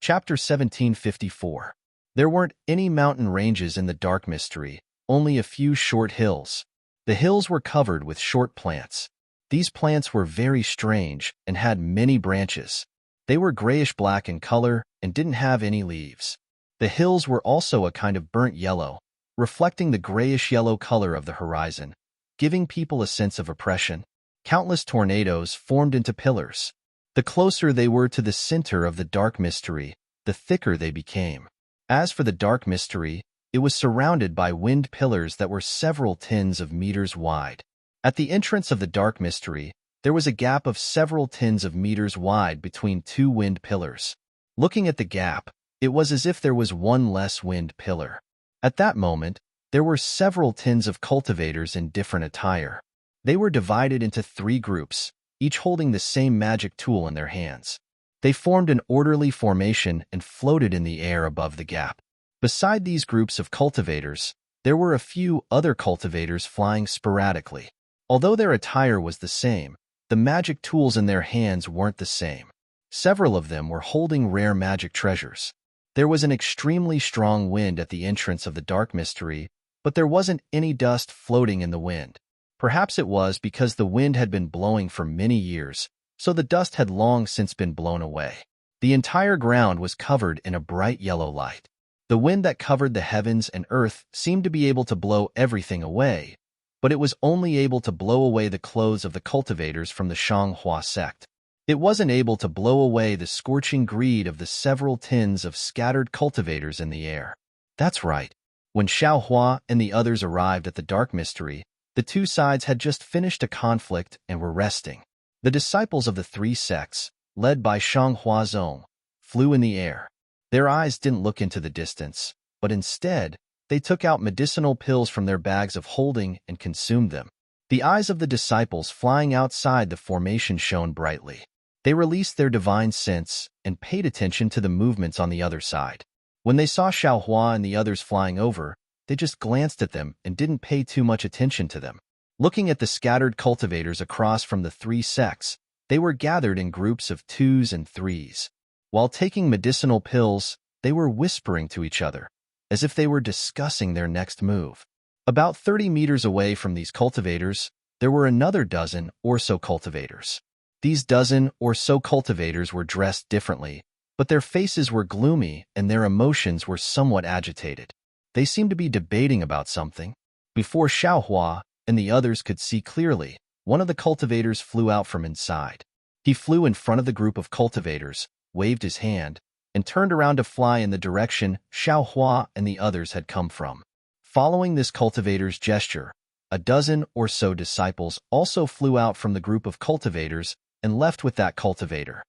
Chapter 1754. There weren't any mountain ranges in the dark mystery, only a few short hills. The hills were covered with short plants. These plants were very strange and had many branches. They were grayish-black in color and didn't have any leaves. The hills were also a kind of burnt yellow, reflecting the grayish-yellow color of the horizon, giving people a sense of oppression. Countless tornadoes formed into pillars. The closer they were to the center of the dark mystery, the thicker they became. As for the dark mystery, it was surrounded by wind pillars that were several tens of meters wide. At the entrance of the dark mystery, there was a gap of several tens of meters wide between two wind pillars. Looking at the gap, it was as if there was one less wind pillar. At that moment, there were several tens of cultivators in different attire. They were divided into three groups, each holding the same magic tool in their hands. They formed an orderly formation and floated in the air above the gap. Beside these groups of cultivators, there were a few other cultivators flying sporadically. Although their attire was the same, the magic tools in their hands weren't the same. Several of them were holding rare magic treasures. There was an extremely strong wind at the entrance of the dark mystery, but there wasn't any dust floating in the wind. Perhaps it was because the wind had been blowing for many years, so the dust had long since been blown away. The entire ground was covered in a bright yellow light. The wind that covered the heavens and earth seemed to be able to blow everything away, but it was only able to blow away the clothes of the cultivators from the Shanghua sect. It wasn't able to blow away the scorching greed of the several tens of scattered cultivators in the air. That's right. When Xiaohua and the others arrived at the dark mystery, the two sides had just finished a conflict and were resting. The disciples of the three sects, led by Shanghua Zong, flew in the air. Their eyes didn't look into the distance, but instead, they took out medicinal pills from their bags of holding and consumed them. The eyes of the disciples flying outside the formation shone brightly. They released their divine sense and paid attention to the movements on the other side. When they saw Xiaohua and the others flying over, they just glanced at them and didn't pay too much attention to them. Looking at the scattered cultivators across from the three sects, they were gathered in groups of twos and threes. While taking medicinal pills, they were whispering to each other, as if they were discussing their next move. About 30 meters away from these cultivators, there were another dozen or so cultivators. These dozen or so cultivators were dressed differently, but their faces were gloomy and their emotions were somewhat agitated. They seemed to be debating about something. Before Xiaohua and the others could see clearly, one of the cultivators flew out from inside. He flew in front of the group of cultivators, waved his hand, and turned around to fly in the direction Xiaohua and the others had come from. Following this cultivator's gesture, a dozen or so disciples also flew out from the group of cultivators and left with that cultivator.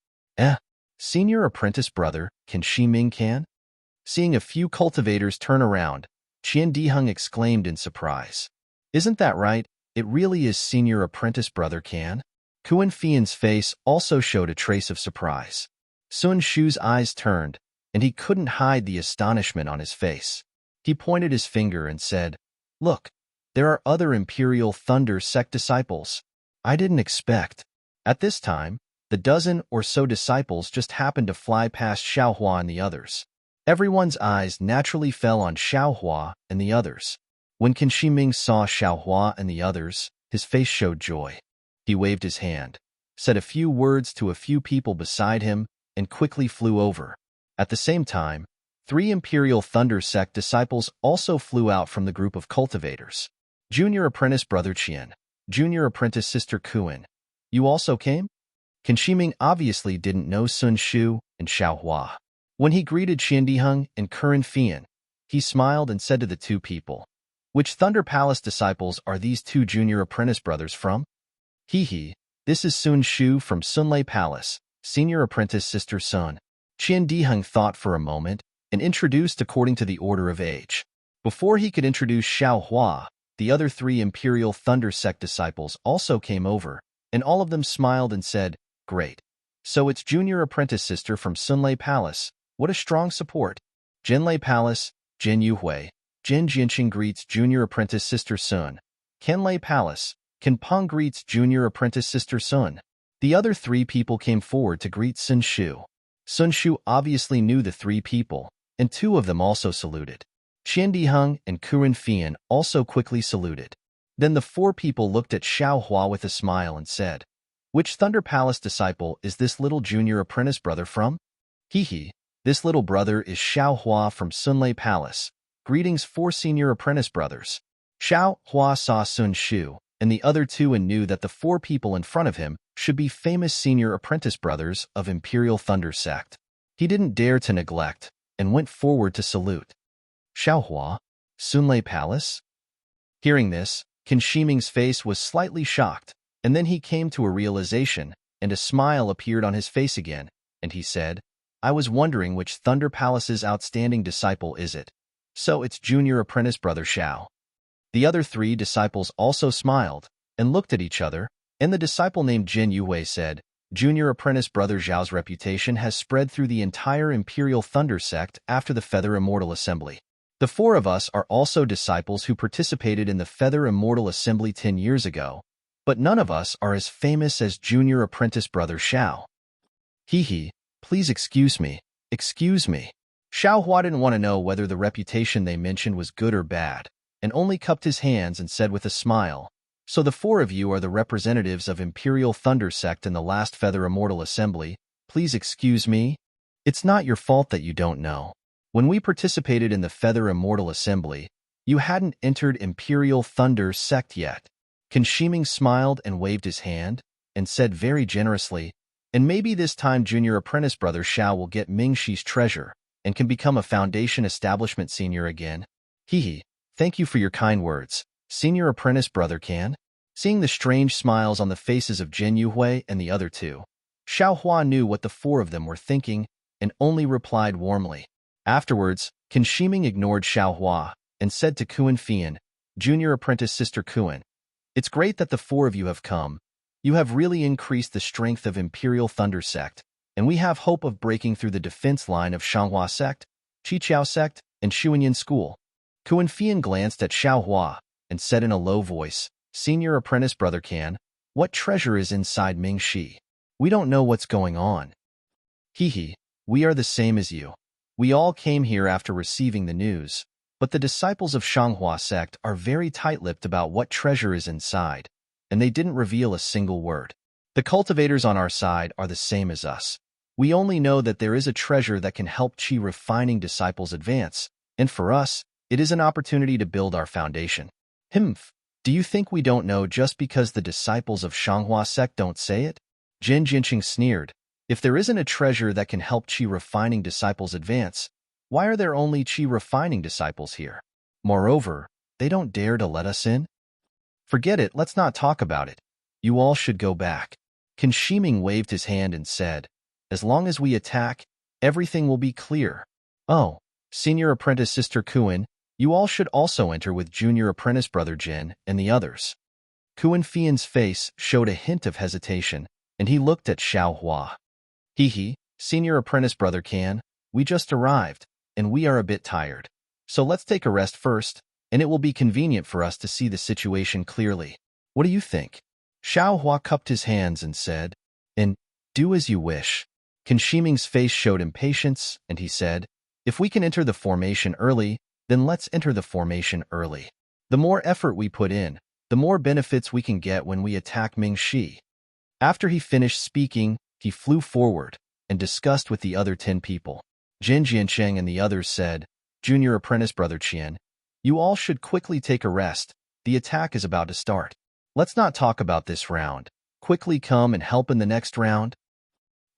Senior apprentice brother, can Shiming can? Seeing a few cultivators turn around, Qian Diheng exclaimed in surprise. Isn't that right? It really is senior apprentice brother Can? Kuan Fian's face also showed a trace of surprise. Sun Shu's eyes turned, and he couldn't hide the astonishment on his face. He pointed his finger and said, "Look, there are other Imperial Thunder sect disciples. I didn't expect." At this time, the dozen or so disciples just happened to fly past Xiaohua and the others. Everyone's eyes naturally fell on Xiaohua and the others. When Qin Shiming saw Xiaohua and the others, his face showed joy. He waved his hand, said a few words to a few people beside him, and quickly flew over. At the same time, 3 Imperial Thunder sect disciples also flew out from the group of cultivators. Junior apprentice brother Qian, junior apprentice sister Kuan, you also came? Qin Shiming obviously didn't know Sun Shu and Xiaohua. When he greeted Qian Diheng and Kuan Fian, he smiled and said to the two people, "Which Thunder Palace disciples are these 2 junior apprentice brothers from?" "He, this is Sun Shu from Sunlei Palace, senior apprentice sister Sun." Qian Diheng thought for a moment and introduced according to the order of age. Before he could introduce Xiaohua, the other 3 Imperial Thunder sect disciples also came over, and all of them smiled and said, "Great. So it's junior apprentice sister from Sunlei Palace. What a strong support." Jinlei Palace, Jin Yuhui, Jin Jianqing greets junior apprentice sister Sun. Kenlei Palace, Ken Peng greets junior apprentice sister Sun. The other 3 people came forward to greet Sun Shu. Sun Shu obviously knew the three people, and two of them also saluted. Qian Diheng and Kuren Fian also quickly saluted. Then the four people looked at Xiao Hua with a smile and said, "Which Thunder Palace disciple is this little junior apprentice brother from?" "Hee, this little brother is Xiao Hua from Sunlei Palace. Greetings, four senior apprentice brothers." Xiao Hua saw Sun Shu and the other two and knew that the four people in front of him should be famous senior apprentice brothers of Imperial Thunder Sect. He didn't dare to neglect and went forward to salute. "Xiao Hua, Sunlei Palace?" Hearing this, Qin Shiming's face was slightly shocked, and then he came to a realization, and a smile appeared on his face again, and he said, "I was wondering which Thunder Palace's outstanding disciple is it. So it's junior apprentice brother Xiao." The other three disciples also smiled and looked at each other, and the disciple named Jin Yuhui said, "Junior apprentice brother Zhao's reputation has spread through the entire Imperial Thunder Sect after the Feather Immortal Assembly. The four of us are also disciples who participated in the Feather Immortal Assembly 10 years ago, but none of us are as famous as junior apprentice brother Xiao." "Hee, please excuse me, excuse me." Xiao Hua didn't want to know whether the reputation they mentioned was good or bad, and only cupped his hands and said with a smile, "So the four of you are the representatives of Imperial Thunder Sect in the last Feather Immortal Assembly. Please excuse me. It's not your fault that you don't know. When we participated in the Feather Immortal Assembly, you hadn't entered Imperial Thunder Sect yet." Qin Shiming smiled and waved his hand, and said very generously, "And maybe this time junior apprentice brother Xiao will get Mingxi's treasure, and can become a Foundation Establishment senior again. Hee, thank you for your kind words, senior apprentice brother Can." Seeing the strange smiles on the faces of Jin Yuhui and the other two, Xiao Hua knew what the four of them were thinking, and only replied warmly. Afterwards, Qin Shiming ignored Xiao Hua and said to Kuan Fian, "Junior apprentice sister Kuan, it's great that the four of you have come. You have really increased the strength of Imperial Thunder Sect, and we have hope of breaking through the defense line of Shanghua Sect, Qiqiao Sect, and Xuanyan School." Kuan Fian glanced at Xiao Hua and said in a low voice, "Senior apprentice brother Can, what treasure is inside Mingxi? We don't know what's going on." "Hee, we are the same as you. We all came here after receiving the news, but the disciples of Shanghua Sect are very tight-lipped about what treasure is inside, and they didn't reveal a single word. The cultivators on our side are the same as us. We only know that there is a treasure that can help Qi-refining disciples advance, and for us, it is an opportunity to build our foundation." "Humph, do you think we don't know just because the disciples of Shanghua Sect don't say it?" Jin Jinqing sneered. "If there isn't a treasure that can help Qi-refining disciples advance, why are there only Qi-refining disciples here? Moreover, they don't dare to let us in?" "Forget it, let's not talk about it. You all should go back." Qin Shiming waved his hand and said, "As long as we attack, everything will be clear. Oh, senior apprentice sister Kuan, you all should also enter with junior apprentice brother Jin and the others." Kuan Fian's face showed a hint of hesitation, and he looked at Xiao Hua. "Hee, senior apprentice brother Can, we just arrived, and we are a bit tired. So let's take a rest first, and it will be convenient for us to see the situation clearly. What do you think?" Xiao Hua cupped his hands and said, "And do as you wish." Qin Shiming's face showed impatience, and he said, "If we can enter the formation early, then let's enter the formation early. The more effort we put in, the more benefits we can get when we attack Mingxi." After he finished speaking, he flew forward and discussed with the other 10 people. Jin Jiancheng and the others said, "Junior apprentice brother Qian, you all should quickly take a rest. The attack is about to start. Let's not talk about this round. Quickly come and help in the next round."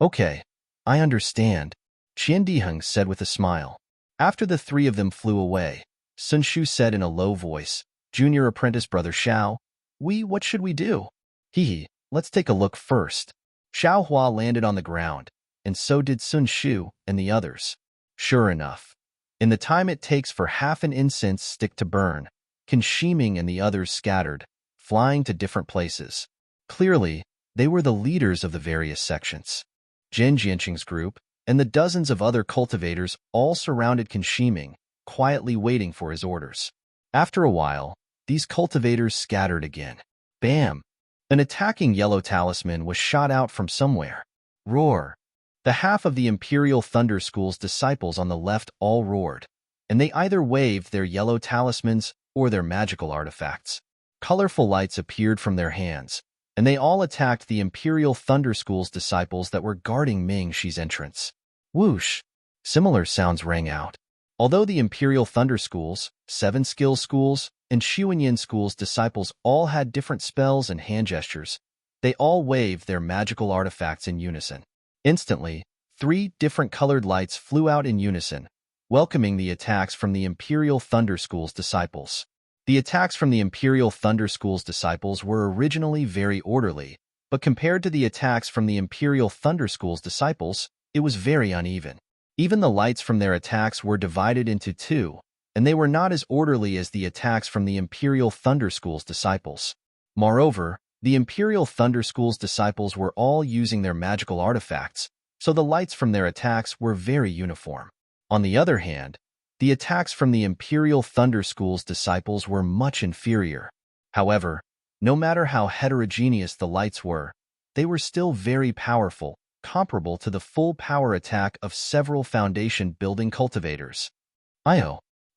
"Okay, I understand," Qian Diheng said with a smile. After the three of them flew away, Sun Shu said in a low voice, "Junior apprentice brother Xiao, what should we do?" "Hee, let's take a look first." Xiao Hua landed on the ground, and so did Sun Shu and the others. Sure enough, in the time it takes for half an incense stick to burn, Qin Shiming and the others scattered, flying to different places. Clearly, they were the leaders of the various sections. Jin Jianqing's group and the dozens of other cultivators all surrounded Qin Shiming, quietly waiting for his orders. After a while, these cultivators scattered again. Bam! An attacking yellow talisman was shot out from somewhere. Roar! The half of the Imperial Thunder School's disciples on the left all roared, and they either waved their yellow talismans or their magical artifacts. Colorful lights appeared from their hands, and they all attacked the Imperial Thunder School's disciples that were guarding Ming-Shi's entrance. Whoosh! Similar sounds rang out. Although the Imperial Thunder School's, 7 Skill Schools, and Xuanyin School's disciples all had different spells and hand gestures, they all waved their magical artifacts in unison. Instantly, 3 different colored lights flew out in unison, welcoming the attacks from the Imperial Thunder School's disciples. The attacks from the Imperial Thunder School's disciples were originally very orderly, but compared to the attacks from the Imperial Thunder School's disciples, it was very uneven. Even the lights from their attacks were divided into 2, and they were not as orderly as the attacks from the Imperial Thunder School's disciples. Moreover, the Imperial Thunder School's disciples were all using their magical artifacts, so the lights from their attacks were very uniform. On the other hand, the attacks from the Imperial Thunder School's disciples were much inferior. However, no matter how heterogeneous the lights were, they were still very powerful, comparable to the full power attack of several foundation-building cultivators.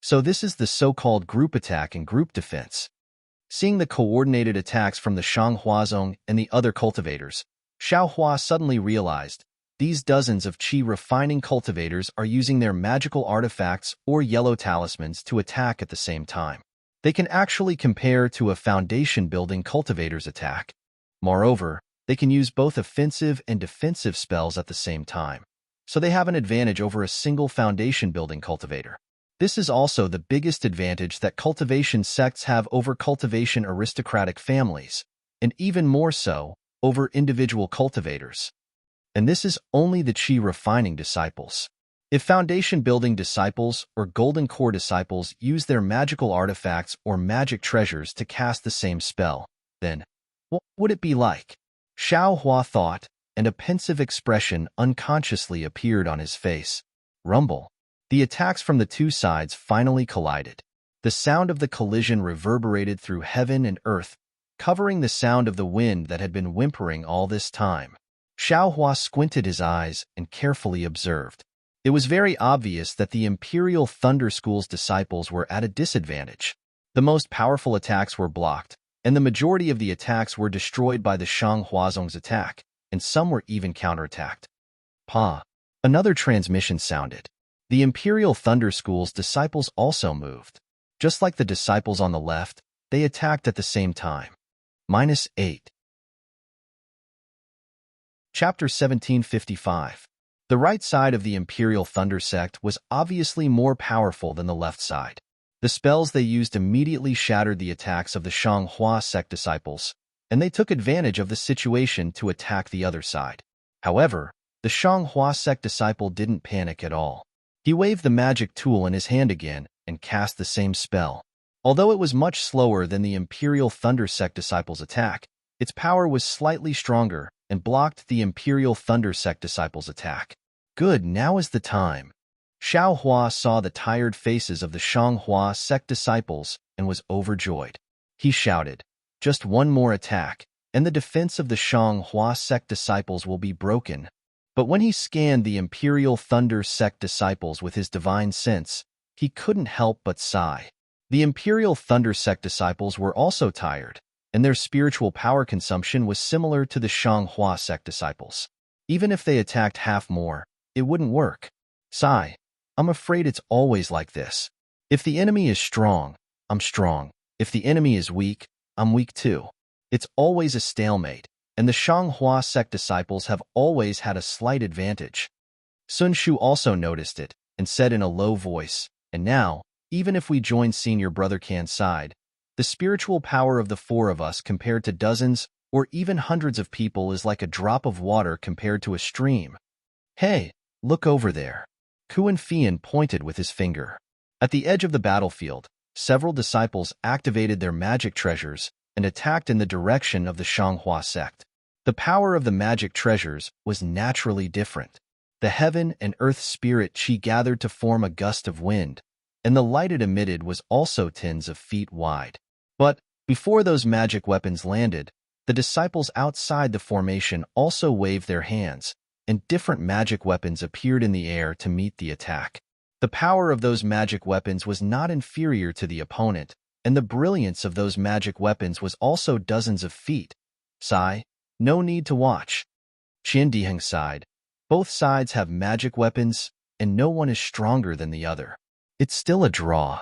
So this is the so-called group attack and group defense. Seeing the coordinated attacks from the Shanghuazong and the other cultivators, Xiaohua suddenly realized these dozens of qi-refining cultivators are using their magical artifacts or yellow talismans to attack at the same time. They can actually compare to a foundation-building cultivator's attack. Moreover, they can use both offensive and defensive spells at the same time, so they have an advantage over a single foundation-building cultivator. This is also the biggest advantage that cultivation sects have over cultivation aristocratic families, and even more so, over individual cultivators. And this is only the qi-refining disciples. If foundation-building disciples or golden core disciples use their magical artifacts or magic treasures to cast the same spell, then what would it be like? Xiaohua thought, and a pensive expression unconsciously appeared on his face. Rumble. The attacks from the 2 sides finally collided. The sound of the collision reverberated through heaven and earth, covering the sound of the wind that had been whimpering all this time. Xiaohua squinted his eyes and carefully observed. It was very obvious that the Imperial Thunder School's disciples were at a disadvantage. The most powerful attacks were blocked, and the majority of the attacks were destroyed by the Shanghuazong's attack, and some were even counterattacked. Pa! Another transmission sounded. The Imperial Thunder School's disciples also moved. Just like the disciples on the left, they attacked at the same time. -8. Chapter 1755. The right side of the Imperial Thunder sect was obviously more powerful than the left side. The spells they used immediately shattered the attacks of the Shanghua sect disciples, and they took advantage of the situation to attack the other side. However, the Shanghua sect disciple didn't panic at all. He waved the magic tool in his hand again and cast the same spell. Although it was much slower than the Imperial Thunder sect disciple's attack, its power was slightly stronger and blocked the Imperial Thunder sect disciple's attack. Good, now is the time. Xiaohua saw the tired faces of the Shanghua sect disciples and was overjoyed. He shouted, "Just one more attack, and the defense of the Shanghua sect disciples will be broken." But when he scanned the Imperial Thunder sect disciples with his divine sense, he couldn't help but sigh. The Imperial Thunder sect disciples were also tired, and their spiritual power consumption was similar to the Shanghua sect disciples. Even if they attacked half more, it wouldn't work. Sigh. I'm afraid it's always like this. If the enemy is strong, I'm strong. If the enemy is weak, I'm weak too. It's always a stalemate, and the Shanghua sect disciples have always had a slight advantage. Sun Shu also noticed it, and said in a low voice, "And now, even if we join Senior Brother Kan's side, the spiritual power of the 4 of us compared to dozens or even hundreds of people is like a drop of water compared to a stream. Hey, look over there." Kuan Fian pointed with his finger. At the edge of the battlefield, several disciples activated their magic treasures and attacked in the direction of the Shanghua sect. The power of the magic treasures was naturally different. The heaven and earth spirit qi gathered to form a gust of wind, and the light it emitted was also tens of feet wide. But before those magic weapons landed, the disciples outside the formation also waved their hands, and different magic weapons appeared in the air to meet the attack. The power of those magic weapons was not inferior to the opponent, and the brilliance of those magic weapons was also dozens of feet. Sigh, no need to watch. Qian Diheng sighed. Both sides have magic weapons, and no one is stronger than the other. It's still a draw.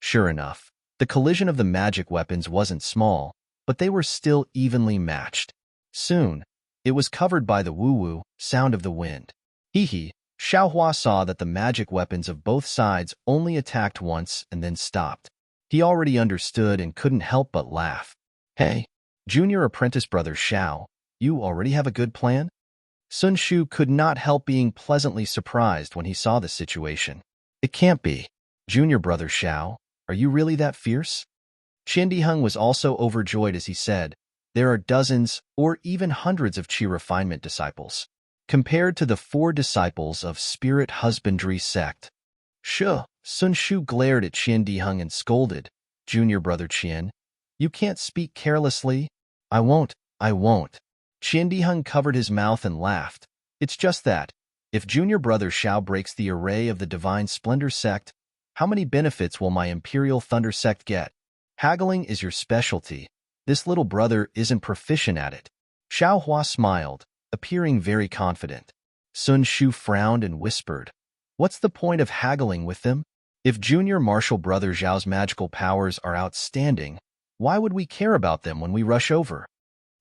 Sure enough, the collision of the magic weapons wasn't small, but they were still evenly matched. Soon, it was covered by the woo-woo sound of the wind. Hee. Xiaohua saw that the magic weapons of both sides only attacked once and then stopped. He already understood and couldn't help but laugh. Hey, junior apprentice brother Xiao, you already have a good plan? Sun Shu could not help being pleasantly surprised when he saw the situation. It can't be. Junior brother Xiao, are you really that fierce? Qian Diheng was also overjoyed as he said, there are dozens or even hundreds of Qi refinement disciples, compared to the 4 disciples of spirit husbandry sect. Shuh! Sun Shu glared at Qian Diheng and scolded, Junior brother Qian, you can't speak carelessly. I won't. Qian Diheng covered his mouth and laughed. It's just that, if junior brother Xiao breaks the array of the Divine Splendor sect, how many benefits will my Imperial Thunder sect get? Haggling is your specialty. This little brother isn't proficient at it. Xiaohua smiled, appearing very confident. Sun Shu frowned and whispered, what's the point of haggling with them? If junior martial brother Zhao's magical powers are outstanding, why would we care about them when we rush over?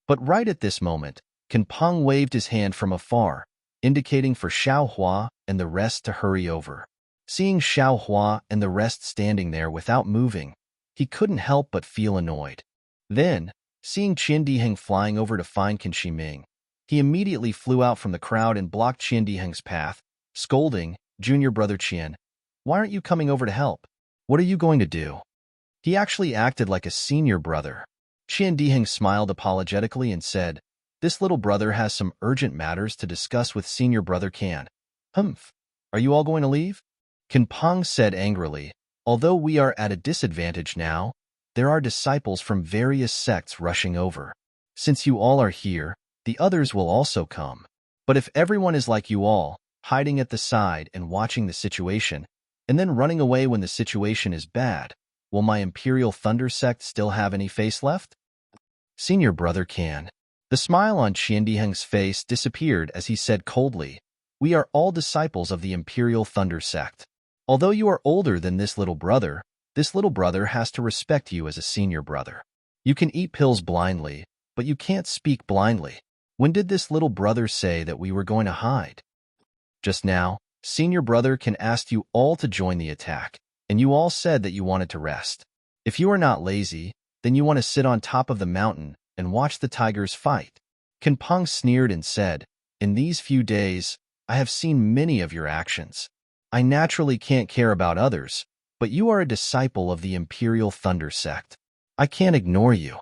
But right at this moment, Kan Peng waved his hand from afar, indicating for Xiaohua and the rest to hurry over. Seeing Xiaohua and the rest standing there without moving, he couldn't help but feel annoyed. Then, seeing Qian Diheng flying over to find Kan Shiming, he immediately flew out from the crowd and blocked Qian Diheng's path, scolding, Junior brother Qian, why aren't you coming over to help? What are you going to do? He actually acted like a senior brother. Qian Diheng smiled apologetically and said, this little brother has some urgent matters to discuss with senior brother Kan. Humph, are you all going to leave? Kan Peng said angrily, although we are at a disadvantage now, there are disciples from various sects rushing over. Since you all are here, the others will also come. But if everyone is like you all, hiding at the side and watching the situation, and then running away when the situation is bad, will my Imperial Thunder sect still have any face left? Senior brother Kan. The smile on Qian Diheng's face disappeared as he said coldly, we are all disciples of the Imperial Thunder sect. Although you are older than this little brother has to respect you as a senior brother. You can eat pills blindly, but you can't speak blindly. When did this little brother say that we were going to hide? Just now, senior brother Kan asked you all to join the attack, and you all said that you wanted to rest. If you are not lazy, then you want to sit on top of the mountain and watch the tigers fight. Kan Peng sneered and said, in these few days, I have seen many of your actions. I naturally can't care about others, but you are a disciple of the Imperial Thunder sect. I can't ignore you.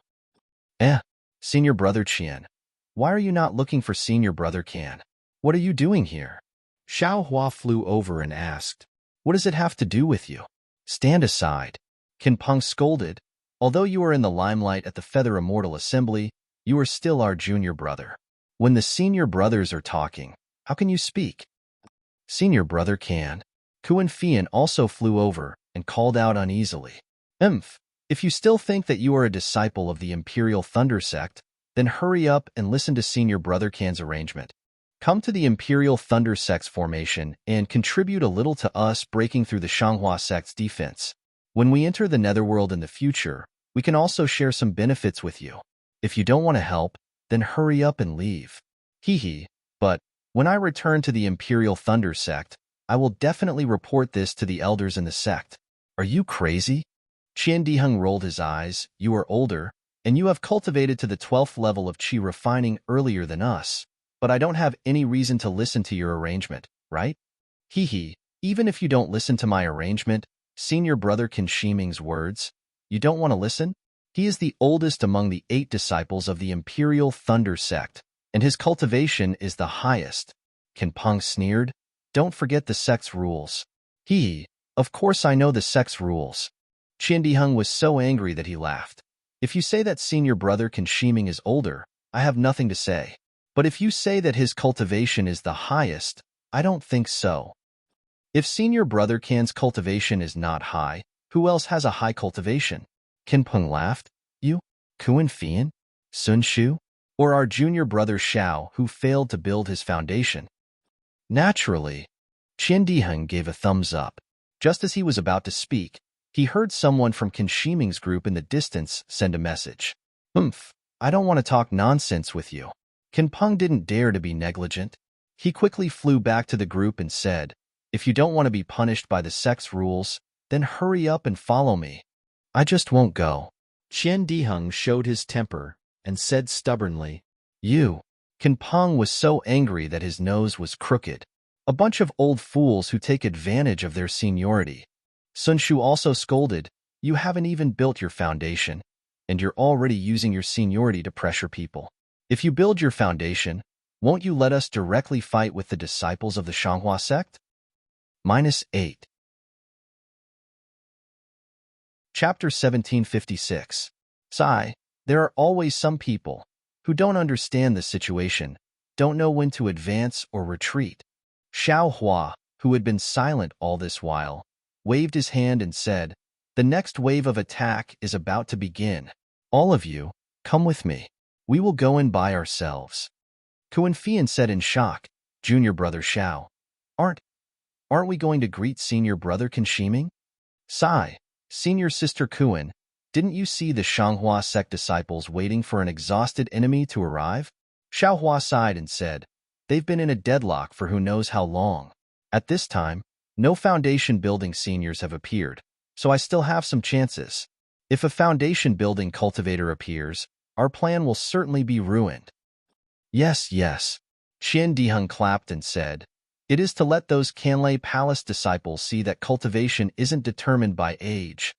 Senior brother Qian, why are you not looking for senior brother Kan? What are you doing here? Xiaohua flew over and asked, what does it have to do with you? Stand aside. Kan Peng scolded, although you are in the limelight at the Feather Immortal Assembly, you are still our junior brother. When the senior brothers are talking, how can you speak? Senior brother Kan. Kuan Fian also flew over and called out uneasily. If you still think that you are a disciple of the Imperial Thunder sect, then hurry up and listen to senior brother Kan's arrangement. Come to the Imperial Thunder sect's formation and contribute a little to us breaking through the Shanghua sect's defense. When we enter the Netherworld in the future, we can also share some benefits with you. If you don't want to help, then hurry up and leave. But when I return to the Imperial Thunder sect, I will definitely report this to the elders in the sect. Are you crazy? Qian Diheng rolled his eyes. You are older, and you have cultivated to the 12th level of Qi refining earlier than us, but I don't have any reason to listen to your arrangement, right? Even if you don't listen to my arrangement, senior brother Kan Shiming's words, you don't want to listen? He is the oldest among the 8 disciples of the Imperial Thunder sect, and his cultivation is the highest. Kan Peng sneered, don't forget the sect's rules. Of course I know the sect's rules. Qian Diheng was so angry that he laughed. If you say that senior brother Kan Shiming is older, I have nothing to say. But if you say that his cultivation is the highest, I don't think so. If senior brother Kan's cultivation is not high, who else has a high cultivation? Kin Peng laughed. You? Kuan Fian? Sun Shu? Or our junior brother Xiao, who failed to build his foundation? Naturally. Qian Diheng gave a thumbs up. Just as he was about to speak, he heard someone from Qin Shiming's group in the distance send a message. I don't want to talk nonsense with you. Qin Peng didn't dare to be negligent. He quickly flew back to the group and said, if you don't want to be punished by the sect's rules, then hurry up and follow me. I just won't go. Qian Diheng showed his temper and said stubbornly, You. Qin Peng was so angry that his nose was crooked. A bunch of old fools who take advantage of their seniority. Sun Shu also scolded, You haven't even built your foundation, and you're already using your seniority to pressure people. If you build your foundation, won't you let us directly fight with the disciples of the Shanghua sect? -8. Chapter 1756. Sigh, there are always some people who don't understand the situation, don't know when to advance or retreat. Xiao Hua, who had been silent all this while, waved his hand and said, The next wave of attack is about to begin. All of you, come with me. We will go in by ourselves. Kuan Fian said in shock, Junior brother Xiao, Aren't we going to greet senior brother Qin Shiming? Sigh, senior sister Kuan, didn't you see the Shanghua sect disciples waiting for an exhausted enemy to arrive? Xiao Hua sighed and said, They've been in a deadlock for who knows how long. At this time, no foundation-building seniors have appeared, so I still have some chances. If a foundation-building cultivator appears, our plan will certainly be ruined. Yes. Qian Diheng clapped and said, It is to let those Canlei Palace disciples see that cultivation isn't determined by age.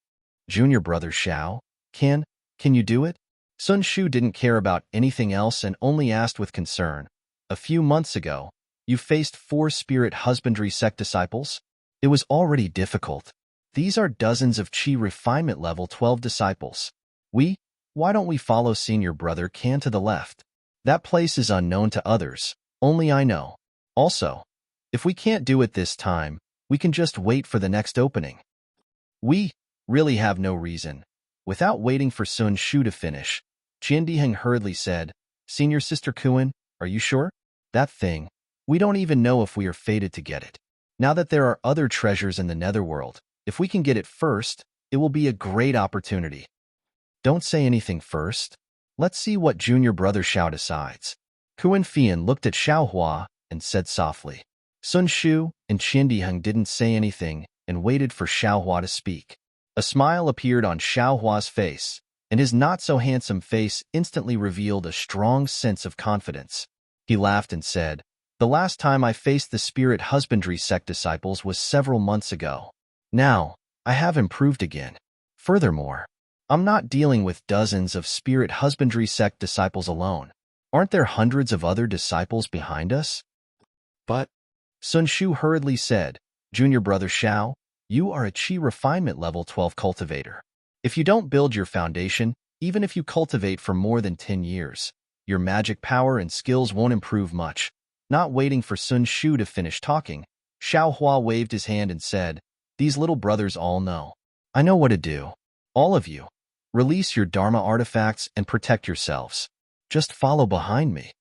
Junior brother Xiao, can you do it? Sun Shu didn't care about anything else and only asked with concern. A few months ago, you faced 4 spirit husbandry sect disciples? It was already difficult. These are dozens of Qi refinement level 12 disciples. Why don't we follow senior brother Kan to the left? That place is unknown to others, only I know. Also, if we can't do it this time, we can just wait for the next opening. We really have no reason. Without waiting for Sun Shu to finish, Qian Diheng hurriedly said, Senior sister Kuan, are you sure? That thing, we don't even know if we are fated to get it. Now that there are other treasures in the netherworld, if we can get it first, it will be a great opportunity. Don't say anything first. Let's see what junior brother Xiao decides. Kuan Fian looked at Xiao Hua and said softly. Sun Shu and Qian Diheng didn't say anything and waited for Xiao Hua to speak. A smile appeared on Xiao Hua's face, and his not-so-handsome face instantly revealed a strong sense of confidence. He laughed and said, The last time I faced the spirit husbandry sect disciples was several months ago. Now, I have improved again. Furthermore, I'm not dealing with dozens of spirit husbandry sect disciples alone. Aren't there hundreds of other disciples behind us? But, Sun Shu hurriedly said, Junior brother Xiao, you are a Qi refinement level 12 cultivator. If you don't build your foundation, even if you cultivate for more than 10 years, your magic power and skills won't improve much. Not waiting for Sun Shu to finish talking, Xiao Hua waved his hand and said, These little brothers all know. I know what to do. All of you, release your Dharma artifacts and protect yourselves. Just follow behind me.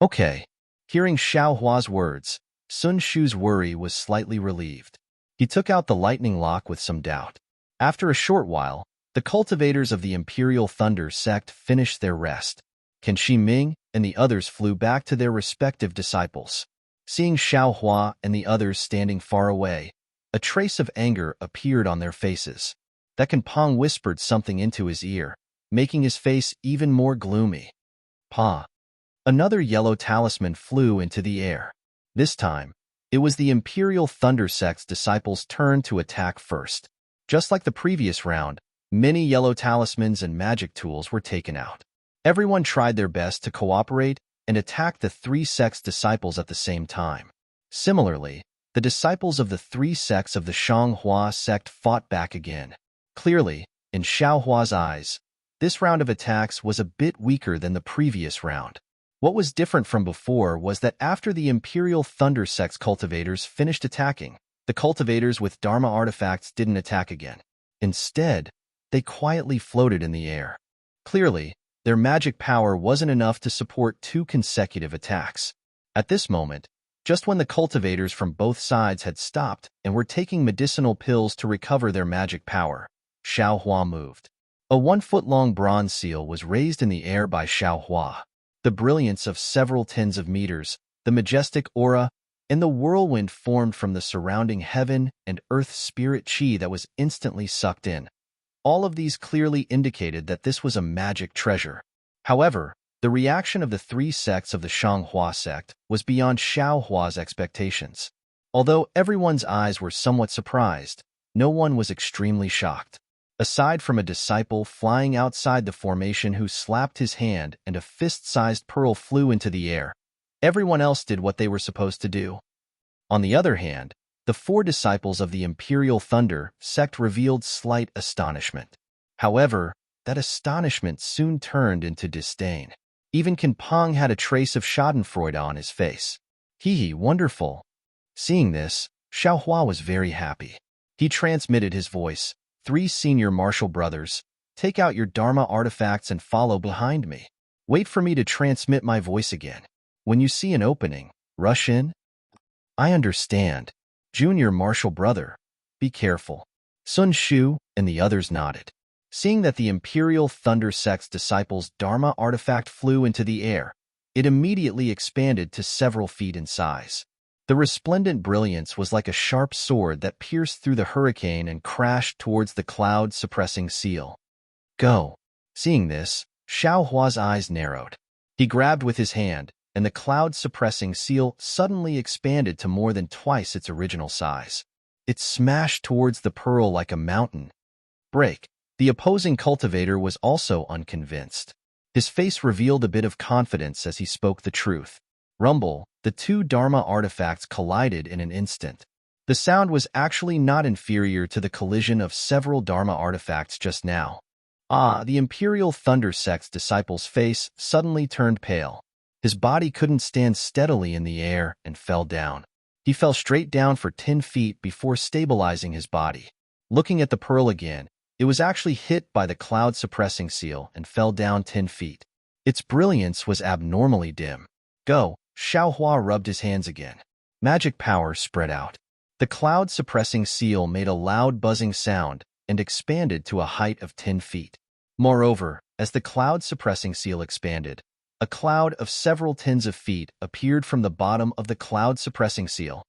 Okay. Hearing Xiao Hua's words, Sun Shu's worry was slightly relieved. He took out the lightning lock with some doubt. After a short while, the cultivators of the Imperial Thunder sect finished their rest. Qin Shiming and the others flew back to their respective disciples. Seeing Xiao Hua and the others standing far away, a trace of anger appeared on their faces. That Qin Peng whispered something into his ear, making his face even more gloomy. Pa. Another yellow talisman flew into the air. This time, it was the Imperial Thunder sect's disciples' turn to attack first. Just like the previous round, many yellow talismans and magic tools were taken out. Everyone tried their best to cooperate and attack the 3 sects' disciples at the same time. Similarly, the disciples of the 3 sects of the Shanghua sect fought back again. Clearly, in Xiao Hua's eyes, this round of attacks was a bit weaker than the previous round. What was different from before was that after the Imperial Thunder Sect's cultivators finished attacking, the cultivators with Dharma artifacts didn't attack again. Instead, they quietly floated in the air. Clearly, their magic power wasn't enough to support 2 consecutive attacks. At this moment, just when the cultivators from both sides had stopped and were taking medicinal pills to recover their magic power, Xiao Hua moved. A 1-foot-long bronze seal was raised in the air by Xiao Hua. The brilliance of several tens of meters, the majestic aura, and the whirlwind formed from the surrounding heaven and earth spirit chi that was instantly sucked in. All of these clearly indicated that this was a magic treasure. However, the reaction of the 3 sects of the Shanghua sect was beyond Xiao Hua's expectations. Although everyone's eyes were somewhat surprised, no one was extremely shocked. Aside from a disciple flying outside the formation who slapped his hand and a fist-sized pearl flew into the air, everyone else did what they were supposed to do. On the other hand, the 4 disciples of the Imperial Thunder sect revealed slight astonishment. However, that astonishment soon turned into disdain. Even Kinpeng had a trace of schadenfreude on his face. Hee, wonderful. Seeing this, Xiao Hua was very happy. He transmitted his voice. 3 senior martial brothers, take out your Dharma artifacts and follow behind me. Wait for me to transmit my voice again. When you see an opening, rush in. I understand. Junior martial brother, be careful. Sun Shu and the others nodded. Seeing that the Imperial Thunder Sect's disciples' Dharma artifact flew into the air, it immediately expanded to several feet in size. The resplendent brilliance was like a sharp sword that pierced through the hurricane and crashed towards the cloud-suppressing seal. Go. Seeing this, Xiao Hua's eyes narrowed. He grabbed with his hand, and the cloud-suppressing seal suddenly expanded to more than twice its original size. It smashed towards the pearl like a mountain. Break. The opposing cultivator was also unconvinced. His face revealed a bit of confidence as he spoke the truth. Rumble, the 2 Dharma artifacts collided in an instant. The sound was actually not inferior to the collision of several Dharma artifacts just now. The Imperial Thunder Sect's disciple's face suddenly turned pale. His body couldn't stand steadily in the air and fell down. He fell straight down for 10 feet before stabilizing his body. Looking at the pearl again, it was actually hit by the cloud-suppressing seal and fell down 10 feet. Its brilliance was abnormally dim. Go. Xiao Hua rubbed his hands again. Magic power spread out. The cloud-suppressing seal made a loud buzzing sound and expanded to a height of 10 feet. Moreover, as the cloud-suppressing seal expanded, a cloud of several tens of feet appeared from the bottom of the cloud-suppressing seal.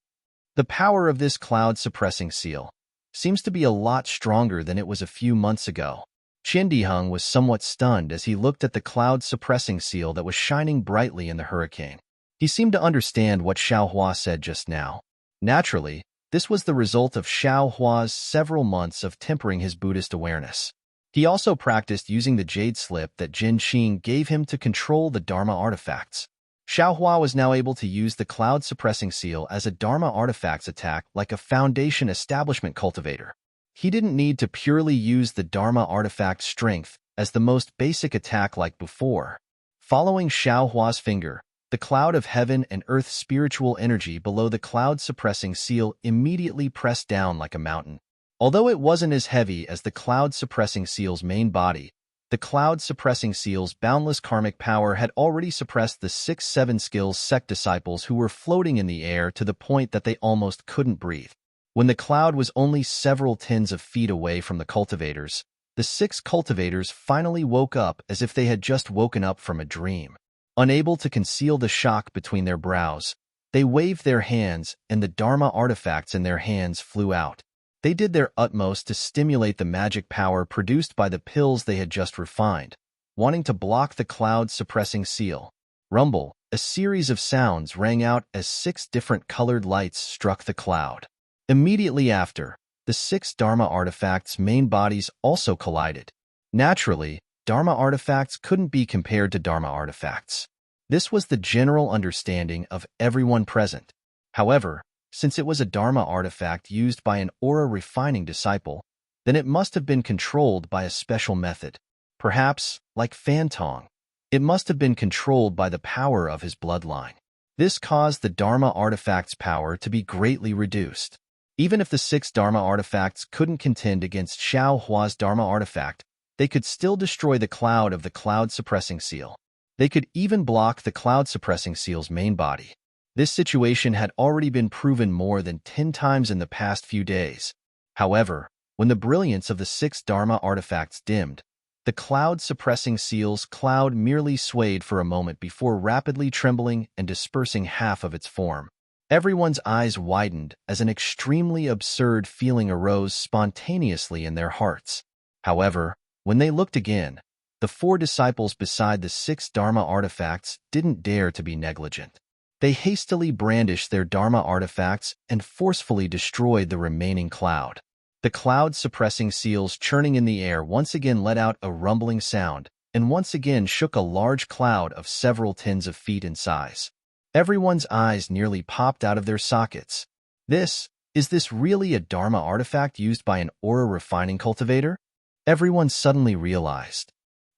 The power of this cloud-suppressing seal seems to be a lot stronger than it was a few months ago. Qin Diheng was somewhat stunned as he looked at the cloud-suppressing seal that was shining brightly in the hurricane. He seemed to understand what Xiao Hua said just now. Naturally, this was the result of Xiao Hua's several months of tempering his Buddhist awareness. He also practiced using the jade slip that Jin Qing gave him to control the Dharma artifacts. Xiao Hua was now able to use the cloud-suppressing seal as a Dharma artifacts attack like a foundation establishment cultivator. He didn't need to purely use the Dharma artifact strength as the most basic attack like before. Following Xiao Hua's finger, the cloud of heaven and earth spiritual energy below the cloud-suppressing seal immediately pressed down like a mountain. Although it wasn't as heavy as the cloud-suppressing seal's main body, the cloud-suppressing seal's boundless karmic power had already suppressed the 6-7 skills sect disciples who were floating in the air to the point that they almost couldn't breathe. When the cloud was only several tens of feet away from the cultivators, the 6 cultivators finally woke up as if they had just woken up from a dream. Unable to conceal the shock between their brows, they waved their hands and the Dharma artifacts in their hands flew out. They did their utmost to stimulate the magic power produced by the pills they had just refined, wanting to block the cloud-suppressing seal. Rumble, a series of sounds rang out as 6 different colored lights struck the cloud. Immediately after, the 6 Dharma artifacts' main bodies also collided. Naturally, Dharma artifacts couldn't be compared to Dharma artifacts. This was the general understanding of everyone present. However, since it was a Dharma artifact used by an aura-refining disciple, then it must have been controlled by a special method, perhaps like Fantong. It must have been controlled by the power of his bloodline. This caused the Dharma artifact's power to be greatly reduced. Even if the 6 Dharma artifacts couldn't contend against Xiao Hua's Dharma artifact, they could still destroy the cloud of the cloud-suppressing seal. They could even block the cloud-suppressing seal's main body. This situation had already been proven more than 10 times in the past few days. However, when the brilliance of the 6 Dharma artifacts dimmed, the cloud-suppressing seal's cloud merely swayed for a moment before rapidly trembling and dispersing half of its form. Everyone's eyes widened as an extremely absurd feeling arose spontaneously in their hearts. However, when they looked again, the 4 disciples beside the 6 Dharma artifacts didn't dare to be negligent. They hastily brandished their Dharma artifacts and forcefully destroyed the remaining cloud. The cloud-suppressing seals churning in the air once again let out a rumbling sound and once again shook a large cloud of several tens of feet in size. Everyone's eyes nearly popped out of their sockets. Is this really a Dharma artifact used by an aura refining cultivator? Everyone suddenly realized.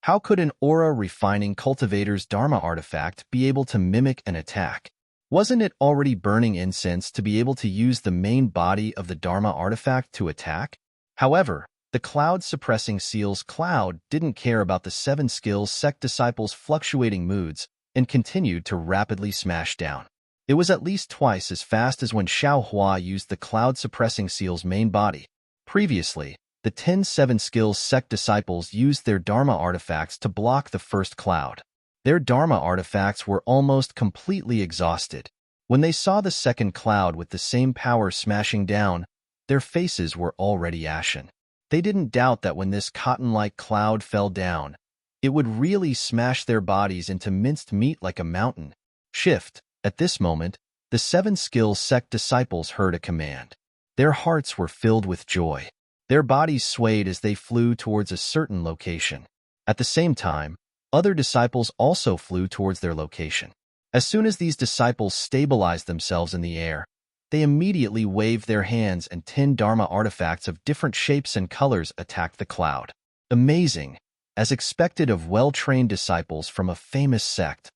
How could an aura refining cultivator's Dharma artifact be able to mimic an attack? Wasn't it already burning incense to be able to use the main body of the Dharma artifact to attack? However, the cloud-suppressing seal's cloud didn't care about the 7 skills sect disciples' fluctuating moods and continued to rapidly smash down. It was at least twice as fast as when Xiao Hua used the cloud-suppressing seal's main body. Previously, the 10 7 skills sect disciples used their Dharma artifacts to block the first cloud. Their Dharma artifacts were almost completely exhausted. When they saw the second cloud with the same power smashing down, their faces were already ashen. They didn't doubt that when this cotton-like cloud fell down, it would really smash their bodies into minced meat like a mountain. Shift. At this moment, the 7 skills sect disciples heard a command. Their hearts were filled with joy. Their bodies swayed as they flew towards a certain location. At the same time, other disciples also flew towards their location. As soon as these disciples stabilized themselves in the air, they immediately waved their hands and 10 Dharma artifacts of different shapes and colors attacked the cloud. Amazing, as expected of well-trained disciples from a famous sect.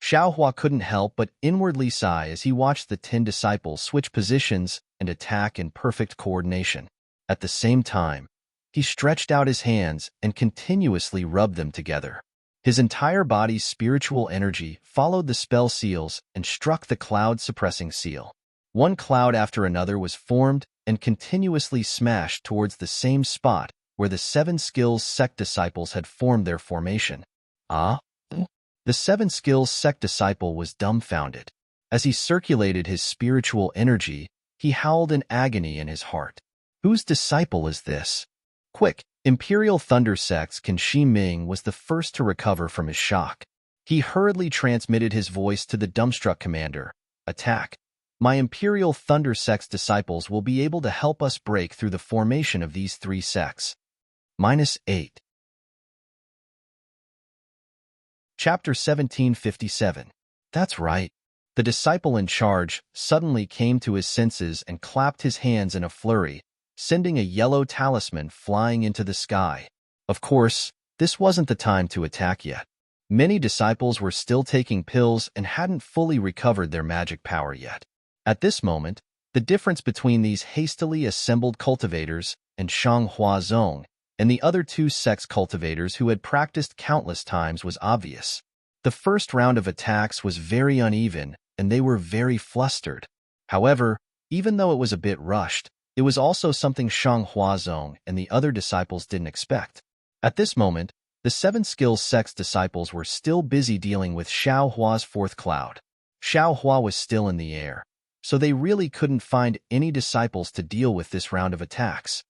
Xiao Hua couldn't help but inwardly sigh as he watched the 10 disciples switch positions and attack in perfect coordination. At the same time, he stretched out his hands and continuously rubbed them together. His entire body's spiritual energy followed the spell seals and struck the cloud-suppressing seal. One cloud after another was formed and continuously smashed towards the same spot where the 7 skills sect disciples had formed their formation. The 7 skills sect disciple was dumbfounded. As he circulated his spiritual energy, he howled in agony in his heart. Whose disciple is this? Quick! Imperial Thunder Sect's Qin Shi Ming was the first to recover from his shock. He hurriedly transmitted his voice to the dumbstruck commander. Attack! My Imperial Thunder Sect's disciples will be able to help us break through the formation of these 3 sects. -8. Chapter 1757. That's right. The disciple in charge suddenly came to his senses and clapped his hands in a flurry, sending a yellow talisman flying into the sky. Of course, this wasn't the time to attack yet. Many disciples were still taking pills and hadn't fully recovered their magic power yet. At this moment, the difference between these hastily assembled cultivators and Shang Hua Zong and the other 2 sects cultivators who had practiced countless times was obvious. The first round of attacks was very uneven, and they were very flustered. However, even though it was a bit rushed, it was also something Shang Hua Zong and the other disciples didn't expect. At this moment, the 7 skills sect's disciples were still busy dealing with Xiao Hua's 4th cloud. Xiao Hua was still in the air, so they really couldn't find any disciples to deal with this round of attacks.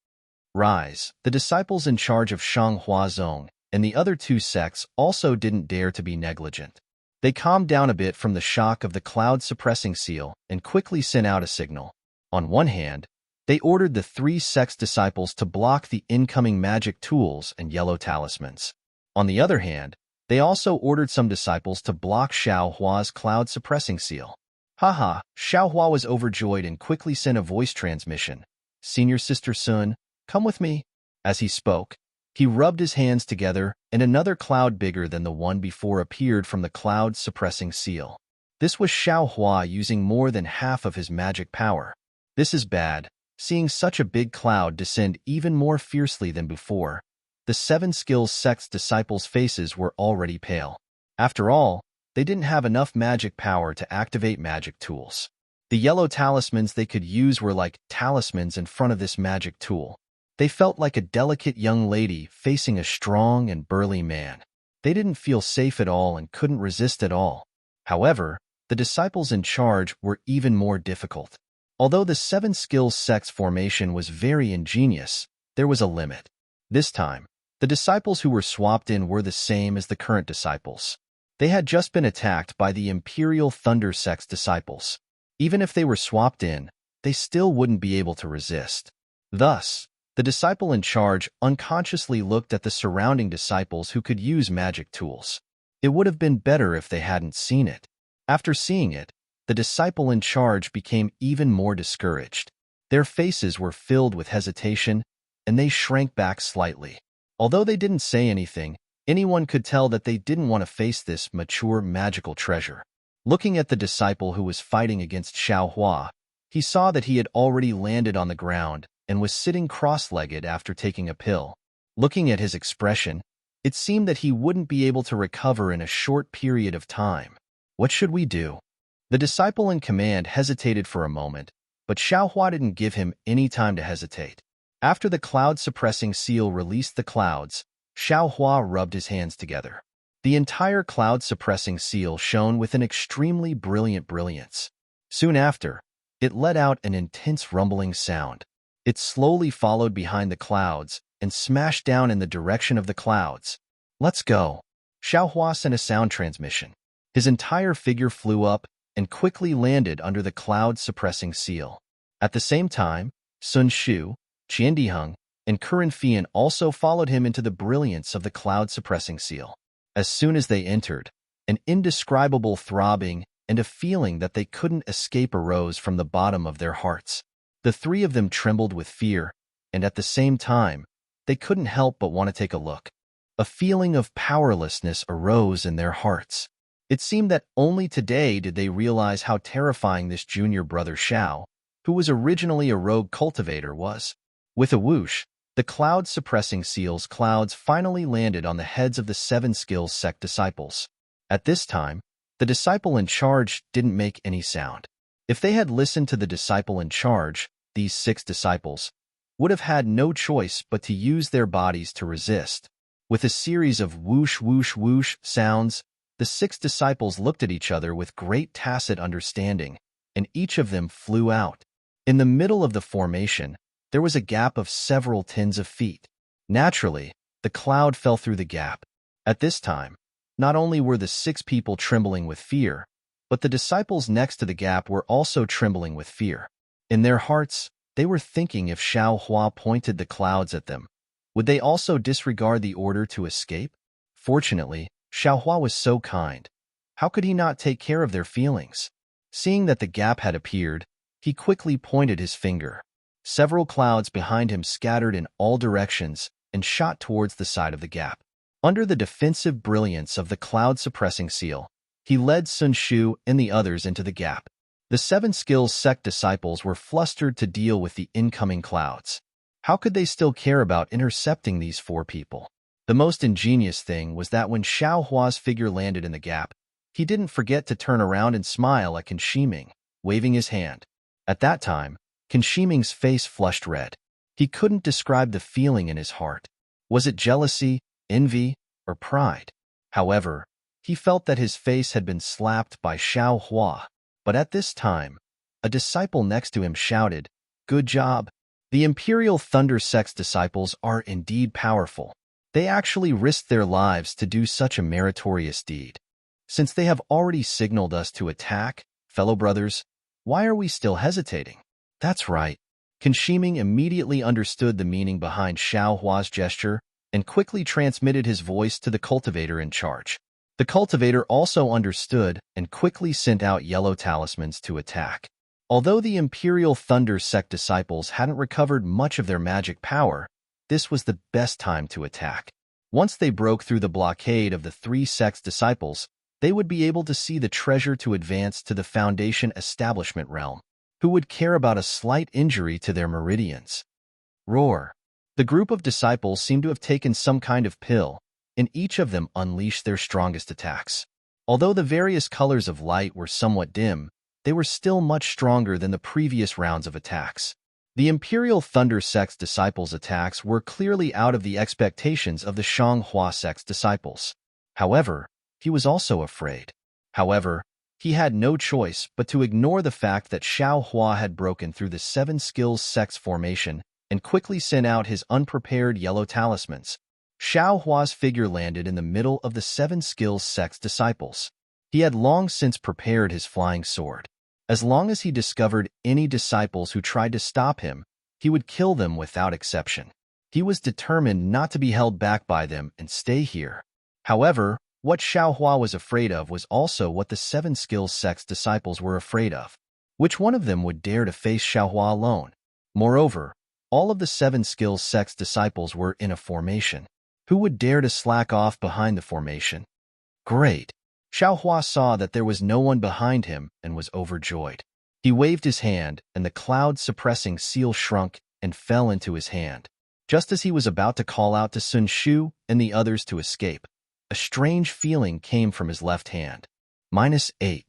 Rise! The disciples in charge of Shang Hua Zong and the other 2 sects also didn't dare to be negligent. They calmed down a bit from the shock of the cloud-suppressing seal and quickly sent out a signal. On one hand, they ordered the 3 sects disciples to block the incoming magic tools and yellow talismans. On the other hand, they also ordered some disciples to block Xiao Hua's cloud-suppressing seal. Haha, Xiao Hua was overjoyed and quickly sent a voice transmission. Senior Sister Sun, come with me. As he spoke, He rubbed his hands together, and another cloud bigger than the one before appeared from the cloud-suppressing seal. This was Xiao Hua using more than half of his magic power. This is bad. Seeing such a big cloud descend even more fiercely than before, the Seven Skills sect's disciples' faces were already pale. After all, they didn't have enough magic power to activate magic tools. The yellow talismans they could use were like talismans in front of this magic tool. They felt like a delicate young lady facing a strong and burly man. They didn't feel safe at all and couldn't resist at all. However, the disciples in charge were even more difficult. Although the Seven Skills sect's formation was very ingenious, there was a limit. This time, the disciples who were swapped in were the same as the current disciples. They had just been attacked by the Imperial Thunder sect's disciples. Even if they were swapped in, they still wouldn't be able to resist. Thus, the disciple in charge unconsciously looked at the surrounding disciples who could use magic tools. It would have been better if they hadn't seen it. After seeing it, the disciple in charge became even more discouraged. Their faces were filled with hesitation, and they shrank back slightly. Although they didn't say anything, anyone could tell that they didn't want to face this mature magical treasure. Looking at the disciple who was fighting against Xiao Hua, he saw that he had already landed on the ground and was sitting cross-legged after taking a pill. Looking at his expression, it seemed that he wouldn't be able to recover in a short period of time. What should we do? The disciple in command hesitated for a moment, but Xiao Hua didn't give him any time to hesitate. After the cloud-suppressing seal released the clouds, Xiao Hua rubbed his hands together. The entire cloud-suppressing seal shone with an extremely brilliant brilliance. Soon after, it let out an intense rumbling sound. It slowly followed behind the clouds and smashed down in the direction of the clouds. "Let's go." Xiao Hua sent a sound transmission. His entire figure flew up and quickly landed under the cloud-suppressing seal. At the same time, Sun Shu, Qian Diheng, and Curran Fian also followed him into the brilliance of the cloud-suppressing seal. As soon as they entered, an indescribable throbbing and a feeling that they couldn't escape arose from the bottom of their hearts. The three of them trembled with fear, and at the same time, they couldn't help but want to take a look. A feeling of powerlessness arose in their hearts. It seemed that only today did they realize how terrifying this junior brother Xiao, who was originally a rogue cultivator, was. With a whoosh, the cloud-suppressing seal's clouds finally landed on the heads of the Seven Skills sect disciples. At this time, the disciple in charge didn't make any sound. If they had listened to the disciple in charge, these 6 disciples would have had no choice but to use their bodies to resist. With a series of whoosh, whoosh, whoosh sounds, the 6 disciples looked at each other with great tacit understanding, and each of them flew out. In the middle of the formation, there was a gap of several tens of feet. Naturally, the cloud fell through the gap. At this time, not only were the 6 people trembling with fear, but the disciples next to the gap were also trembling with fear. In their hearts, they were thinking if Xiao Hua pointed the clouds at them, would they also disregard the order to escape? Fortunately, Xiao Hua was so kind. How could he not take care of their feelings? Seeing that the gap had appeared, he quickly pointed his finger. Several clouds behind him scattered in all directions and shot towards the side of the gap. Under the defensive brilliance of the cloud-suppressing seal, he led Sun Shu and the others into the gap. The Seven Skills sect disciples were flustered to deal with the incoming clouds. How could they still care about intercepting these 4 people? The most ingenious thing was that when Xiao Hua's figure landed in the gap, he didn't forget to turn around and smile at Qin Shiming, waving his hand. At that time, Qin Shiming's face flushed red. He couldn't describe the feeling in his heart. Was it jealousy, envy, or pride? However, he felt that his face had been slapped by Xiao Hua. But at this time, a disciple next to him shouted, "Good job!" The Imperial Thunder sect's disciples are indeed powerful. They actually risked their lives to do such a meritorious deed. Since they have already signaled us to attack, fellow brothers, why are we still hesitating? That's right. Qin Shiming immediately understood the meaning behind Xiao Hua's gesture and quickly transmitted his voice to the cultivator in charge. The cultivator also understood and quickly sent out yellow talismans to attack. Although the Imperial Thunder sect disciples hadn't recovered much of their magic power, this was the best time to attack. Once they broke through the blockade of the three sect's disciples, they would be able to see the treasure to advance to the Foundation establishment realm. Who would care about a slight injury to their meridians? Roar. The group of disciples seemed to have taken some kind of pill, and each of them unleashed their strongest attacks. Although the various colors of light were somewhat dim, they were still much stronger than the previous rounds of attacks. The Imperial Thunder Sect's disciples' attacks were clearly out of the expectations of the Shanghua Sect's disciples. However, he was also afraid. However, he had no choice but to ignore the fact that Xiaohua had broken through the Seven Skills Sect's formation and quickly sent out his unprepared yellow talismans. Xiaohua's figure landed in the middle of the Seven Skills Sect's disciples. He had long since prepared his flying sword. As long as he discovered any disciples who tried to stop him, he would kill them without exception. He was determined not to be held back by them and stay here. However, what Xiaohua was afraid of was also what the Seven Skills Sect's disciples were afraid of. Which one of them would dare to face Xiaohua alone? Moreover, all of the Seven Skills Sect's disciples were in a formation. Who would dare to slack off behind the formation? Great! Xiaohua saw that there was no one behind him and was overjoyed. He waved his hand, and the cloud-suppressing seal shrunk and fell into his hand. Just as he was about to call out to Sun Shu and the others to escape, a strange feeling came from his left hand. -8.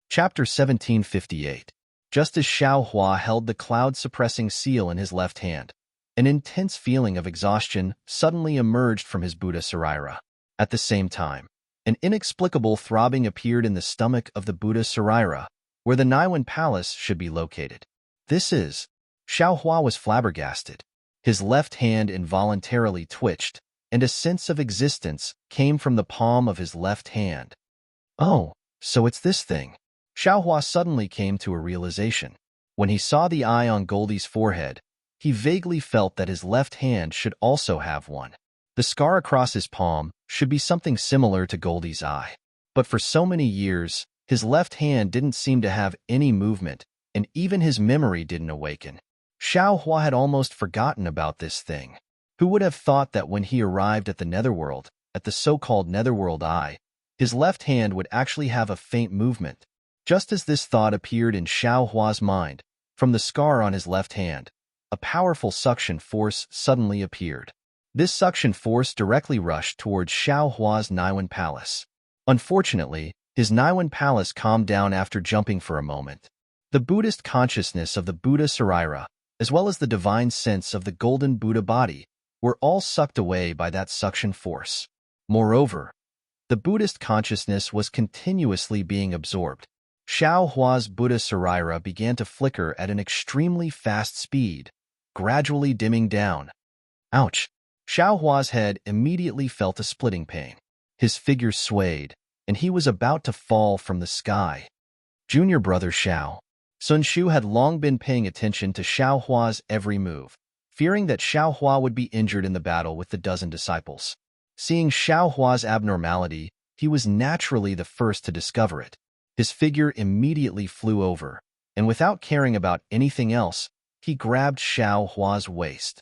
Chapter 1758. Just as Xiaohua held the cloud-suppressing seal in his left hand, an intense feeling of exhaustion suddenly emerged from his Buddha Sarira. At the same time, an inexplicable throbbing appeared in the stomach of the Buddha Sarira, where the Niwen Palace should be located. Xiaohua was flabbergasted. His left hand involuntarily twitched, and a sense of existence came from the palm of his left hand. Oh, so it's this thing. Xiaohua suddenly came to a realization. When he saw the eye on Goldie's forehead, he vaguely felt that his left hand should also have one. The scar across his palm should be something similar to Goldie's eye. But for so many years, his left hand didn't seem to have any movement, and even his memory didn't awaken. Xiaohua had almost forgotten about this thing. Who would have thought that when he arrived at the Netherworld, at the so-called Netherworld Eye, his left hand would actually have a faint movement? Just as this thought appeared in Xiaohua's mind, from the scar on his left hand, a powerful suction force suddenly appeared. This suction force directly rushed towards Xiaohua's Niwen Palace. Unfortunately, his Niwen Palace calmed down after jumping for a moment. The Buddhist consciousness of the Buddha Sarira, as well as the divine sense of the golden Buddha body, were all sucked away by that suction force. Moreover, the Buddhist consciousness was continuously being absorbed. Xiaohua's Buddha Sarira began to flicker at an extremely fast speed, gradually dimming down. Ouch! Xiaohua's head immediately felt a splitting pain. His figure swayed, and he was about to fall from the sky. Junior brother Xiao. Sun Shu had long been paying attention to Xiaohua's every move, fearing that Xiaohua would be injured in the battle with the dozen disciples. Seeing Xiaohua's abnormality, he was naturally the first to discover it. His figure immediately flew over, and without caring about anything else, he grabbed Xiaohua's waist.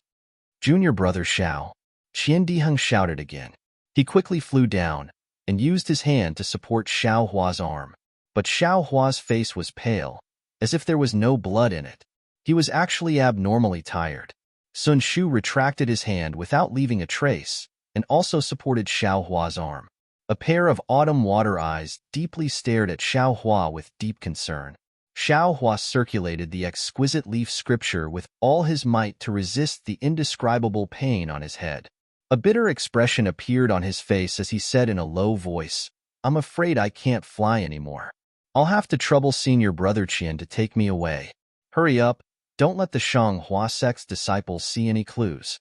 Junior brother Xiao. Qian Diheng shouted again. He quickly flew down and used his hand to support Xiaohua's arm. But Xiaohua's face was pale, as if there was no blood in it. He was actually abnormally tired. Sun Shu retracted his hand without leaving a trace, and also supported Xiaohua's arm. A pair of autumn water eyes deeply stared at Xiaohua with deep concern. Xiaohua circulated the exquisite leaf scripture with all his might to resist the indescribable pain on his head. A bitter expression appeared on his face as he said in a low voice, "I'm afraid I can't fly anymore. I'll have to trouble senior brother Qian to take me away. Hurry up, don't let the Shanghua sect's disciples see any clues."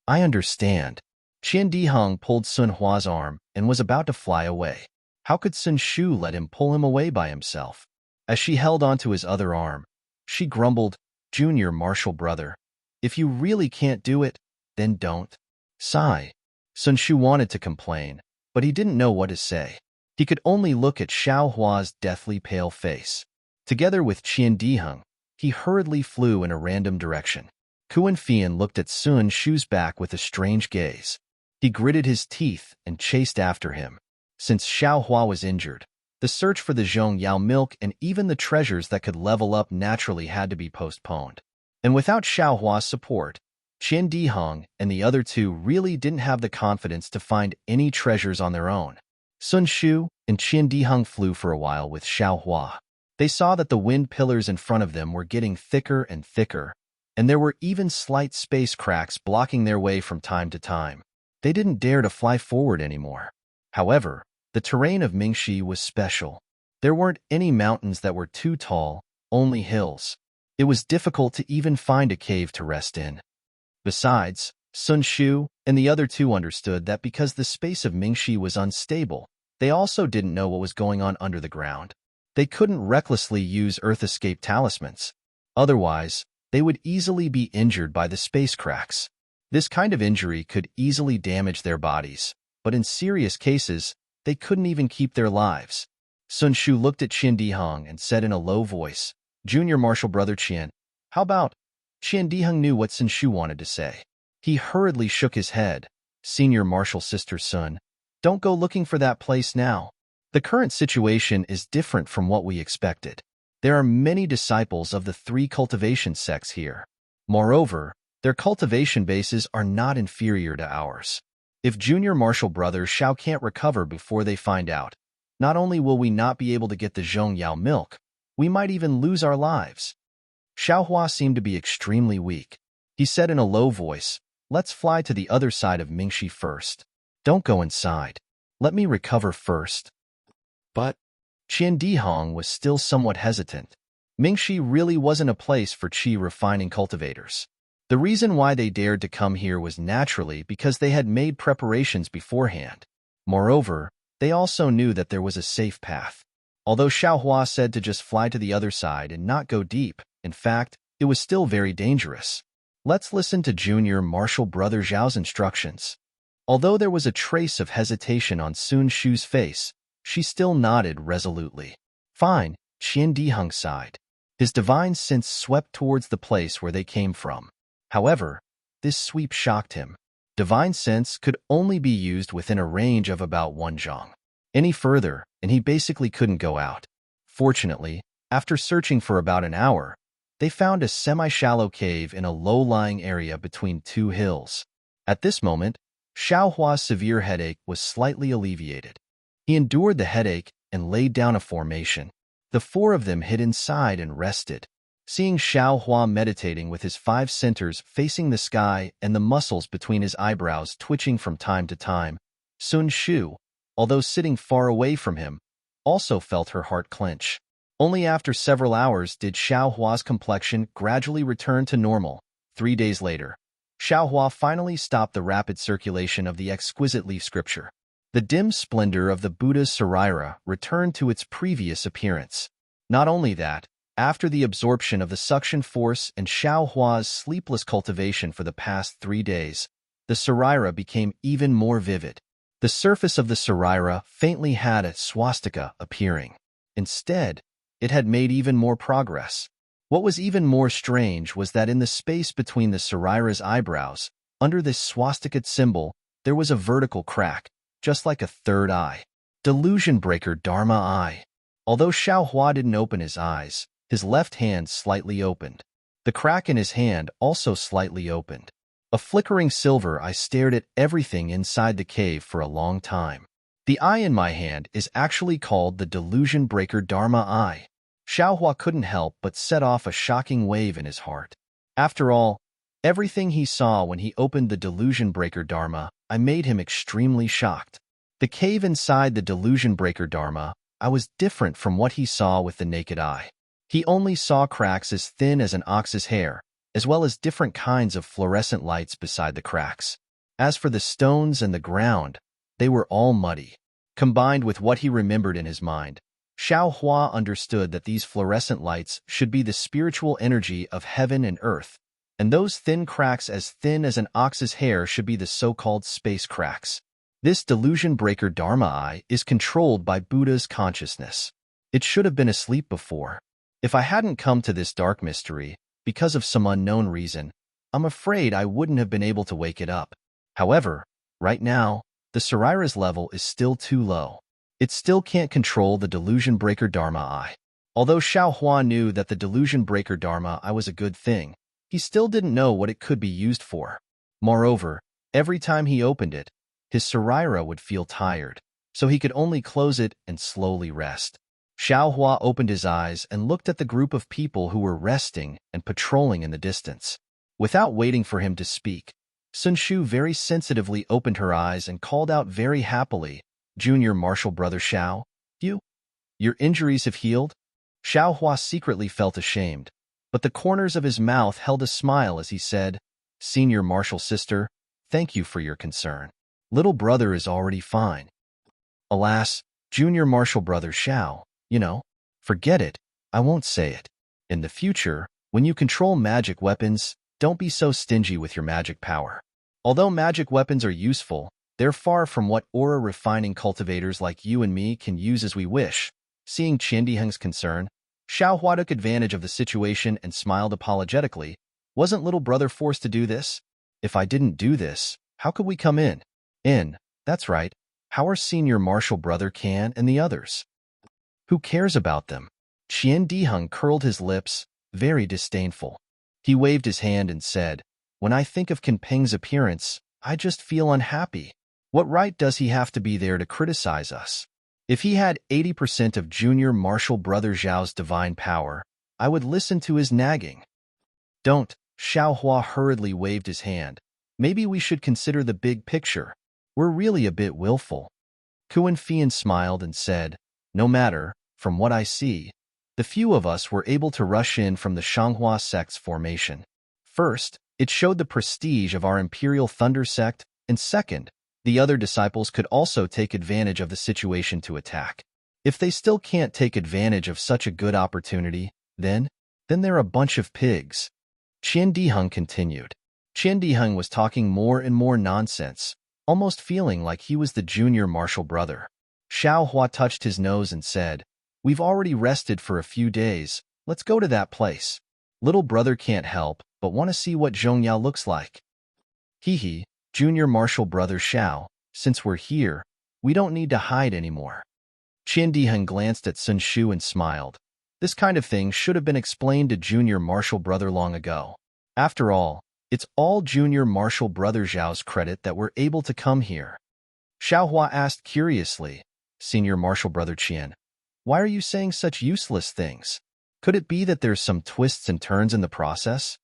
I understand. Qian Diheng pulled Sun Hua's arm and was about to fly away. How could Sun Shu let him pull him away by himself? As she held onto his other arm, she grumbled, "Junior martial brother, if you really can't do it, then don't." Sigh. Sun Shu wanted to complain, but he didn't know what to say. He could only look at Xiaohua's deathly pale face. Together with Qian Diheng, he hurriedly flew in a random direction. Kuan Fian looked at Sun Shu's back with a strange gaze. He gritted his teeth and chased after him. Since Xiao Hua was injured, the search for the Zhong Yao milk and even the treasures that could level up naturally had to be postponed. And without Xiao Hua's support, Qian Dihong and the other two really didn't have the confidence to find any treasures on their own. Sun Shu and Qian Dihong flew for a while with Xiao Hua. They saw that the wind pillars in front of them were getting thicker and thicker, and there were even slight space cracks blocking their way from time to time. They didn't dare to fly forward anymore. However, the terrain of Mingxi was special. There weren't any mountains that were too tall, only hills. It was difficult to even find a cave to rest in. Besides, Sun Shu and the other two understood that because the space of Mingxi was unstable, they also didn't know what was going on under the ground. They couldn't recklessly use Earth Escape talismans. Otherwise, they would easily be injured by the space cracks. This kind of injury could easily damage their bodies, but in serious cases, they couldn't even keep their lives. Sun Shu looked at Qian Dihong and said in a low voice, "Junior Marshal Brother Qian, how about?" Qian Dihong knew what Sun Shu wanted to say. He hurriedly shook his head. "Senior Marshal Sister Sun, don't go looking for that place now. The current situation is different from what we expected. There are many disciples of the 3 cultivation sects here. Moreover, their cultivation bases are not inferior to ours. If Junior Marshal Brother Xiao can't recover before they find out, not only will we not be able to get the Zhong Yao milk, we might even lose our lives." Xiao Hua seemed to be extremely weak. He said in a low voice, "Let's fly to the other side of Mingxi first. Don't go inside. Let me recover first." But Qian Dihong was still somewhat hesitant. Mingxi really wasn't a place for qi refining cultivators. The reason why they dared to come here was naturally because they had made preparations beforehand. Moreover, they also knew that there was a safe path. Although Xiao Hua said to just fly to the other side and not go deep, in fact, it was still very dangerous. Let's listen to Junior Marshal Brother Zhao's instructions. Although there was a trace of hesitation on Sun Shu's face, she still nodded resolutely. "Fine," Qian Dihong sighed. His divine sense swept towards the place where they came from. However, this sweep shocked him. Divine sense could only be used within a range of about 1 zhang. Any further, and he basically couldn't go out. Fortunately, after searching for about an hour, they found a semi-shallow cave in a low-lying area between 2 hills. At this moment, Xiao Hua's severe headache was slightly alleviated. He endured the headache and laid down a formation. The 4 of them hid inside and rested. Seeing Xiao Hua meditating with his 5 centers facing the sky and the muscles between his eyebrows twitching from time to time, Sun Shu, although sitting far away from him, also felt her heart clench. Only after several hours did Xiao Hua's complexion gradually return to normal. 3 days later, Xiao Hua finally stopped the rapid circulation of the exquisite leaf scripture. The dim splendor of the Buddha's Sarira returned to its previous appearance. Not only that, after the absorption of the suction force and Xiao Hua's sleepless cultivation for the past 3 days, the Sarira became even more vivid. The surface of the Sarira faintly had a swastika appearing. Instead, it had made even more progress. What was even more strange was that in the space between the Sarira's eyebrows, under this swastika symbol, there was a vertical crack, just like a third eye. Delusion breaker Dharma eye. Although Xiao Hua didn't open his eyes, his left hand slightly opened. The crack in his hand also slightly opened. A flickering silver eye stared at everything inside the cave for a long time. The eye in my hand is actually called the Delusion Breaker Dharma eye. Xiao Hua couldn't help but set off a shocking wave in his heart. After all, everything he saw when he opened the Delusion Breaker Dharma eye made him extremely shocked. The cave inside the Delusion Breaker Dharma eye was different from what he saw with the naked eye. He only saw cracks as thin as an ox's hair, as well as different kinds of fluorescent lights beside the cracks. As for the stones and the ground, they were all muddy. Combined with what he remembered in his mind, Xiao Hua understood that these fluorescent lights should be the spiritual energy of heaven and earth, and those thin cracks as thin as an ox's hair should be the so-called space cracks. This delusion breaker Dharma eye is controlled by Buddha's consciousness. It should have been asleep before. If I hadn't come to this dark mystery, because of some unknown reason, I'm afraid I wouldn't have been able to wake it up. However, right now, the Sarira's level is still too low. It still can't control the Delusion Breaker Dharma Eye. Although Xiao Hua knew that the Delusion Breaker Dharma Eye was a good thing, he still didn't know what it could be used for. Moreover, every time he opened it, his Sarira would feel tired, so he could only close it and slowly rest. Xiao Hua opened his eyes and looked at the group of people who were resting and patrolling in the distance. Without waiting for him to speak, Sun Shu very sensitively opened her eyes and called out very happily, "Junior Martial Brother Xiao, your injuries have healed?" Xiao Hua secretly felt ashamed, but the corners of his mouth held a smile as he said, "Senior Martial Sister, thank you for your concern. Little brother is already fine." "Alas, Junior Martial Brother Xiao, forget it, I won't say it. In the future, when you control magic weapons, don't be so stingy with your magic power. Although magic weapons are useful, they're far from what aura-refining cultivators like you and me can use as we wish." Seeing Qian Diheng's concern, Xiao Hua took advantage of the situation and smiled apologetically. "Wasn't little brother forced to do this? If I didn't do this, how could we come in?" That's right. How are Senior Martial Brother Can and the others? Who cares about them?" Qian Diheng curled his lips, very disdainful. He waved his hand and said, "When I think of Can Peng's appearance, I just feel unhappy. What right does he have to be there to criticize us? If he had 80% of Junior Martial Brother Zhao's divine power, I would listen to his nagging." "Don't," Xiao Hua hurriedly waved his hand. "Maybe we should consider the big picture. We're really a bit willful." Kuan Fian smiled and said, "No matter, from what I see, the few of us were able to rush in from the Shanghua sect's formation. First, it showed the prestige of our Imperial Thunder sect, and second, the other disciples could also take advantage of the situation to attack. If they still can't take advantage of such a good opportunity, then they're a bunch of pigs." Qian Diheng continued. Qian Diheng was talking more and more nonsense, almost feeling like he was the junior martial brother. Xiao Hua touched his nose and said, "We've already rested for a few days. Let's go to that place. Little brother can't help but want to see what Zhongyao looks like." "Hee, Junior Martial Brother Xiao, since we're here, we don't need to hide anymore." Qian Diheng glanced at Sun Shu and smiled. This kind of thing should have been explained to Junior Martial Brother long ago. After all, it's all Junior Martial Brother Zhao's credit that we're able to come here. Xiao Hua asked curiously, "Senior Martial Brother Qian, why are you saying such useless things? Could it be that there's some twists and turns in the process?"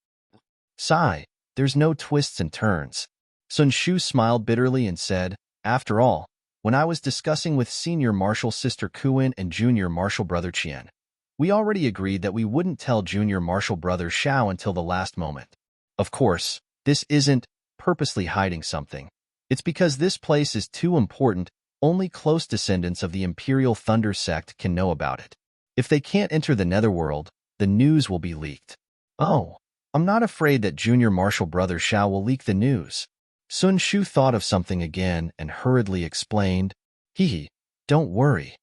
"Sigh, there's no twists and turns." Sun Shu smiled bitterly and said, "After all, when I was discussing with Senior Martial Sister Kuan and Junior Martial Brother Qian, we already agreed that we wouldn't tell Junior Martial Brother Xiao until the last moment. Of course, this isn't purposely hiding something. It's because this place is too important. Only close descendants of the Imperial Thunder sect can know about it. If they can't enter the Netherworld, the news will be leaked." "Oh, I'm not afraid that Junior Martial Brother Xiao will leak the news." Sun Shu thought of something again and hurriedly explained, "Don't worry.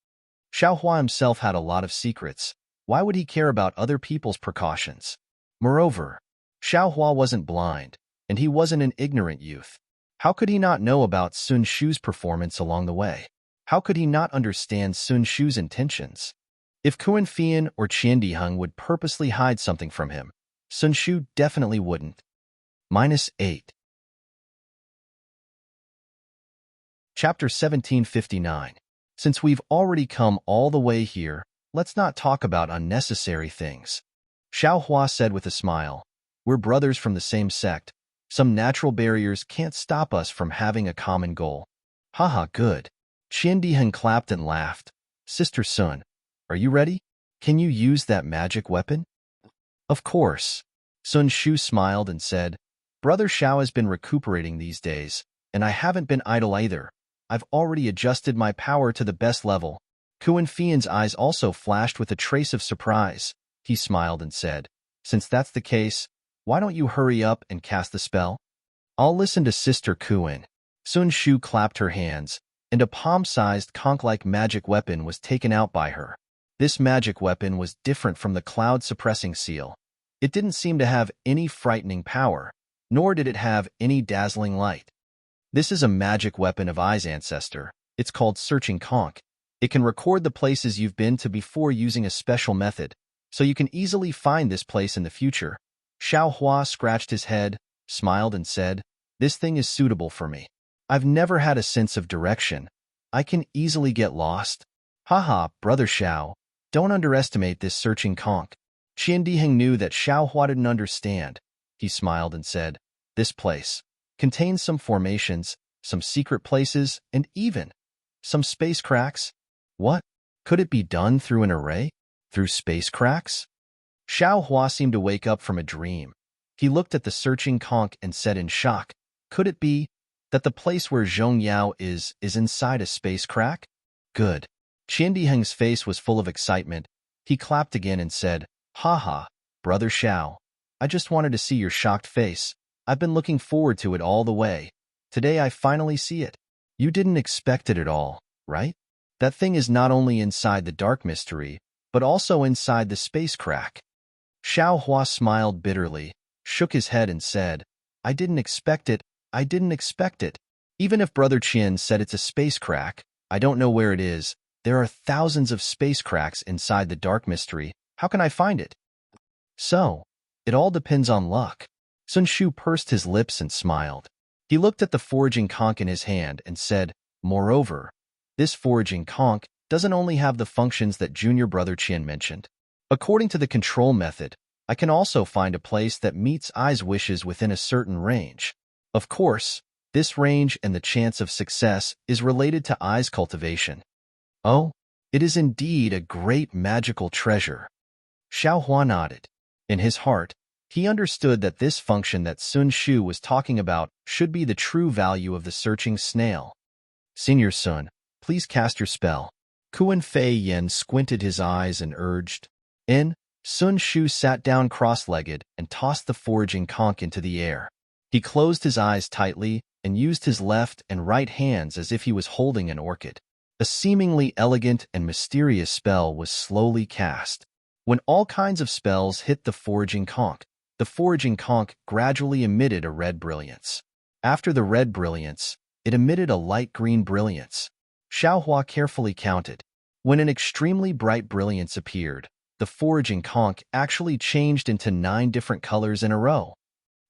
Xiao Hua himself had a lot of secrets. Why would he care about other people's precautions? Moreover, Xiao Hua wasn't blind, and he wasn't an ignorant youth. How could he not know about Sun Shu's performance along the way? How could he not understand Sun Shu's intentions? If Kuan Fian or Qian Diheng would purposely hide something from him, Sun Shu definitely wouldn't." -8. Chapter 1759. Since we've already come all the way here, let's not talk about unnecessary things. Xiao Hua said with a smile, "We're brothers from the same sect. Some natural barriers can't stop us from having a common goal." "Haha, good." Qian Diheng clapped and laughed. "Sister Sun, are you ready? Can you use that magic weapon?" "Of course." Sun Shu smiled and said, "Brother Xiao has been recuperating these days, and I haven't been idle either. I've already adjusted my power to the best level." Kuan Fian's eyes also flashed with a trace of surprise. He smiled and said, "Since that's the case, why don't you hurry up and cast the spell?" "I'll listen to Sister Kuan." Sun Shu clapped her hands, and a palm-sized conch-like magic weapon was taken out by her. This magic weapon was different from the cloud-suppressing seal. It didn't seem to have any frightening power, nor did it have any dazzling light. This is a magic weapon of Ai's ancestor. It's called Searching Conch. It can record the places you've been to before using a special method, so you can easily find this place in the future. Xiao Hua scratched his head, smiled, and said, "This thing is suitable for me. I've never had a sense of direction. I can easily get lost." Haha, Brother Xiao, don't underestimate this Searching Conch. Qian Diheng knew that Xiao Hua didn't understand. He smiled and said, "This place contains some formations, some secret places, and even some space cracks." What? Could it be done through an array? Through space cracks? Xiao Hua seemed to wake up from a dream. He looked at the Searching Conch and said in shock, "Could it be that the place where Zhong Yao is inside a space crack?" Good. Qian Diheng's face was full of excitement. He clapped again and said, "Haha, Brother Xiao, I just wanted to see your shocked face. I've been looking forward to it all the way. Today I finally see it. You didn't expect it at all, right? That thing is not only inside the dark mystery, but also inside the space crack." Xiao Hua smiled bitterly, shook his head and said, "I didn't expect it. I didn't expect it. Even if Brother Qian said it's a space crack, I don't know where it is. There are thousands of space cracks inside the dark mystery. How can I find it?" So, it all depends on luck. Sun Shu pursed his lips and smiled. He looked at the foraging conch in his hand and said, "Moreover, this foraging conch doesn't only have the functions that Junior Brother Qian mentioned. According to the control method, I can also find a place that meets Ai's wishes within a certain range. Of course, this range and the chance of success is related to Ai's cultivation." "Oh, it is indeed a great magical treasure." Xiao Hua nodded. In his heart, he understood that this function that Sun Shu was talking about should be the true value of the searching snail. "Senior Sun, please cast your spell." Kuan Fei Yen squinted his eyes and urged. Sun Shu sat down cross-legged and tossed the foraging conch into the air. He closed his eyes tightly and used his left and right hands as if he was holding an orchid. A seemingly elegant and mysterious spell was slowly cast. When all kinds of spells hit the foraging conch gradually emitted a red brilliance. After the red brilliance, it emitted a light green brilliance. Xiao Hua carefully counted. When an extremely bright brilliance appeared, the foraging conch actually changed into 9 different colors in a row.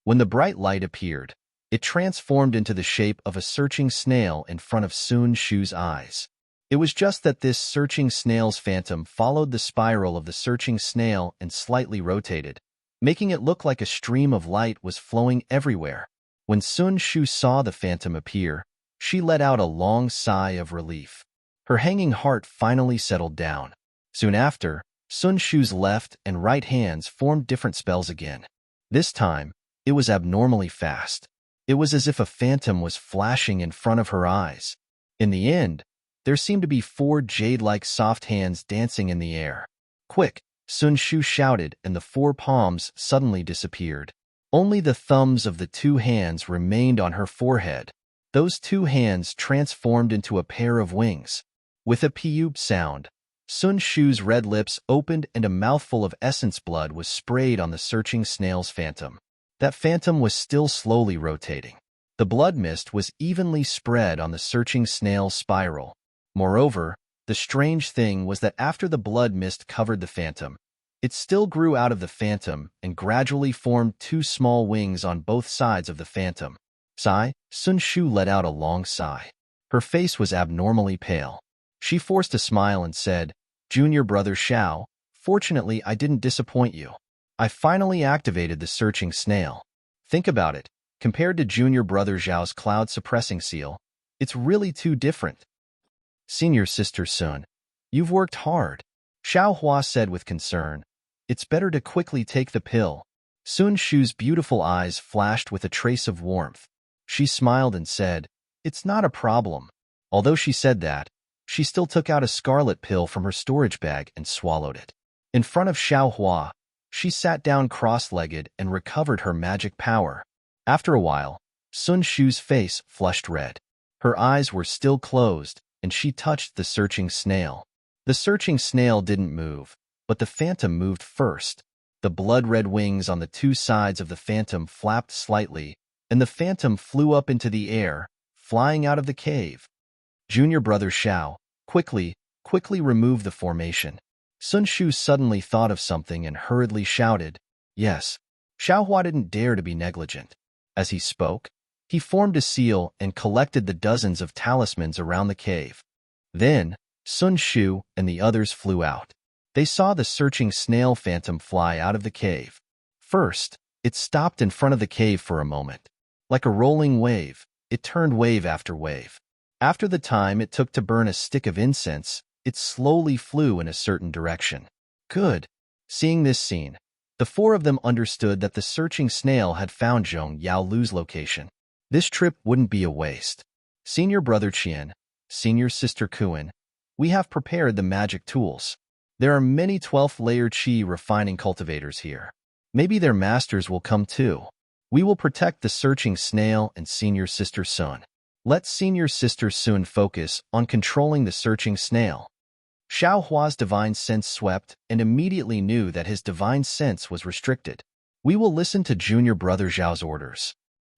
When the bright light appeared, it transformed into the shape of a searching snail in front of Sun Shu's eyes. It was just that this searching snail's phantom followed the spiral of the searching snail and slightly rotated, making it look like a stream of light was flowing everywhere. When Sun Shu saw the phantom appear, she let out a long sigh of relief. Her hanging heart finally settled down. Soon after, Sun Shu's left and right hands formed different spells again. This time, it was abnormally fast. It was as if a phantom was flashing in front of her eyes. In the end, there seemed to be 4 jade-like soft hands dancing in the air. "Quick!" Sun Shu shouted, and the 4 palms suddenly disappeared. Only the thumbs of the 2 hands remained on her forehead. Those 2 hands transformed into a pair of wings. With a peep sound, Sun Shu's red lips opened and a mouthful of essence blood was sprayed on the searching snail's phantom. That phantom was still slowly rotating. The blood mist was evenly spread on the searching snail's spiral. Moreover, the strange thing was that after the blood mist covered the phantom, it still grew out of the phantom and gradually formed 2 small wings on both sides of the phantom. Sigh, Sun Shu let out a long sigh. Her face was abnormally pale. She forced a smile and said, "Junior Brother Xiao, fortunately I didn't disappoint you. I finally activated the searching snail. Think about it. Compared to Junior Brother Zhao's cloud-suppressing seal, it's really too different." "Senior Sister Sun, you've worked hard," Xiao Hua said with concern. "It's better to quickly take the pill." Sun Shu's beautiful eyes flashed with a trace of warmth. She smiled and said, "It's not a problem." Although she said that, she still took out a scarlet pill from her storage bag and swallowed it. In front of Xiao Hua, she sat down cross-legged and recovered her magic power. After a while, Sun Shu's face flushed red. Her eyes were still closed, and she touched the searching snail. The searching snail didn't move, but the phantom moved first. The blood-red wings on the two sides of the phantom flapped slightly, and the phantom flew up into the air, flying out of the cave. Junior brother Xiao, quickly remove the formation. Sun Shu suddenly thought of something and hurriedly shouted, "Yes." Xiao Hua didn't dare to be negligent. As he spoke, he formed a seal and collected the dozens of talismans around the cave. Then, Sun Shu and the others flew out. They saw the searching snail phantom fly out of the cave. First, it stopped in front of the cave for a moment. Like a rolling wave, it turned wave after wave. After the time it took to burn a stick of incense, it slowly flew in a certain direction. Good. Seeing this scene, the four of them understood that the searching snail had found Zhong Yaolu's location. This trip wouldn't be a waste. Senior brother Qian, senior sister Kuan, we have prepared the magic tools. There are many 12th-layer Qi refining cultivators here. Maybe their masters will come too. We will protect the searching snail and senior sister Sun. Let senior sister Sun focus on controlling the searching snail. Xiao Hua's divine sense swept and immediately knew that his divine sense was restricted. We will listen to junior brother Zhao's orders.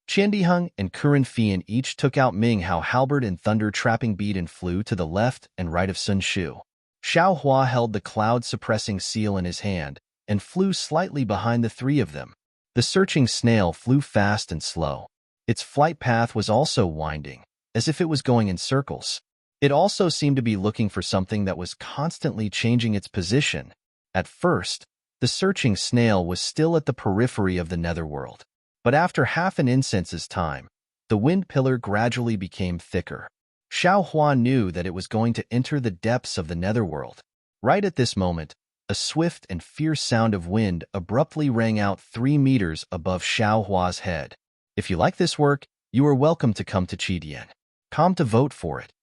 Qiandiheng and Kuren Fian each took out Ming Hao halberd and thunder-trapping bead and flew to the left and right of Sun Shu. Xiao Hua held the cloud-suppressing seal in his hand and flew slightly behind the three of them. The searching snail flew fast and slow. Its flight path was also winding, as if it was going in circles. It also seemed to be looking for something that was constantly changing its position. At first, the searching snail was still at the periphery of the netherworld. But after half an incense's time, the wind pillar gradually became thicker. Xiao Hua knew that it was going to enter the depths of the netherworld. Right at this moment, a swift and fierce sound of wind abruptly rang out 3 meters above Xiao Hua's head. If you like this work, you are welcome to come to Qidian.com to vote for it.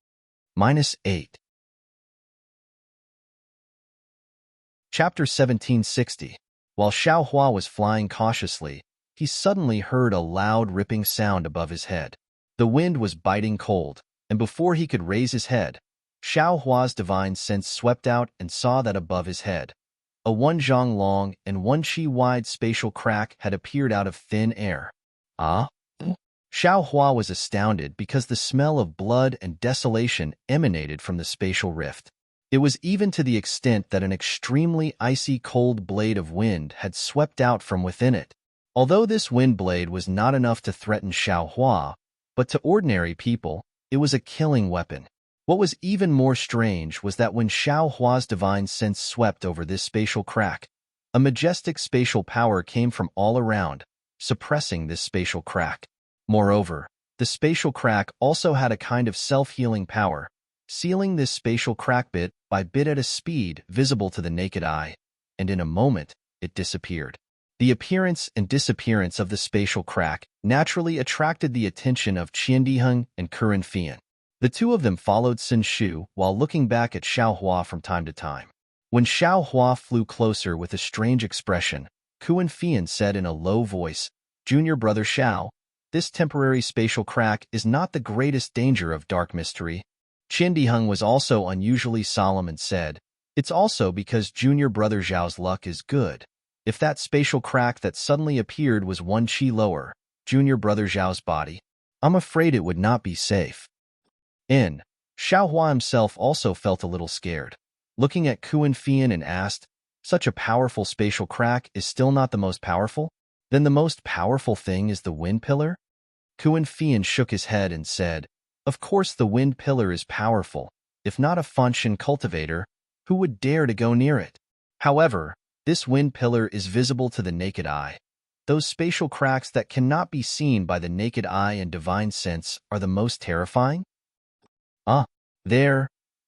-8. Chapter 1760. While Xiao Hua was flying cautiously, he suddenly heard a loud ripping sound above his head. The wind was biting cold, and before he could raise his head, Xiao Hua's divine sense swept out and saw that above his head, a 1 zhang long and 1 qi wide spatial crack had appeared out of thin air. Ah? Xiao Hua was astounded because the smell of blood and desolation emanated from the spatial rift. It was even to the extent that an extremely icy cold blade of wind had swept out from within it. Although this wind blade was not enough to threaten Xiao Hua, but to ordinary people, it was a killing weapon. What was even more strange was that when Xiao Hua's divine sense swept over this spatial crack, a majestic spatial power came from all around, suppressing this spatial crack. Moreover, the spatial crack also had a kind of self-healing power, sealing this spatial crack bit by bit at a speed visible to the naked eye, and in a moment, it disappeared. The appearance and disappearance of the spatial crack naturally attracted the attention of Qiandiheng and Kuren Fian. The two of them followed Sun Shu while looking back at Xiao Hua from time to time. When Xiao Hua flew closer with a strange expression, Kuren Fian said in a low voice, "Junior brother Xiao, this temporary spatial crack is not the greatest danger of dark mystery." Qiandiheng was also unusually solemn and said, "It's also because junior brother Zhao's luck is good. If that spatial crack that suddenly appeared was 1 qi lower, junior brother Zhao's body, I'm afraid it would not be safe." Xiao Hua himself also felt a little scared, looking at Kuren Fian and asked, "Such a powerful spatial crack is still not the most powerful? Then the most powerful thing is the wind pillar?" Kuren Fian shook his head and said, "Of course the wind pillar is powerful. If not a Fanshan cultivator, who would dare to go near it? However, this wind pillar is visible to the naked eye. Those spatial cracks that cannot be seen by the naked eye and divine sense are the most terrifying."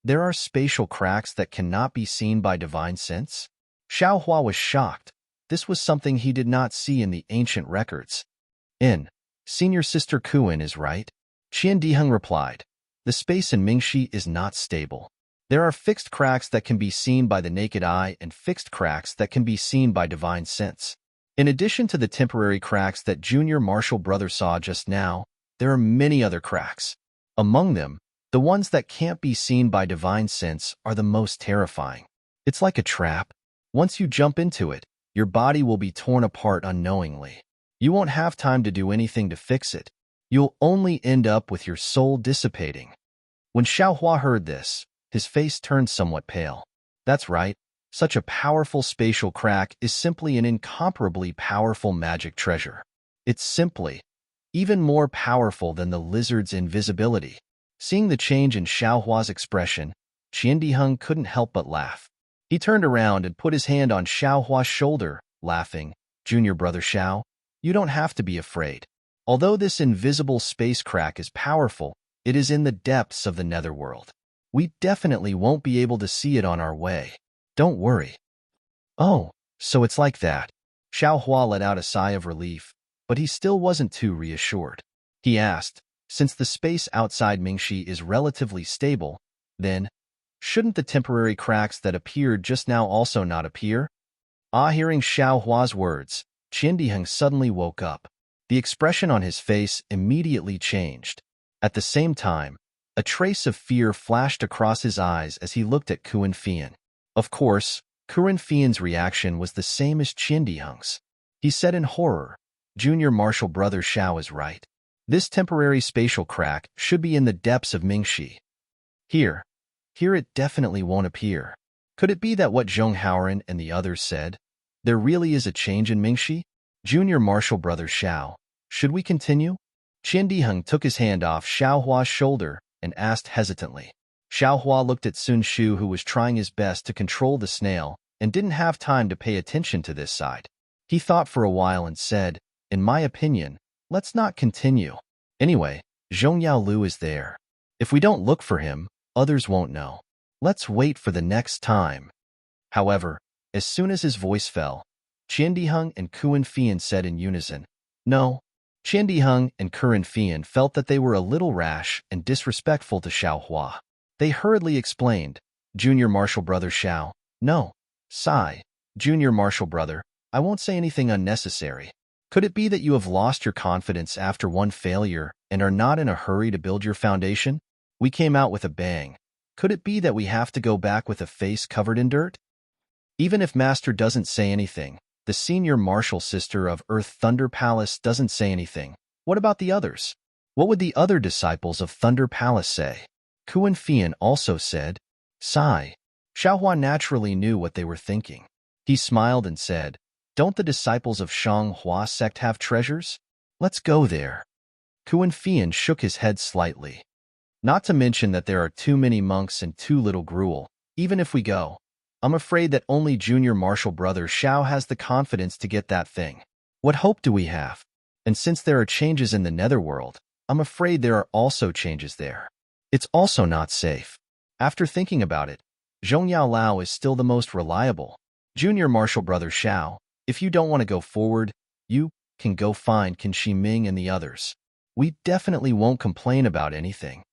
There are spatial cracks that cannot be seen by divine sense? Xiao Hua was shocked. This was something he did not see in the ancient records. Senior sister Kuan is right. Qiandiheng replied. The space in Mingxi is not stable. There are fixed cracks that can be seen by the naked eye and fixed cracks that can be seen by divine sense. In addition to the temporary cracks that junior martial brother saw just now, there are many other cracks. Among them, The ones that can't be seen by divine sense are the most terrifying. It's like a trap. Once you jump into it, your body will be torn apart unknowingly. You won't have time to do anything to fix it. You'll only end up with your soul dissipating. When Xiaohua heard this, his face turned somewhat pale. That's right. Such a powerful spatial crack is simply an incomparably powerful magic treasure. It's simply even more powerful than the lizard's invisibility. Seeing the change in Xiaohua's expression, Qiandiheng couldn't help but laugh. He turned around and put his hand on Xiaohua's shoulder, laughing. Junior brother Xiao, you don't have to be afraid. Although this invisible space crack is powerful, it is in the depths of the netherworld. We definitely won't be able to see it on our way. Don't worry. Oh, so it's like that. Xiaohua let out a sigh of relief, but he still wasn't too reassured. He asked, since the space outside Mingxi is relatively stable, then, shouldn't the temporary cracks that appeared just now also not appear? Hearing Xiaohua's words, Qiandiheng suddenly woke up. The expression on his face immediately changed. At the same time, a trace of fear flashed across his eyes as he looked at Kuan Fian. Of course, Kuan Fian's reaction was the same as Qiandiheng's. He said in horror, Junior martial brother Xiao is right. This temporary spatial crack should be in the depths of Mingxi. Here it definitely won't appear. Could it be that what Zhong Haoran and the others said? There really is a change in Mingxi? Junior martial brother Xiao, should we continue? Qiandiheng took his hand off Xiaohua's shoulder and asked hesitantly. Xiaohua looked at Sun Shu, who was trying his best to control the snail and didn't have time to pay attention to this side. He thought for a while and said, in my opinion, let's not continue. Anyway, Zhongyao Lu is there. If we don't look for him, others won't know. Let's wait for the next time. However, as soon as his voice fell, Qiandiheng and Kuan Fian said in unison, no. Qiandiheng and Kuan Fian felt that they were a little rash and disrespectful to Xiaohua. They hurriedly explained, Junior martial brother Xiao, no. Sigh, Junior martial brother, I won't say anything unnecessary. Could it be that you have lost your confidence after one failure and are not in a hurry to build your foundation? We came out with a bang. Could it be that we have to go back with a face covered in dirt? Even if Master doesn't say anything, the senior martial sister of Earth Thunder Palace doesn't say anything. What about the others? What would the other disciples of Thunder Palace say? Kuan Fian also said, sigh. Xiaohua naturally knew what they were thinking. He smiled and said, don't the disciples of Shanghua sect have treasures? Let's go there. Kuan Fian shook his head slightly. Not to mention that there are too many monks and too little gruel. Even if we go, I'm afraid that only junior martial brother Xiao has the confidence to get that thing. What hope do we have? And since there are changes in the netherworld, I'm afraid there are also changes there. It's also not safe. After thinking about it, Zhongyao Lao is still the most reliable. Junior martial brother Xiao, if you don't want to go forward, you can go find Qin Shi Ming and the others. We definitely won't complain about anything.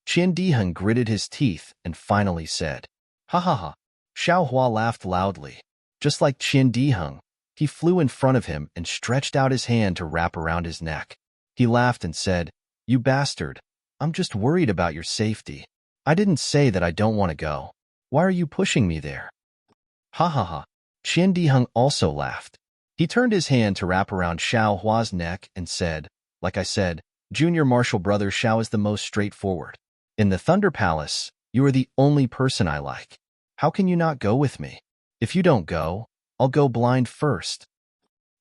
Qiandiheng gritted his teeth and finally said, ha ha ha. Xiaohua laughed loudly. Just like Qiandiheng, he flew in front of him and stretched out his hand to wrap around his neck. He laughed and said, you bastard, I'm just worried about your safety. I didn't say that I don't want to go. Why are you pushing me there? Ha ha ha. Qiandiheng also laughed. He turned his hand to wrap around Xiaohua's neck and said, like I said, junior martial brother Xiao is the most straightforward. In the Thunder Palace, you are the only person I like. How can you not go with me? If you don't go, I'll go blind first.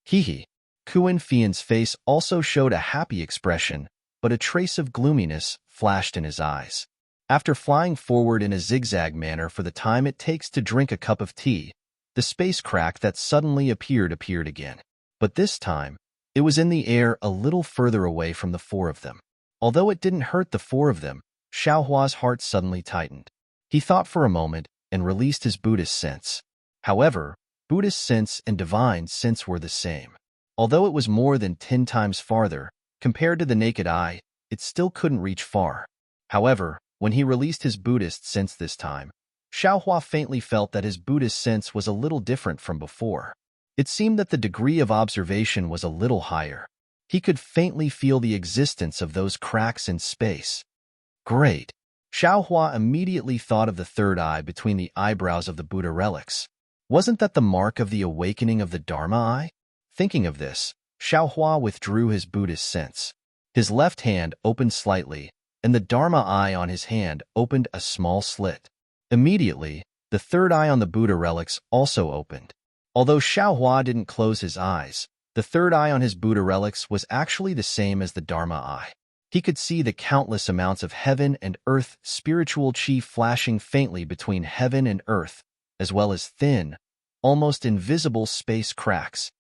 Hee hee. Kuan Fian's face also showed a happy expression, but a trace of gloominess flashed in his eyes. After flying forward in a zigzag manner for the time it takes to drink a cup of tea, the space crack that suddenly appeared again. But this time, it was in the air a little further away from the four of them. Although it didn't hurt the four of them, Xiaohua's heart suddenly tightened. He thought for a moment and released his Buddhist sense. However, Buddhist sense and divine sense were the same. Although it was more than 10 times farther, compared to the naked eye, it still couldn't reach far. However, when he released his Buddhist sense this time, Xiaohua faintly felt that his Buddhist sense was a little different from before. It seemed that the degree of observation was a little higher. He could faintly feel the existence of those cracks in space. Great. Xiaohua immediately thought of the third eye between the eyebrows of the Buddha relics. Wasn't that the mark of the awakening of the Dharma eye? Thinking of this, Xiaohua withdrew his Buddhist sense. His left hand opened slightly, and the Dharma eye on his hand opened a small slit. Immediately, the third eye on the Buddha relics also opened. Although Xiaohua didn't close his eyes, the third eye on his Buddha relics was actually the same as the Dharma eye. He could see the countless amounts of heaven and earth spiritual chi flashing faintly between heaven and earth, as well as thin, almost invisible space cracks.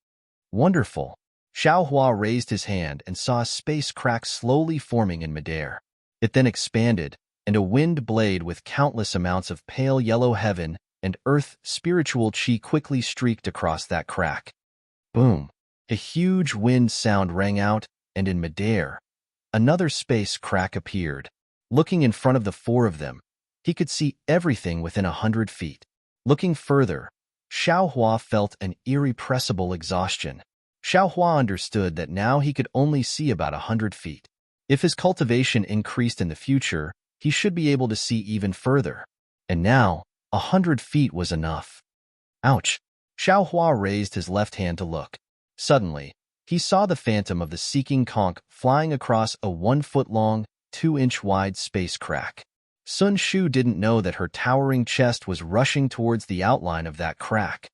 Wonderful! Xiaohua raised his hand and saw a space crack slowly forming in midair. It then expanded, and a wind blade with countless amounts of pale yellow heaven and earth spiritual chi quickly streaked across that crack. Boom! A huge wind sound rang out, and in midair, another space crack appeared. Looking in front of the four of them, he could see everything within 100 feet. Looking further, Xiaohua felt an irrepressible exhaustion. Xiaohua understood that now he could only see about 100 feet. If his cultivation increased in the future, he should be able to see even further. And now, 100 feet was enough. Ouch! Xiaohua raised his left hand to look. Suddenly, he saw the phantom of the seeking conch flying across a 1-foot-long, 2-inch-wide space crack. Sun Shu didn't know that her towering chest was rushing towards the outline of that crack.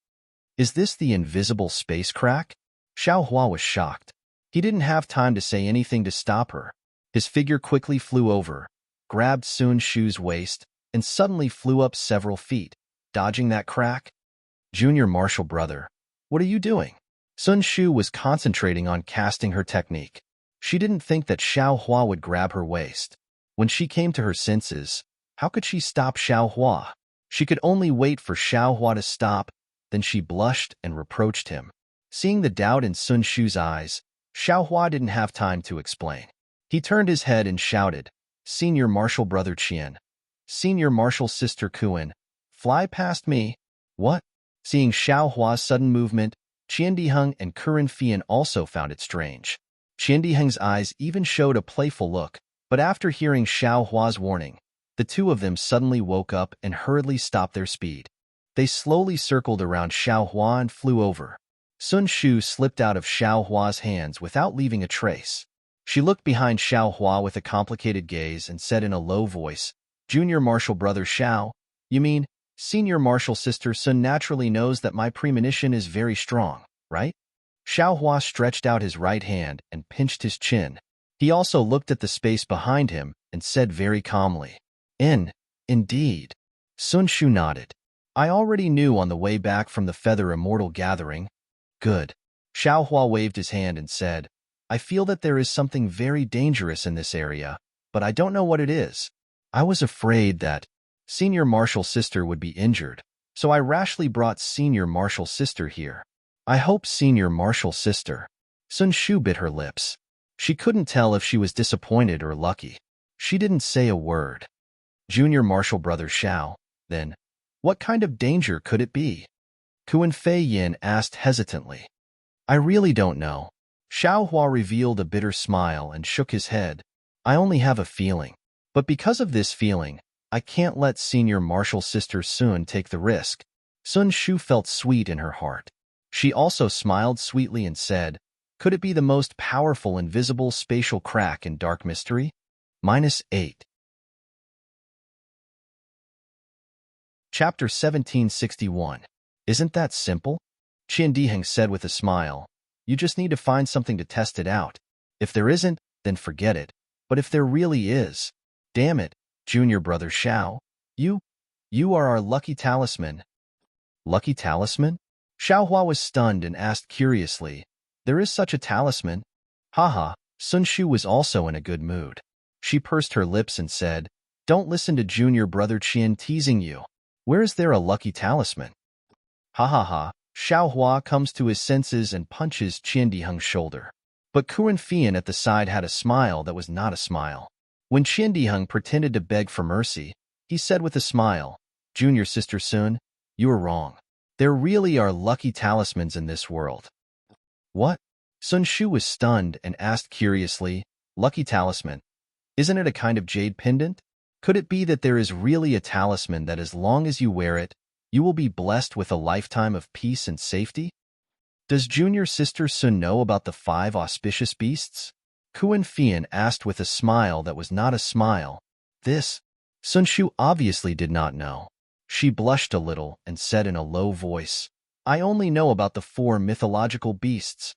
Is this the invisible space crack? Xiaohua was shocked. He didn't have time to say anything to stop her. His figure quickly flew over, grabbed Sun Shu's waist, and suddenly flew up several feet, dodging that crack. Junior martial brother, what are you doing? Sun Shu was concentrating on casting her technique. She didn't think that Xiaohua would grab her waist. When she came to her senses, how could she stop Xiaohua? She could only wait for Xiaohua to stop, then she blushed and reproached him. Seeing the doubt in Sun Shu's eyes, Xiaohua didn't have time to explain. He turned his head and shouted, Senior martial brother Qian, Senior martial sister Kuan, fly past me. What? Seeing Xiaohua's sudden movement, Qiandiheng and Kuren Fian also found it strange. Qiandiheng's eyes even showed a playful look, but after hearing Xiaohua's warning, the two of them suddenly woke up and hurriedly stopped their speed. They slowly circled around Xiaohua and flew over. Sun Shu slipped out of Xiaohua's hands without leaving a trace. She looked behind Xiaohua with a complicated gaze and said in a low voice, Junior martial brother Xiao, you mean, Senior martial sister Sun naturally knows that my premonition is very strong, right? Xiaohua stretched out his right hand and pinched his chin. He also looked at the space behind him and said very calmly, Indeed. Sun Shu nodded. I already knew on the way back from the Feather Immortal Gathering. Good. Xiaohua waved his hand and said, I feel that there is something very dangerous in this area, but I don't know what it is. I was afraid that Senior martial sister would be injured, so I rashly brought Senior martial sister here. I hope Senior martial sister. Sun Shu bit her lips. She couldn't tell if she was disappointed or lucky. She didn't say a word. Junior martial brother Xiao, then, what kind of danger could it be? Kuan Fei Yin asked hesitantly. I really don't know. Xiaohua revealed a bitter smile and shook his head. I only have a feeling. But because of this feeling, I can't let Senior martial sister Sun take the risk. Sun Shu felt sweet in her heart. She also smiled sweetly and said, could it be the most powerful invisible spatial crack in dark mystery? -8. Chapter 1761. Isn't that simple? Qiandiheng said with a smile. You just need to find something to test it out. If there isn't, then forget it. But if there really is, damn it, Junior brother Xiao, you are our lucky talisman. Lucky talisman? Xiaohua was stunned and asked curiously, there is such a talisman? Haha, Sun Shu was also in a good mood. She pursed her lips and said, don't listen to Junior brother Qian teasing you. Where is there a lucky talisman? Ha ha ha, Xiaohua comes to his senses and punches Qiandiheng's shoulder. But Kuren Fian at the side had a smile that was not a smile. When Qiandiheng pretended to beg for mercy, he said with a smile, Junior sister Sun, you are wrong. There really are lucky talismans in this world. What? Sun Shu was stunned and asked curiously, lucky talisman? Isn't it a kind of jade pendant? Could it be that there is really a talisman that as long as you wear it, you will be blessed with a lifetime of peace and safety? Does junior sister Sun know about the 5 auspicious beasts? Kuan Fian asked with a smile that was not a smile. This, Sun Shu obviously did not know. She blushed a little and said in a low voice, I only know about the 4 mythological beasts.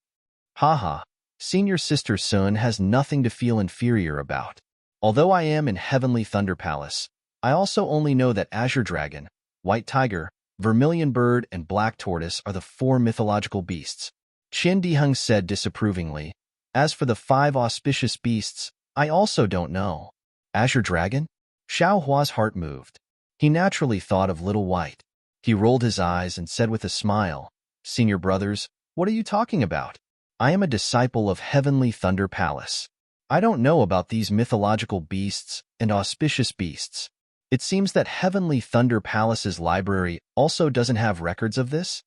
Haha, senior sister Sun has nothing to feel inferior about. Although I am in Heavenly Thunder Palace, I also only know that Azure Dragon, White Tiger, Vermilion Bird, and Black Tortoise are the 4 mythological beasts. Qin Diheng said disapprovingly, As for the 5 auspicious beasts, I also don't know. Azure Dragon? Xiao Hua's heart moved. He naturally thought of Little White. He rolled his eyes and said with a smile, Senior brothers, what are you talking about? I am a disciple of Heavenly Thunder Palace. I don't know about these mythological beasts and auspicious beasts. It seems that Heavenly Thunder Palace's library also doesn't have records of this?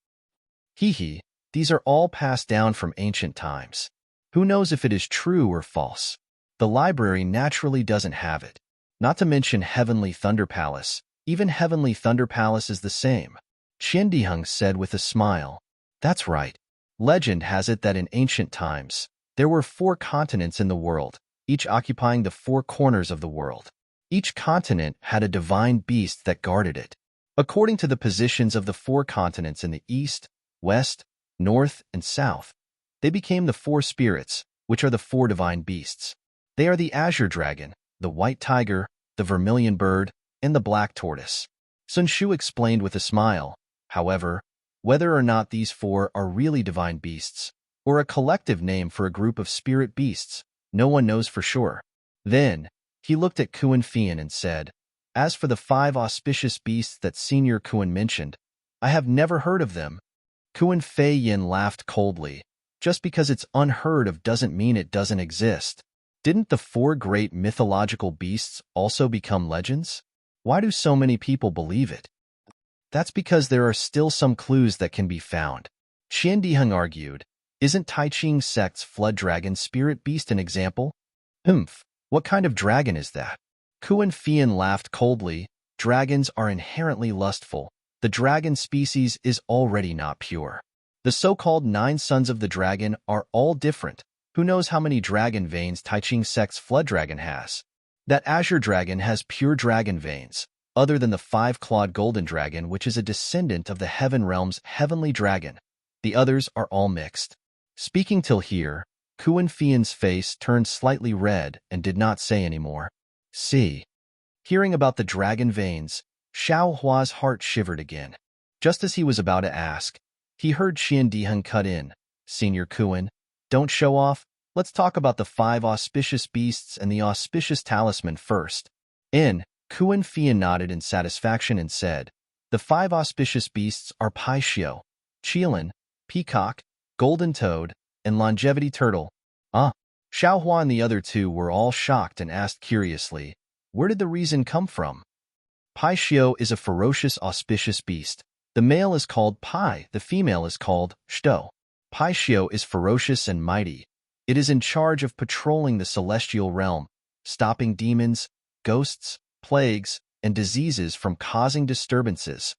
Hee, these are all passed down from ancient times. Who knows if it is true or false? The library naturally doesn't have it. Not to mention Heavenly Thunder Palace. Even Heavenly Thunder Palace is the same. Qin Diheng said with a smile. That's right. Legend has it that in ancient times, there were 4 continents in the world, each occupying the 4 corners of the world. Each continent had a divine beast that guarded it. According to the positions of the 4 continents in the east, west, north, and south, they became the 4 spirits, which are the 4 divine beasts. They are the Azure Dragon, the White Tiger, the Vermilion Bird, and the Black Tortoise. Sun Shu explained with a smile. However, whether or not these 4 are really divine beasts, or a collective name for a group of spirit beasts, no one knows for sure. Then, he looked at Kuan Fian and said, As for the 5 auspicious beasts that Senior Kuan mentioned, I have never heard of them. Kuan Fei Yin laughed coldly. Just because it's unheard of doesn't mean it doesn't exist. Didn't the 4 great mythological beasts also become legends? Why do so many people believe it? That's because there are still some clues that can be found. Qian Diheng argued, Isn't Tai Ching sect's flood dragon spirit beast an example? What kind of dragon is that? Kuan Fian laughed coldly. Dragons are inherently lustful. The dragon species is already not pure. The so-called 9 sons of the dragon are all different. Who knows how many dragon veins Tai Ching sect's flood dragon has? That Azure Dragon has pure dragon veins, other than the 5-clawed golden dragon, which is a descendant of the Heaven Realm's heavenly dragon. The others are all mixed. Speaking till here, Kuan Fian's face turned slightly red and did not say any more. See. Hearing about the dragon veins, Xiao Hua's heart shivered again. Just as he was about to ask, he heard Qian Diheng cut in. Senior Kuan, don't show off. Let's talk about the 5 auspicious beasts and the auspicious talisman first. Kuan Fian nodded in satisfaction and said, The 5 auspicious beasts are Pai Xiao, Qilin, Peacock, Golden Toad, and Longevity Turtle. Xiao Hua and the other 2 were all shocked and asked curiously, Where did the reason come from? Pai Xiao is a ferocious auspicious beast. The male is called Pai, the female is called Shtou. Pai Xiao is ferocious and mighty. It is in charge of patrolling the celestial realm, stopping demons, ghosts, plagues, and diseases from causing disturbances.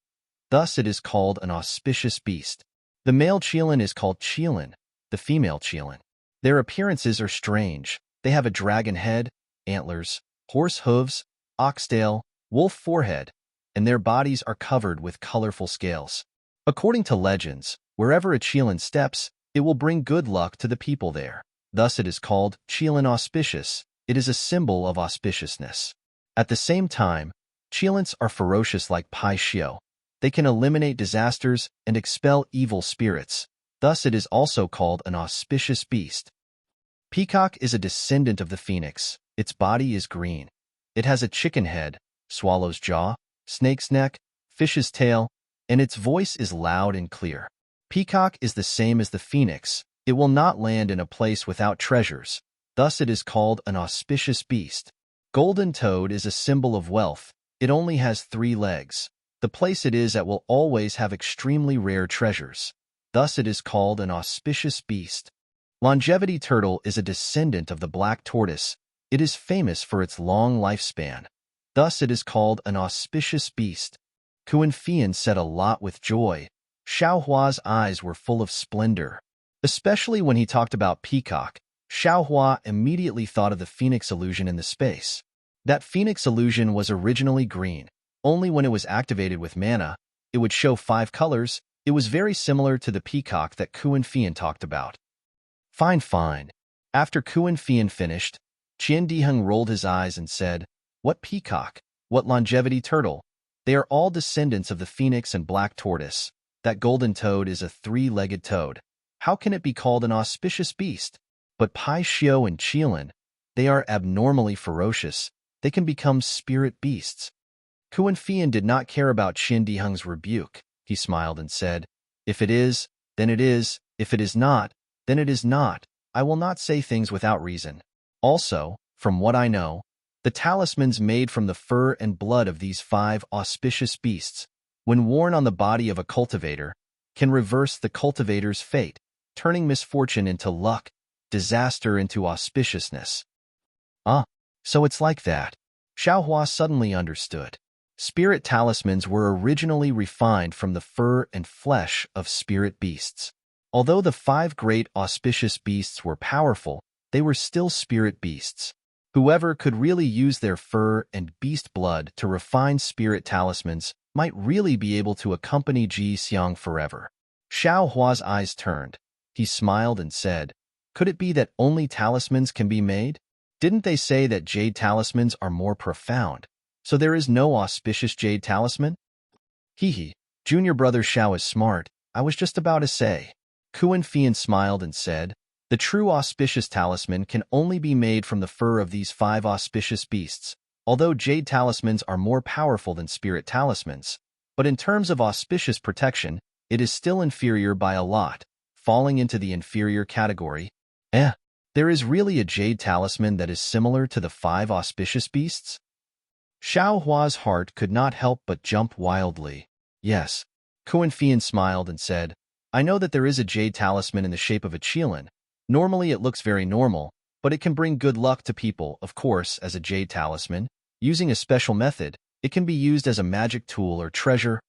Thus it is called an auspicious beast. The male Qilin is called Qilin, the female Qilin. Their appearances are strange. They have a dragon head, antlers, horse hooves, oxtail, wolf forehead, and their bodies are covered with colorful scales. According to legends, wherever a Qilin steps, it will bring good luck to the people there. Thus it is called Qilin auspicious. It is a symbol of auspiciousness. At the same time, Qilins are ferocious like Pai Xiao. They can eliminate disasters and expel evil spirits. Thus it is also called an auspicious beast. Peacock is a descendant of the phoenix. Its body is green. It has a chicken head, swallow's jaw, snake's neck, fish's tail, and its voice is loud and clear. Peacock is the same as the phoenix. It will not land in a place without treasures. Thus it is called an auspicious beast. Golden Toad is a symbol of wealth. It only has 3 legs. The place it is at will always have extremely rare treasures. Thus it is called an auspicious beast. Longevity Turtle is a descendant of the Black Tortoise. It is famous for its long lifespan. Thus it is called an auspicious beast. Kuan Fian said a lot with joy. Xiao Hua's eyes were full of splendor. Especially when he talked about peacock, Xiao Hua immediately thought of the phoenix illusion in the space. That phoenix illusion was originally green. Only when it was activated with mana, it would show 5 colors. It was very similar to the peacock that Kuan Fian talked about. Fine, fine. After Kuan Fian finished, Qian Diheng rolled his eyes and said, "What peacock? What longevity turtle? They are all descendants of the phoenix and black tortoise. That golden toad is a 3-legged toad. How can it be called an auspicious beast? But Pai Xiao and Qilin, they are abnormally ferocious. They can become spirit beasts." Kuan Fian did not care about Qian Diheng's rebuke. He smiled and said, "If it is, then it is. If it is not, then it is not. I will not say things without reason. Also, from what I know, the talismans made from the fur and blood of these 5 auspicious beasts, when worn on the body of a cultivator, can reverse the cultivator's fate, turning misfortune into luck, disaster into auspiciousness." Ah, so it's like that. Xiao Hua suddenly understood. Spirit talismans were originally refined from the fur and flesh of spirit beasts. Although the 5 great auspicious beasts were powerful, they were still spirit beasts. Whoever could really use their fur and beast blood to refine spirit talismans might really be able to accompany Ji Xiang forever. Xiao Hua's eyes turned. He smiled and said, "Could it be that only talismans can be made? Didn't they say that jade talismans are more profound? So there is no auspicious jade talisman?" Hee, junior brother Xiao is smart. I was just about to say. Kuan Fian smiled and said, "The true auspicious talisman can only be made from the fur of these 5 auspicious beasts, although jade talismans are more powerful than spirit talismans. But in terms of auspicious protection, it is still inferior by a lot, falling into the inferior category. There is really a jade talisman that is similar to the 5 auspicious beasts?" Xiao Hua's heart could not help but jump wildly. Yes. Kuan Fian smiled and said, "I know that there is a jade talisman in the shape of a qilin. Normally it looks very normal, but it can bring good luck to people, of course, as a jade talisman. Using a special method, it can be used as a magic tool or treasure."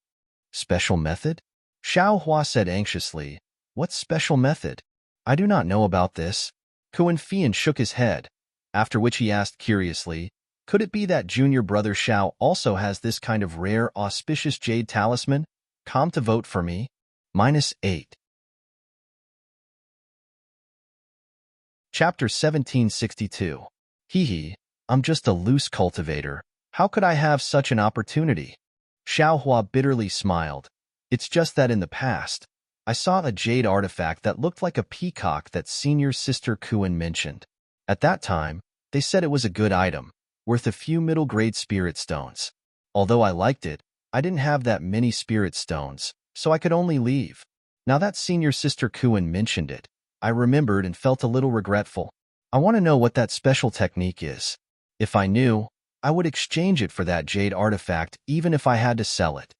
"Special method?" Xiao Hua said anxiously. "What special method? I do not know about this." Kuan Fian shook his head, after which he asked curiously, "Could it be that junior brother Xiao also has this kind of rare, auspicious jade talisman? Come to vote for me. -8. Chapter 1762. I'm just a loose cultivator. How could I have such an opportunity?" Xiao Hua bitterly smiled. "It's just that in the past, I saw a jade artifact that looked like a peacock that senior sister Kuan mentioned. At that time, they said it was a good item, worth a few middle-grade spirit stones. Although I liked it, I didn't have that many spirit stones, so I could only leave. Now that senior sister Kuan mentioned it, I remembered and felt a little regretful. I want to know what that special technique is. If I knew, I would exchange it for that jade artifact even if I had to sell it."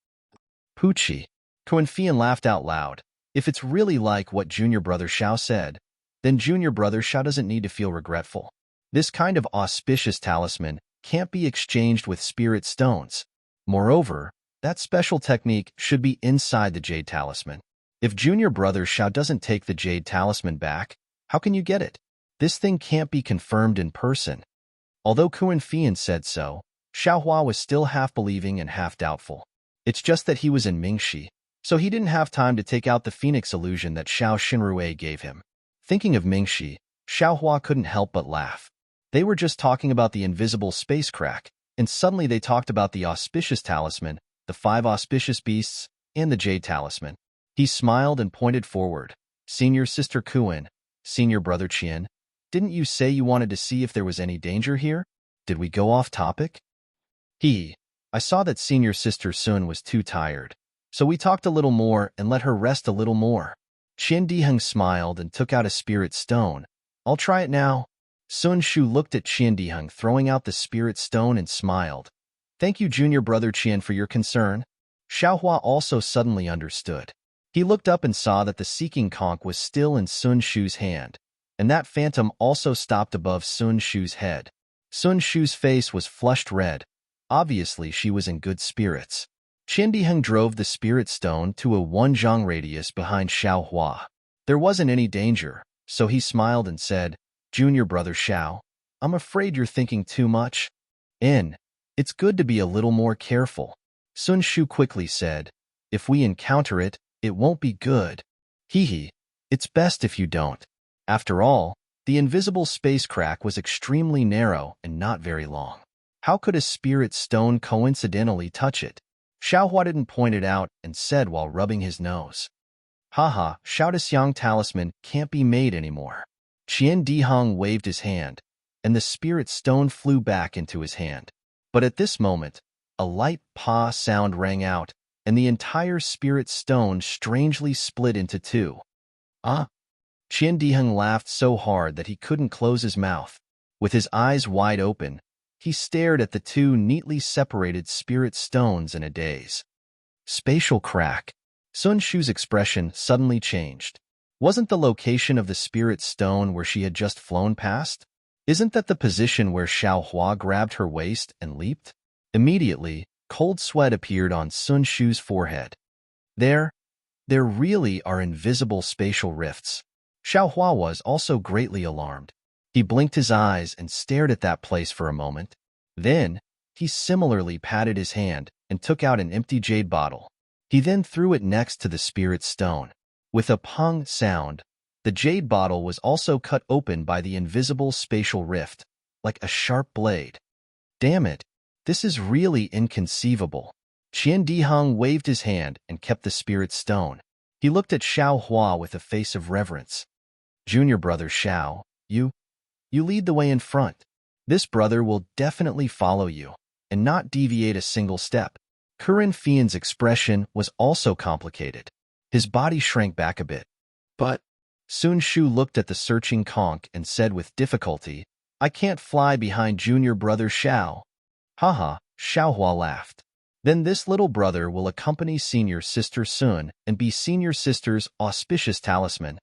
Poochie. Kuan Fian laughed out loud. If it's really like what junior brother Xiao said, then junior brother Xiao doesn't need to feel regretful. This kind of auspicious talisman can't be exchanged with spirit stones. Moreover, that special technique should be inside the jade talisman. If junior brother Xiao doesn't take the jade talisman back, how can you get it? This thing can't be confirmed in person. Although Kuan Fian said so, Xiao Hua was still half believing and half doubtful. It's just that he was in Mingxi, so he didn't have time to take out the phoenix illusion that Xiao Xinrui gave him. Thinking of Mingxi, Xiao Hua couldn't help but laugh. They were just talking about the invisible space crack, and suddenly they talked about the auspicious talisman, the 5 auspicious beasts, and the jade talisman. He smiled and pointed forward. "Senior sister Kuan, senior brother Qian, didn't you say you wanted to see if there was any danger here? Did we go off topic?" I saw that senior sister Sun was too tired, so we talked a little more and let her rest a little more. Qian Diheng smiled and took out a spirit stone. "I'll try it now." Sun Shu looked at Qian Diheng throwing out the spirit stone and smiled. "Thank you, junior brother Qian, for your concern." Xiao Hua also suddenly understood. He looked up and saw that the seeking conch was still in Sun Shu's hand, and that phantom also stopped above Sun Shu's head. Sun Shu's face was flushed red. Obviously, she was in good spirits. Qian Diheng drove the spirit stone to a 1 zhang radius behind Xiao Hua. There wasn't any danger, so he smiled and said, "Junior brother Xiao, I'm afraid you're thinking too much. It's good to be a little more careful." Sun Shu quickly said, "If we encounter it, it won't be good. Hee, it's best if you don't." After all, the invisible space crack was extremely narrow and not very long. How could a spirit stone coincidentally touch it? Xiaohua didn't point it out and said while rubbing his nose, "Haha, Xiaodaxiang talisman can't be made anymore." Qian Diheng waved his hand, and the spirit stone flew back into his hand. But at this moment, a light pa sound rang out, and the entire spirit stone strangely split into two. Ah! Qian Diheng laughed so hard that he couldn't close his mouth. With his eyes wide open, he stared at the two neatly separated spirit stones in a daze. Spatial crack. Sun Shu's expression suddenly changed. Wasn't the location of the spirit stone where she had just flown past? Isn't that the position where Xiao Hua grabbed her waist and leaped? Immediately, cold sweat appeared on Sun Shu's forehead. There really are invisible spatial rifts. Xiao Hua was also greatly alarmed. He blinked his eyes and stared at that place for a moment. Then, he similarly patted his hand and took out an empty jade bottle. He then threw it next to the spirit stone. With a pung sound, the jade bottle was also cut open by the invisible spatial rift, like a sharp blade. Damn it, this is really inconceivable. Qian Diheng waved his hand and kept the spirit stone. He looked at Xiao Hua with a face of reverence. "Junior brother Xiao, you lead the way in front. This brother will definitely follow you, and not deviate a single step." Kuren Fian's expression was also complicated. His body shrank back a bit. "But..." Sun Shu looked at the searching conch and said with difficulty, "I can't fly behind junior brother Xiao." Haha, Xiao Hua laughed. "Then this little brother will accompany senior sister Sun and be senior sister's auspicious talisman."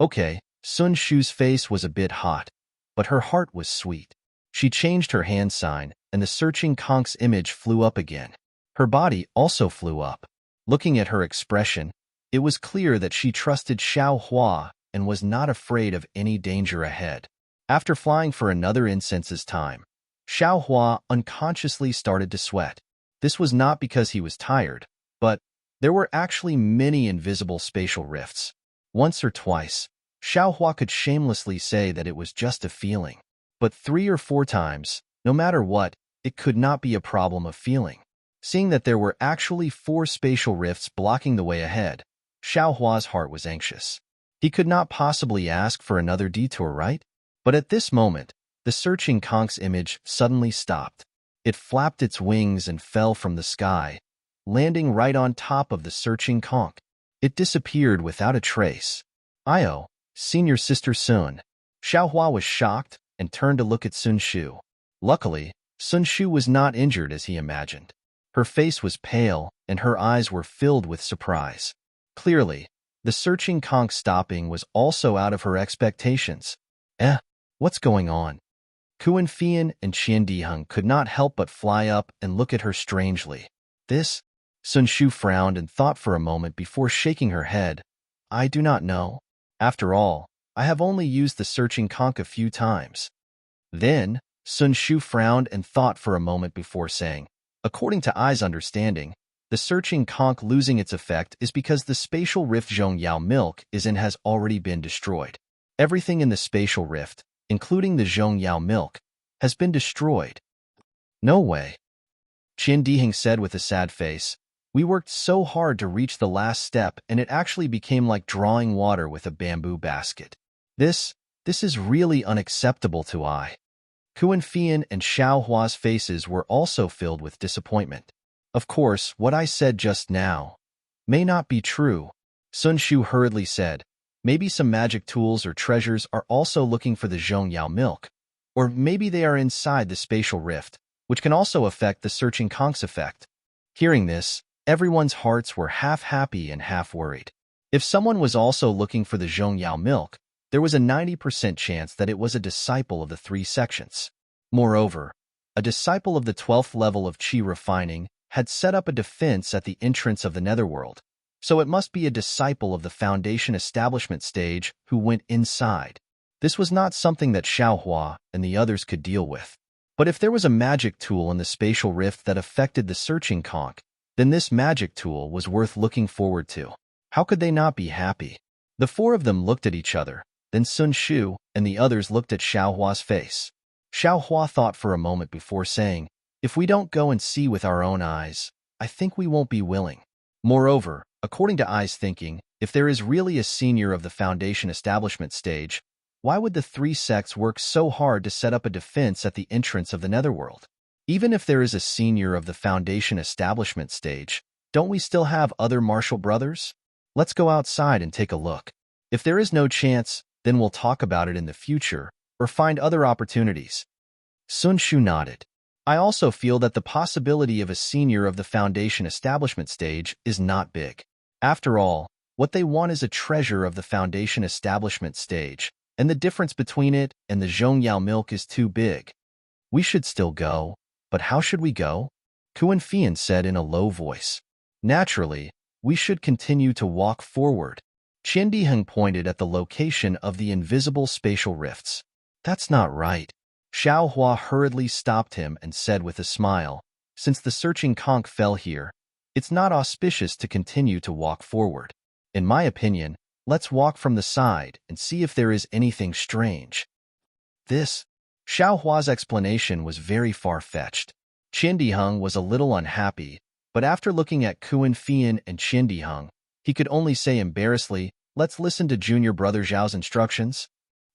Okay, Sun Shu's face was a bit hot, but her heart was sweet. She changed her hand sign, and the searching conch's image flew up again. Her body also flew up. Looking at her expression, it was clear that she trusted Xiao Hua and was not afraid of any danger ahead. After flying for another incense's time, Xiao Hua unconsciously started to sweat. This was not because he was tired, but there were actually many invisible spatial rifts. Once or twice, Xiao Hua could shamelessly say that it was just a feeling. But 3 or 4 times, no matter what, it could not be a problem of feeling. Seeing that there were actually 4 spatial rifts blocking the way ahead, Xiao Hua's heart was anxious. He could not possibly ask for another detour, right? But at this moment, the searching conch's image suddenly stopped. It flapped its wings and fell from the sky, landing right on top of the searching conch. It disappeared without a trace. "Io, senior sister Sun." Xiao Hua was shocked and turned to look at Sun Shu. Luckily, Sun Shu was not injured as he imagined. Her face was pale, and her eyes were filled with surprise. Clearly, the searching conch stopping was also out of her expectations. What's going on? Kuan Fian and Qian Diheng could not help but fly up and look at her strangely. "This?" Sun Shu frowned and thought for a moment before shaking her head. "I do not know. After all, I have only used the searching conch a few times." Then, Sun Shu frowned and thought for a moment before saying, "According to I's understanding, the searching conch losing its effect is because the spatial rift Zhongyao milk is in has already been destroyed. Everything in the spatial rift, including the Zhongyao milk, has been destroyed." "No way," Qian Diheng said with a sad face. "We worked so hard to reach the last step, and it actually became like drawing water with a bamboo basket. This is really unacceptable to I." Kuan Fian and Xiao Hua's faces were also filled with disappointment. "Of course, what I said just now may not be true," Sun Shu hurriedly said. "Maybe some magic tools or treasures are also looking for the Zhongyao milk. Or maybe they are inside the spatial rift, which can also affect the searching conch's effect." Hearing this, everyone's hearts were half happy and half worried. If someone was also looking for the Zhongyao milk, there was a 90% chance that it was a disciple of the 3 sections. Moreover, a disciple of the 12th level of Qi refining, had set up a defense at the entrance of the netherworld, so it must be a disciple of the foundation establishment stage who went inside. This was not something that Xiaohua and the others could deal with. But if there was a magic tool in the spatial rift that affected the searching conch, then this magic tool was worth looking forward to. How could they not be happy? The four of them looked at each other, then Sun Shu and the others looked at Xiaohua's face. Xiaohua thought for a moment before saying, "If we don't go and see with our own eyes, I think we won't be willing." Moreover, according to Ai's thinking, if there is really a senior of the foundation establishment stage, why would the three sects work so hard to set up a defense at the entrance of the netherworld? Even if there is a senior of the foundation establishment stage, don't we still have other martial brothers? Let's go outside and take a look. If there is no chance, then we'll talk about it in the future, or find other opportunities. Sun Shu nodded. I also feel that the possibility of a senior of the foundation establishment stage is not big. After all, what they want is a treasure of the foundation establishment stage, and the difference between it and the Zhongyao milk is too big. We should still go, but how should we go? Kuan Fian said in a low voice. Naturally, we should continue to walk forward. Qian Diheng pointed at the location of the invisible spatial rifts. That's not right. Xiaohua hurriedly stopped him and said with a smile, since the searching conch fell here, it's not auspicious to continue to walk forward. In my opinion, let's walk from the side and see if there is anything strange. Xiaohua's explanation was very far-fetched. Qian Diheng was a little unhappy, but after looking at Kuan Fian and Qian Diheng, he could only say embarrassedly, let's listen to junior brother Zhao's instructions.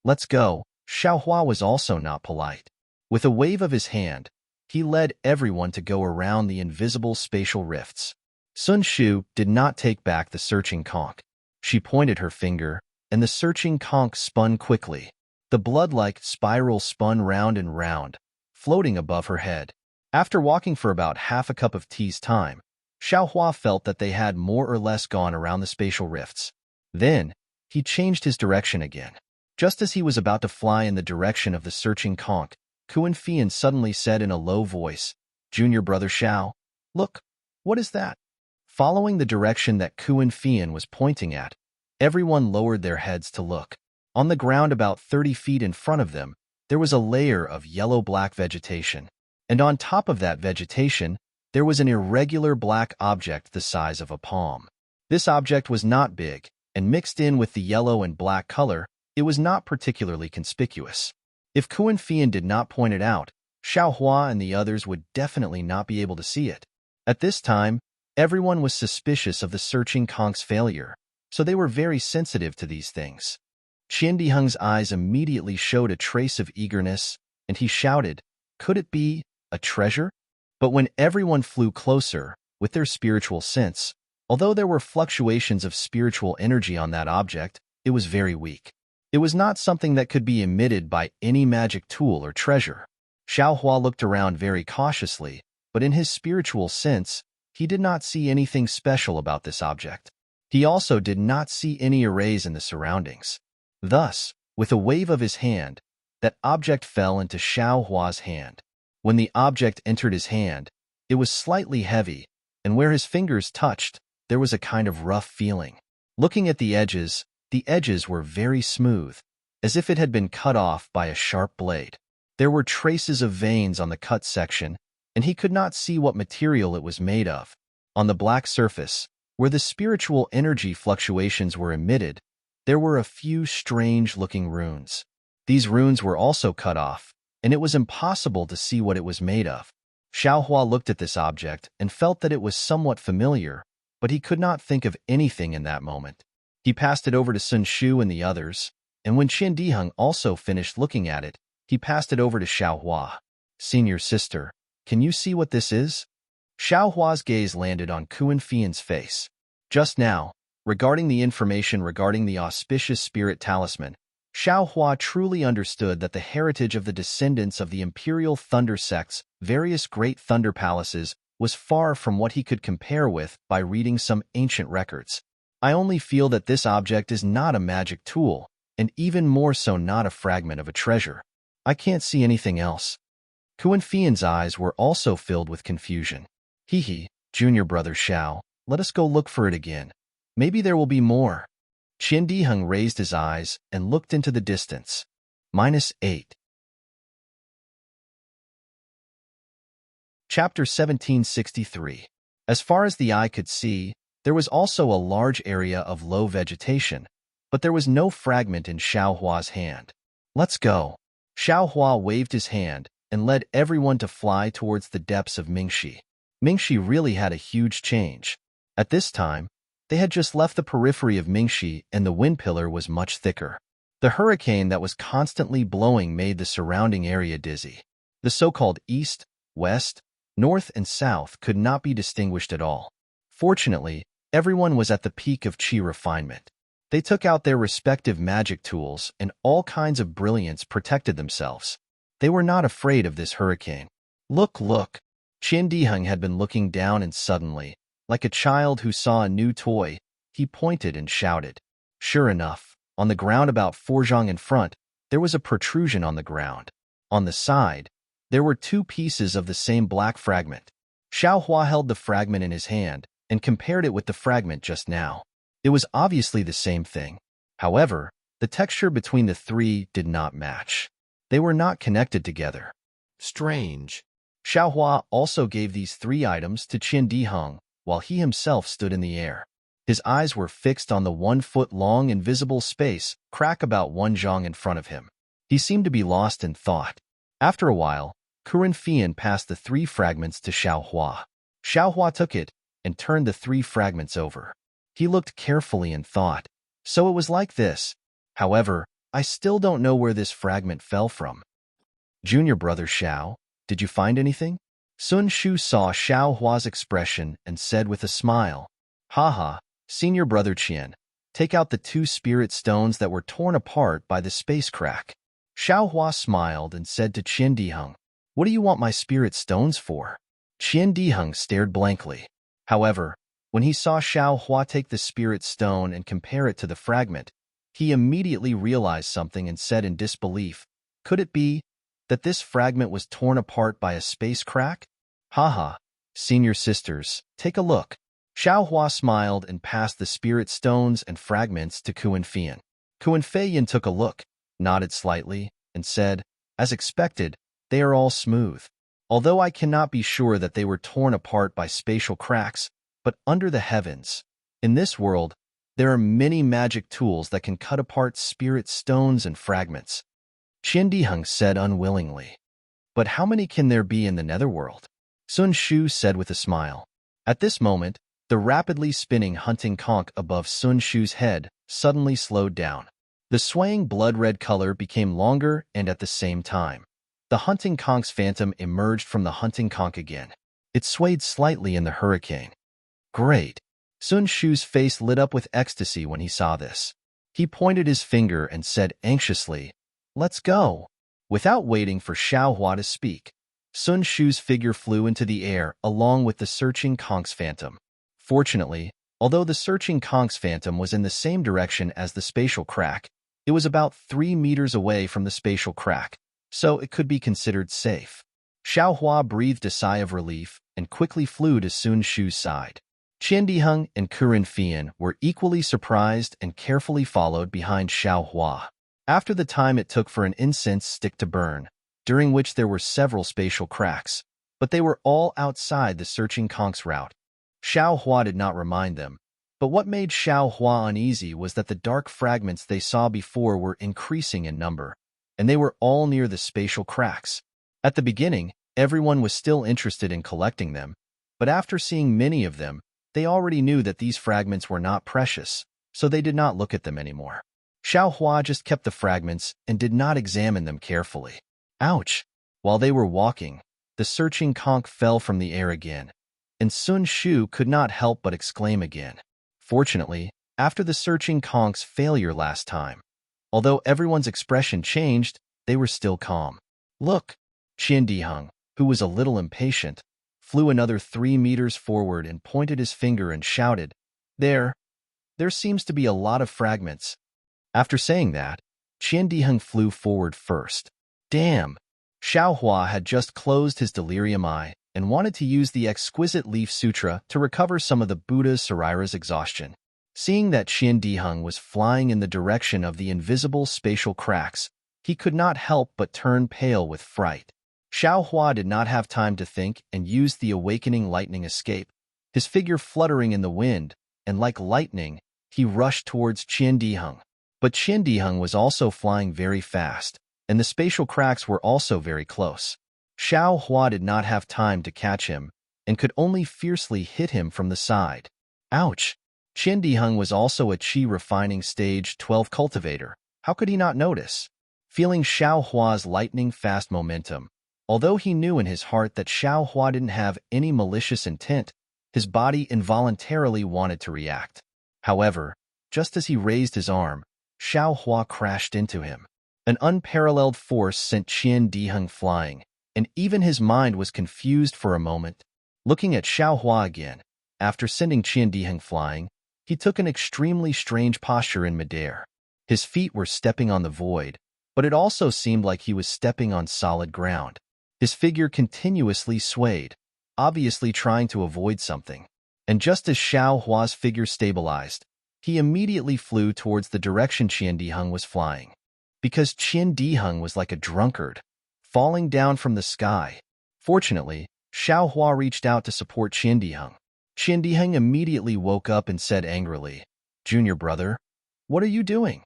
Let's go. Xiaohua was also not polite. With a wave of his hand, he led everyone to go around the invisible spatial rifts. Sun Shu did not take back the searching conch. She pointed her finger, and the searching conch spun quickly. The blood-like spiral spun round and round, floating above her head. After walking for about half a cup of tea's time, Xiaohua felt that they had more or less gone around the spatial rifts. Then, he changed his direction again. Just as he was about to fly in the direction of the searching conch, Kuan Fian suddenly said in a low voice, Junior brother Xiao, look, what is that? Following the direction that Kuan Fian was pointing at, everyone lowered their heads to look. On the ground about 30 feet in front of them, there was a layer of yellow-black vegetation, and on top of that vegetation, there was an irregular black object the size of a palm. This object was not big, and mixed in with the yellow and black color, it was not particularly conspicuous. If Kuan Fian did not point it out, Xiaohua and the others would definitely not be able to see it. At this time, everyone was suspicious of the searching conch's failure, so they were very sensitive to these things. Qian Diheng's eyes immediately showed a trace of eagerness, and he shouted, could it be a treasure? But when everyone flew closer, with their spiritual sense, although there were fluctuations of spiritual energy on that object, it was very weak. It was not something that could be emitted by any magic tool or treasure. Xiaohua looked around very cautiously, but in his spiritual sense, he did not see anything special about this object. He also did not see any arrays in the surroundings. Thus, with a wave of his hand, that object fell into Xiaohua's hand. When the object entered his hand, it was slightly heavy, and where his fingers touched, there was a kind of rough feeling. Looking at the edges were very smooth, as if it had been cut off by a sharp blade. There were traces of veins on the cut section, and he could not see what material it was made of. On the black surface, where the spiritual energy fluctuations were emitted, there were a few strange-looking runes. These runes were also cut off, and it was impossible to see what it was made of. Xiaohua looked at this object and felt that it was somewhat familiar, but he could not think of anything in that moment. He passed it over to Sun Shu and the others, and when Qian Diheng also finished looking at it, he passed it over to Xiaohua. Senior sister, can you see what this is? Xiaohua's gaze landed on Kuan Fian's face. Just now, regarding the information regarding the auspicious spirit talisman, Xiaohua truly understood that the heritage of the descendants of the imperial thunder sect's various great thunder palaces was far from what he could compare with by reading some ancient records. I only feel that this object is not a magic tool, and even more so not a fragment of a treasure. I can't see anything else. Kuan Fian's eyes were also filled with confusion. Hee hee, junior brother Xiao, let us go look for it again. Maybe there will be more. Qian Diheng raised his eyes and looked into the distance. -8. Chapter 1763. As far as the eye could see, there was also a large area of low vegetation, but there was no fragment in Xiao Hua's hand. Let's go. Xiao Hua waved his hand and led everyone to fly towards the depths of Mingxi. Mingxi really had a huge change. At this time, they had just left the periphery of Mingxi and the wind pillar was much thicker. The hurricane that was constantly blowing made the surrounding area dizzy. The so-called east, west, north, and south could not be distinguished at all. Fortunately, everyone was at the peak of qi refinement. They took out their respective magic tools and all kinds of brilliance protected themselves. They were not afraid of this hurricane. Look, look! Qian Diheng had been looking down and suddenly, like a child who saw a new toy, he pointed and shouted. Sure enough, on the ground about 4 zhang in front, there was a protrusion on the ground. On the side, there were 2 pieces of the same black fragment. Xiao Hua held the fragment in his hand and compared it with the fragment just now. It was obviously the same thing. However, the texture between the 3 did not match. They were not connected together. Strange. Xiao Hua also gave these 3 items to Qian Diheng while he himself stood in the air. His eyes were fixed on the 1-foot-long invisible space crack about 1 zhang in front of him. He seemed to be lost in thought. After a while, Kuan Fian passed the 3 fragments to Xiao Hua. Xiao Hua took it and turned the 3 fragments over. He looked carefully and thought, so it was like this. However, I still don't know where this fragment fell from. Junior brother Xiao, did you find anything? Sun Shu saw Xiao Hua's expression and said with a smile, Haha, senior brother Qian, take out the 2 spirit stones that were torn apart by the space crack. Xiao Hua smiled and said to Qian Diheng, what do you want my spirit stones for? Qian Diheng stared blankly. However, when he saw Xiao Hua take the spirit stone and compare it to the fragment, he immediately realized something and said in disbelief, could it be that this fragment was torn apart by a space crack? Haha, senior sisters, take a look. Xiao Hua smiled and passed the spirit stones and fragments to Kuan Fian. Kuan Fian took a look, nodded slightly, and said, as expected, they are all smooth. Although I cannot be sure that they were torn apart by spatial cracks, but under the heavens, in this world, there are many magic tools that can cut apart spirit stones and fragments. Qian Diheng said unwillingly. But how many can there be in the netherworld? Sun Shu said with a smile. At this moment, the rapidly spinning hunting conch above Sun Shu's head suddenly slowed down. The swaying blood-red color became longer and at the same time, the hunting conch's phantom emerged from the hunting conch again. It swayed slightly in the hurricane. Great! Sun Shu's face lit up with ecstasy when he saw this. He pointed his finger and said anxiously, let's go. Without waiting for Xiao Hua to speak, Sun Shu's figure flew into the air along with the searching conch's phantom. Fortunately, although the searching conch's phantom was in the same direction as the spatial crack, it was about 3 meters away from the spatial crack, so it could be considered safe. Xiao Hua breathed a sigh of relief and quickly flew to Sun Shu's side. Qian Diheng and Kuan Fian were equally surprised and carefully followed behind Xiao Hua. After the time it took for an incense stick to burn, during which there were several spatial cracks, but they were all outside the searching conch's route. Xiao Hua did not remind them, but what made Xiao Hua uneasy was that the dark fragments they saw before were increasing in number, and they were all near the spatial cracks. At the beginning, everyone was still interested in collecting them, but after seeing many of them, they already knew that these fragments were not precious, so they did not look at them anymore. Xiao Hua just kept the fragments and did not examine them carefully. Ouch! While they were walking, the searching conch fell from the air again, and Sun Shu could not help but exclaim again. Fortunately, after the searching conch's failure last time, although everyone's expression changed, they were still calm. Look! Qian Diheng, who was a little impatient, flew another 3 meters forward and pointed his finger and shouted, There seems to be a lot of fragments. After saying that, Qian Diheng flew forward first. Damn! Xiao Hua had just closed his delirium eye and wanted to use the exquisite leaf sutra to recover some of the Buddha's Sarira's exhaustion. Seeing that Qian Diheng was flying in the direction of the invisible spatial cracks, he could not help but turn pale with fright. Xiao Hua did not have time to think and used the awakening lightning escape, his figure fluttering in the wind, and like lightning, he rushed towards Qian Diheng. But Qian Diheng was also flying very fast, and the spatial cracks were also very close. Xiao Hua did not have time to catch him, and could only fiercely hit him from the side. Ouch! Qian Diheng was also a Qi refining stage 12 cultivator. How could he not notice? Feeling Xiao Hua's lightning-fast momentum, although he knew in his heart that Xiao Hua didn't have any malicious intent, his body involuntarily wanted to react. However, just as he raised his arm, Xiao Hua crashed into him. An unparalleled force sent Qian Diheng flying, and even his mind was confused for a moment. Looking at Xiao Hua again, after sending Qian Diheng flying, he took an extremely strange posture in midair. His feet were stepping on the void, but it also seemed like he was stepping on solid ground. His figure continuously swayed, obviously trying to avoid something. And just as Xiao Hua's figure stabilized, he immediately flew towards the direction Qian Diheng was flying. Because Qian Diheng was like a drunkard, falling down from the sky. Fortunately, Xiao Hua reached out to support Qian Diheng. Qian Diheng immediately woke up and said angrily, "Junior brother, what are you doing?"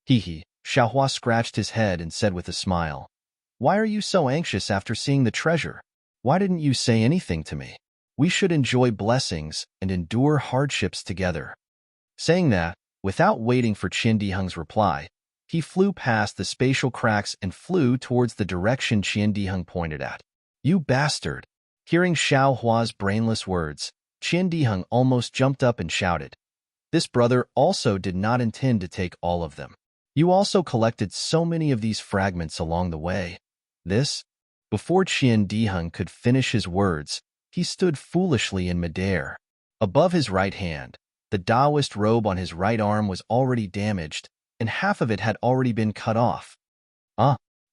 Hee. Xiao Hua scratched his head and said with a smile, "Why are you so anxious after seeing the treasure? Why didn't you say anything to me? We should enjoy blessings and endure hardships together." Saying that, without waiting for Qian Diheng's reply, he flew past the spatial cracks and flew towards the direction Qian Diheng pointed at. "You bastard!" Hearing Xiao Hua's brainless words, Qian Diheng almost jumped up and shouted. This brother also did not intend to take all of them. "You also collected so many of these fragments along the way." Before Qian Diheng could finish his words, he stood foolishly in midair. Above his right hand, the Taoist robe on his right arm was already damaged, and half of it had already been cut off.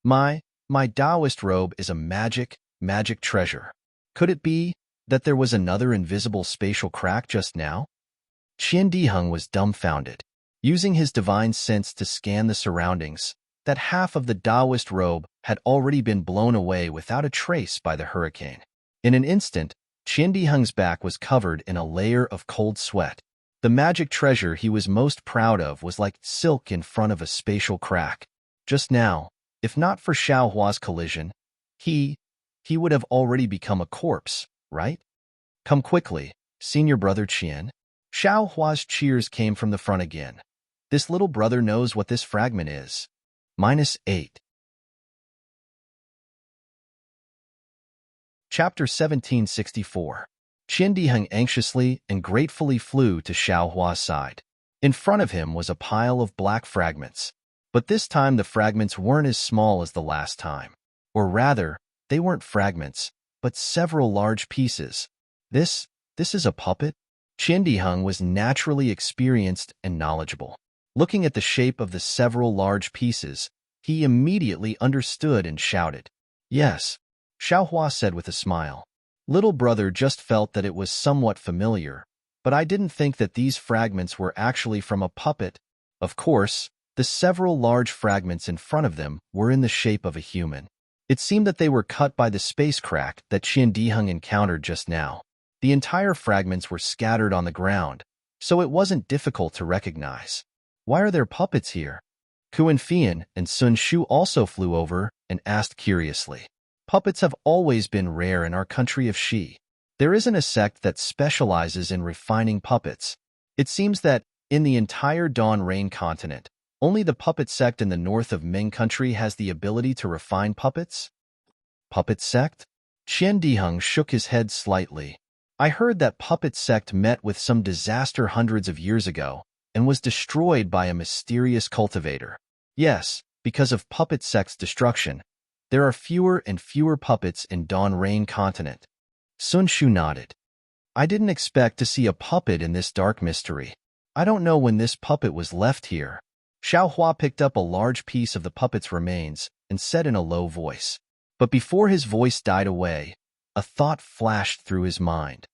My Taoist robe is a magic treasure. Could it be that there was another invisible spatial crack just now? Qian Diheng was dumbfounded. Using his divine sense to scan the surroundings, that half of the Taoist robe had already been blown away without a trace by the hurricane. In an instant, Qian Diheng's back was covered in a layer of cold sweat. The magic treasure he was most proud of was like silk in front of a spatial crack. Just now, if not for Xiao Hua's collision, he would have already become a corpse, right? "Come quickly, senior brother Qian." Xiao Hua's cheers came from the front again. "This little brother knows what this fragment is." -8. Chapter 1764. Qian Diheng anxiously and gratefully flew to Xiao Hua's side. In front of him was a pile of black fragments, but this time the fragments weren't as small as the last time. Or rather, they weren't fragments, but several large pieces. This is a puppet? Qian Diheng was naturally experienced and knowledgeable. Looking at the shape of the several large pieces, he immediately understood and shouted. "Yes," Xiao Hua said with a smile. "Little brother just felt that it was somewhat familiar, but I didn't think that these fragments were actually from a puppet." Of course, the several large fragments in front of them were in the shape of a human. It seemed that they were cut by the space crack that Qian Diheng encountered just now. The entire fragments were scattered on the ground, so it wasn't difficult to recognize. "Why are there puppets here?" Kuan Fian and Sun Shu also flew over and asked curiously. Puppets have always been rare in our country of Xi. There isn't a sect that specializes in refining puppets. It seems that, in the entire Dawn Rain continent, only the puppet sect in the north of Ming country has the ability to refine puppets? Puppet sect? Qian Diheng shook his head slightly. "I heard that puppet sect met with some disaster hundreds of years ago and was destroyed by a mysterious cultivator. Yes, because of puppet sect's destruction, there are fewer and fewer puppets in Dawn Rain continent." Sun Shu nodded. "I didn't expect to see a puppet in this dark mystery. I don't know when this puppet was left here." Xiao Hua picked up a large piece of the puppet's remains and said in a low voice. But before his voice died away, a thought flashed through his mind.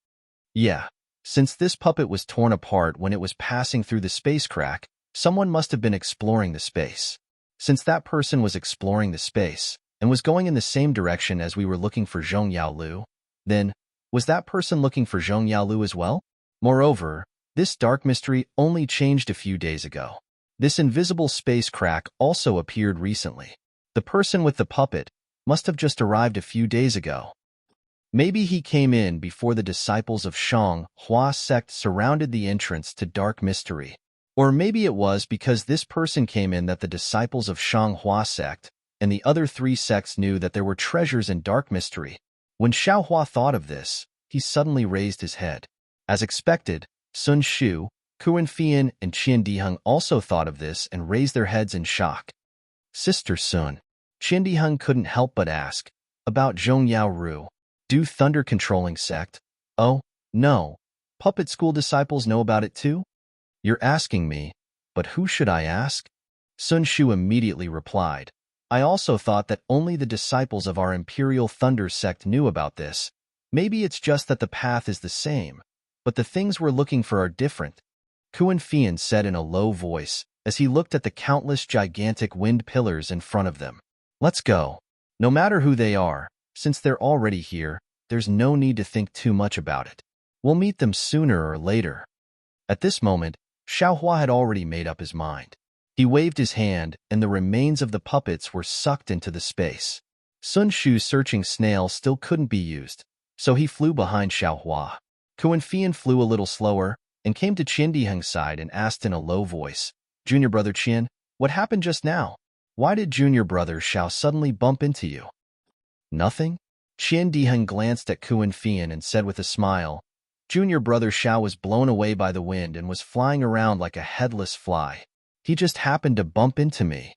Yeah, since this puppet was torn apart when it was passing through the space crack, someone must have been exploring the space. Since that person was exploring the space and was going in the same direction as we were looking for Zhong Yaolu, then was that person looking for Zhong Yaolu as well? Moreover, this dark mystery only changed a few days ago. This invisible space crack also appeared recently. The person with the puppet must have just arrived a few days ago. Maybe he came in before the disciples of Shang Hua sect surrounded the entrance to dark mystery. Or maybe it was because this person came in that the disciples of Shang Hua sect and the other 3 sects knew that there were treasures in dark mystery. When Xiao Hua thought of this, he suddenly raised his head. As expected, Sun Shu, Kuan Fian, and Qian Diheng also thought of this and raised their heads in shock. Sister Sun, Qian Diheng couldn't help but ask, about Zhong Yaolu. Do thunder-controlling sect? Oh, no. Puppet school disciples know about it too? You're asking me, but who should I ask? Sun Shu immediately replied. I also thought that only the disciples of our Imperial Thunder sect knew about this. Maybe it's just that the path is the same, but the things we're looking for are different. Kuan Fian said in a low voice as he looked at the countless gigantic wind pillars in front of them. Let's go. No matter who they are, since they're already here, there's no need to think too much about it. We'll meet them sooner or later. At this moment, Xiao Hua had already made up his mind. He waved his hand, and the remains of the puppets were sucked into the space. Sun Shu's searching snail still couldn't be used, so he flew behind Xiao Hua. Kuan Fian flew a little slower and came to Qian Diheng's side and asked in a low voice, Junior Brother Qian, what happened just now? Why did Junior Brother Xiao suddenly bump into you? Nothing? Qian Diheng glanced at Kuan Fian and said with a smile, Junior Brother Xiao was blown away by the wind and was flying around like a headless fly. He just happened to bump into me.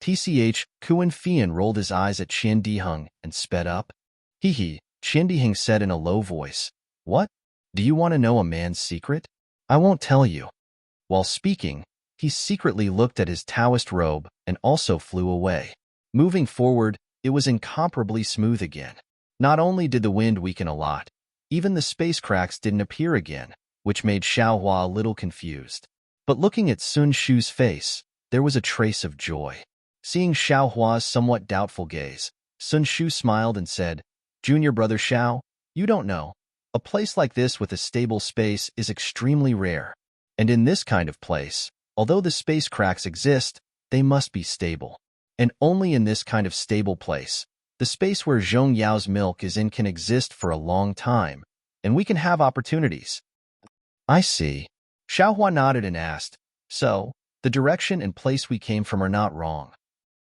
TCH, Kuan Fian rolled his eyes at Qian Diheng and sped up. Qian Diheng said in a low voice, What? Do you want to know a man's secret? I won't tell you. While speaking, he secretly looked at his Taoist robe and also flew away. Moving forward, it was incomparably smooth again. Not only did the wind weaken a lot, even the space cracks didn't appear again, which made Xiao Hua a little confused. But looking at Sun Shu's face, there was a trace of joy. Seeing Xiao Hua's somewhat doubtful gaze, Sun Shu smiled and said, Junior Brother Xiao, you don't know. A place like this with a stable space is extremely rare. And in this kind of place, although the space cracks exist, they must be stable. And only in this kind of stable place, the space where Zhong Yao's milk is in can exist for a long time, and we can have opportunities. I see. Xiao Hua nodded and asked, So, the direction and place we came from are not wrong.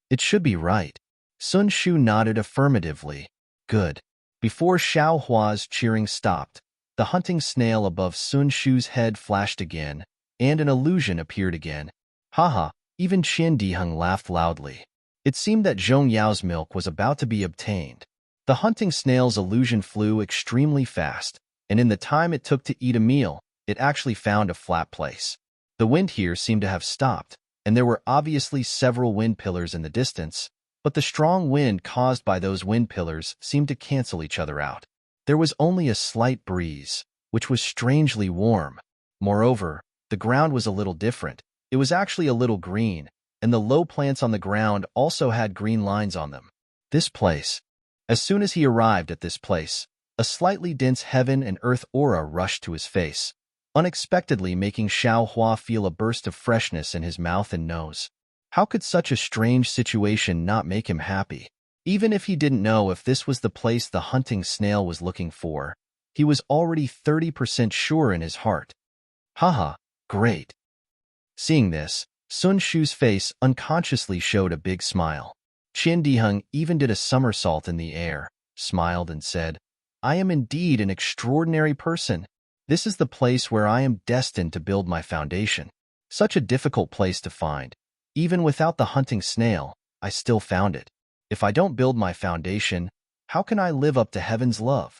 It should be right. Sun Shu nodded affirmatively. Good. Before Xiao Hua's cheering stopped, the hunting snail above Sun Shu's head flashed again, and an illusion appeared again. Haha, even Qian Diheng laughed loudly. It seemed that Zhong Yao's milk was about to be obtained. The hunting snail's illusion flew extremely fast, and in the time it took to eat a meal, it actually found a flat place. The wind here seemed to have stopped, and there were obviously several wind pillars in the distance, but the strong wind caused by those wind pillars seemed to cancel each other out. There was only a slight breeze, which was strangely warm. Moreover, the ground was a little different. It was actually a little green, and the low plants on the ground also had green lines on them. This place. As soon as he arrived at this place, a slightly dense heaven and earth aura rushed to his face, unexpectedly making Xiao Hua feel a burst of freshness in his mouth and nose. How could such a strange situation not make him happy? Even if he didn't know if this was the place the hunting snail was looking for, he was already 30% sure in his heart. Haha, great. Seeing this, Sun Shu's face unconsciously showed a big smile. Qian Diheng even did a somersault in the air, smiled and said, I am indeed an extraordinary person. This is the place where I am destined to build my foundation. Such a difficult place to find. Even without the hunting snail, I still found it. If I don't build my foundation, how can I live up to heaven's love?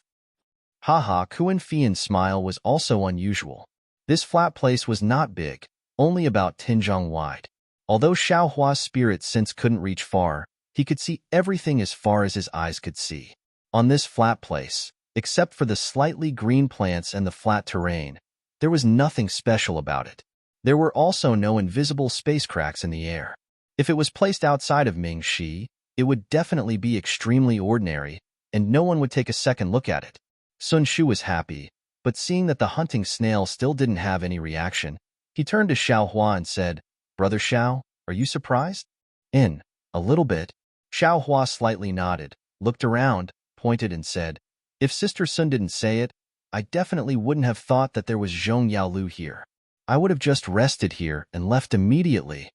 Haha, Kuan Fian's smile was also unusual. This flat place was not big, only about 10 zhang wide. Although Xiao Hua's spirit sense couldn't reach far, He could see everything as far as his eyes could see. On this flat place, except for the slightly green plants and the flat terrain, there was nothing special about it. There were also no invisible space cracks in the air. If it was placed outside of Mingxi, it would definitely be extremely ordinary, and no one would take a second look at it. Sun Shu was happy, but seeing that the hunting snail still didn't have any reaction, he turned to Xiao Hua and said, "Brother Xiao, are you surprised?" A little bit." Xiao Hua slightly nodded, looked around, pointed and said, "If Sister Sun didn't say it, I definitely wouldn't have thought that there was Zhong Yaolu here. I would have just rested here and left immediately."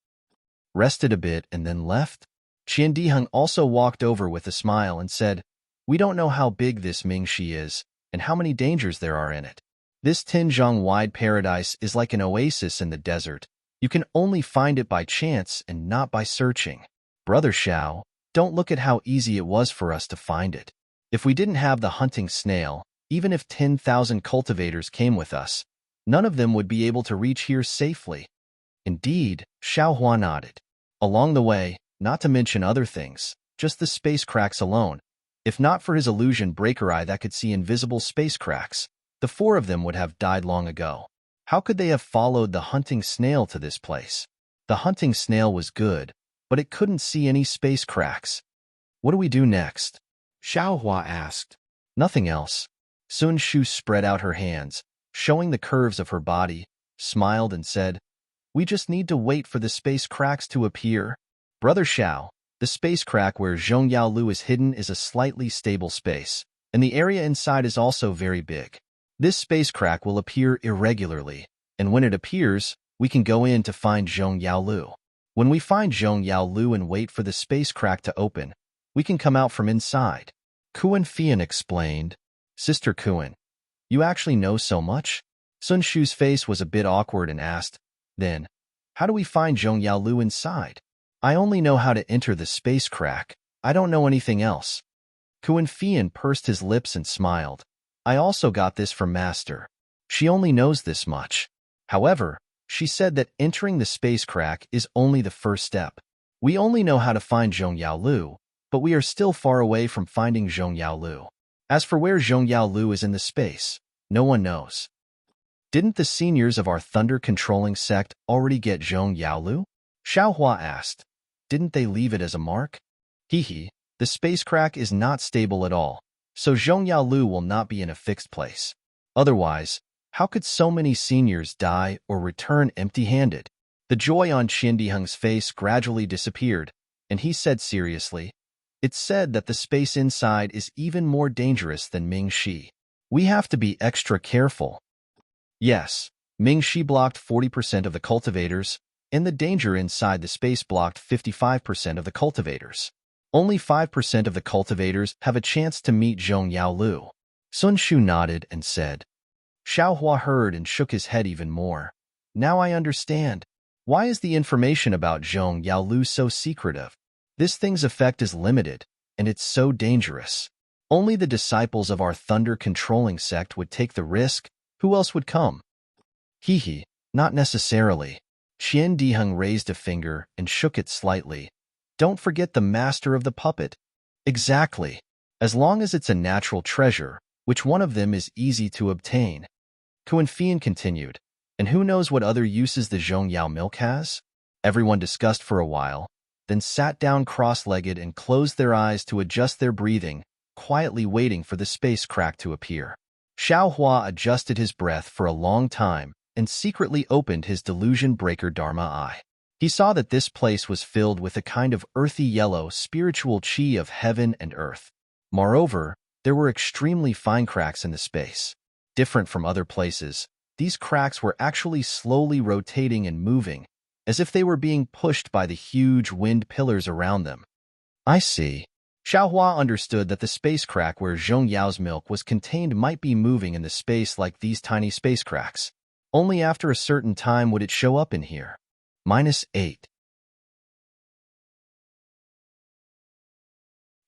"Rested a bit and then left?" Qian Diheng also walked over with a smile and said, "We don't know how big this Mingxi is and how many dangers there are in it. This Tinjiang-wide paradise is like an oasis in the desert. You can only find it by chance and not by searching. Brother Xiao, don't look at how easy it was for us to find it. If we didn't have the hunting snail, even if 10,000 cultivators came with us, none of them would be able to reach here safely." "Indeed," Xiao Hua nodded. "Along the way, not to mention other things, just the space cracks alone. If not for his illusion breaker eye that could see invisible space cracks, the four of them would have died long ago. How could they have followed the hunting snail to this place? The hunting snail was good, but it couldn't see any space cracks. What do we do next?" Xiao Hua asked. "Nothing else." Sun Shu spread out her hands, showing the curves of her body, smiled and said, "We just need to wait for the space cracks to appear. Brother Xiao, the space crack where Zhong Yaolu is hidden is a slightly stable space, and the area inside is also very big. This space crack will appear irregularly, and when it appears, we can go in to find Zhong Yaolu. When we find Zhong Yaolu and wait for the space crack to open, we can come out from inside." Kuan Fian explained. "Sister Kuan, you actually know so much?" Sun Shu's face was a bit awkward and asked, "Then, how do we find Zhong Yaolu inside? I only know how to enter the space crack. I don't know anything else." Kuan Fian pursed his lips and smiled. "I also got this from Master. She only knows this much. However, she said that entering the space crack is only the first step. We only know how to find Zhong Yaolu, but we are still far away from finding Zhong Yaolu. As for where Zhong Yaolu is in the space, no one knows." "Didn't the seniors of our thunder-controlling sect already get Zhong Yaolu?" Xiao Hua asked. "Didn't they leave it as a mark?" "Hehe, the space crack is not stable at all, so Zhong Yaolu will not be in a fixed place. Otherwise, how could so many seniors die or return empty-handed?" The joy on Qian Diheng's face gradually disappeared, and he said seriously, "It's said that the space inside is even more dangerous than Mingxi. We have to be extra careful." "Yes, Mingxi blocked 40% of the cultivators, and the danger inside the space blocked 55% of the cultivators. Only 5% of the cultivators have a chance to meet Zhong Yaolu." Sun Shu nodded and said. Xiao Hua heard and shook his head even more. "Now I understand. Why is the information about Zhong Yaolu so secretive? This thing's effect is limited, and it's so dangerous. Only the disciples of our thunder-controlling sect would take the risk. Who else would come?" "Hehe, not necessarily." Qian Diheng raised a finger and shook it slightly. "Don't forget the master of the puppet." "Exactly. As long as it's a natural treasure, which one of them is easy to obtain." Kuan Fian continued, "And who knows what other uses the Zhong Yao milk has?" Everyone discussed for a while, then sat down cross-legged and closed their eyes to adjust their breathing, quietly waiting for the space crack to appear. Xiao Hua adjusted his breath for a long time and secretly opened his delusion breaker Dharma eye. He saw that this place was filled with a kind of earthy yellow spiritual chi of heaven and earth. Moreover, there were extremely fine cracks in the space. Different from other places, these cracks were actually slowly rotating and moving, as if they were being pushed by the huge wind pillars around them. "I see." Xiao Hua understood that the space crack where Zhong Yao's milk was contained might be moving in the space like these tiny space cracks. Only after a certain time would it show up in here. -8.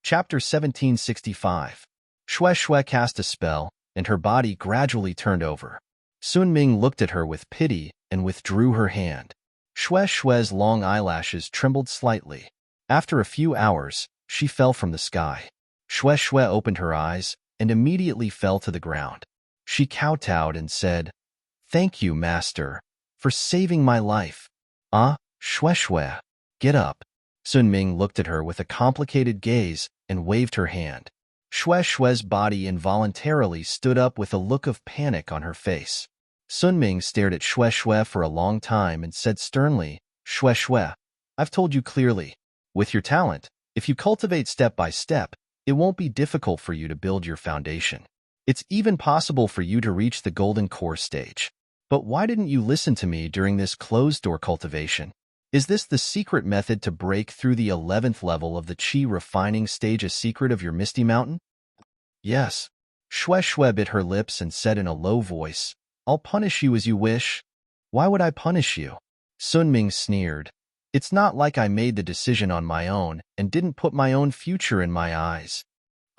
Chapter 1765. Xue Xue cast a spell, and her body gradually turned over. Sun Ming looked at her with pity and withdrew her hand. Xue Xue's long eyelashes trembled slightly. After a few hours, she fell from the sky. Shue Shue opened her eyes and immediately fell to the ground. She kowtowed and said, "Thank you, master, for saving my life." "Ah, Shue Shue, get up." Sun Ming looked at her with a complicated gaze and waved her hand. Shue Shue's body involuntarily stood up with a look of panic on her face. Sun Ming stared at Shue Shue for a long time and said sternly, "Shue Shue, I've told you clearly. With your talent, if you cultivate step by step, it won't be difficult for you to build your foundation. It's even possible for you to reach the golden core stage. But why didn't you listen to me during this closed-door cultivation? Is this the secret method to break through the 11th level of the Qi refining stage, a secret of your Misty Mountain?" "Yes." Shue Shue bit her lips and said in a low voice, "I'll punish you as you wish." "Why would I punish you?" Sun Ming sneered. "It's not like I made the decision on my own and didn't put my own future in my eyes.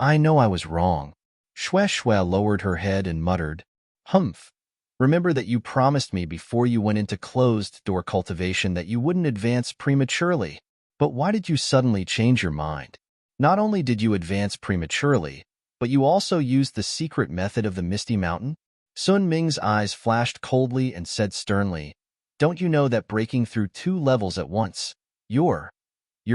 I know I was wrong." Shue Shue lowered her head and muttered, "Humph. Remember that you promised me before you went into closed-door cultivation that you wouldn't advance prematurely. But why did you suddenly change your mind? Not only did you advance prematurely, but you also used the secret method of the Misty Mountain?" Sun Ming's eyes flashed coldly and said sternly, "Don't you know that breaking through 2 levels at once, your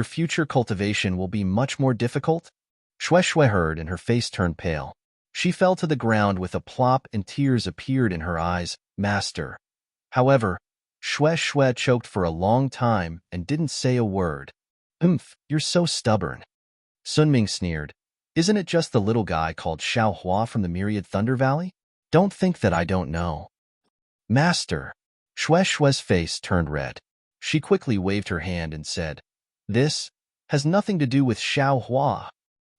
future cultivation will be much more difficult?" Shue Shue heard and her face turned pale. She fell to the ground with a plop and tears appeared in her eyes. "Master." However, Shue Shue choked for a long time and didn't say a word. You're so stubborn." Sun Ming sneered. "Isn't it just the little guy called Xiao Hua from the Myriad Thunder Valley? Don't think that I don't know." "Master." Shue Shue's face turned red. She quickly waved her hand and said, "This has nothing to do with Xiao Hua."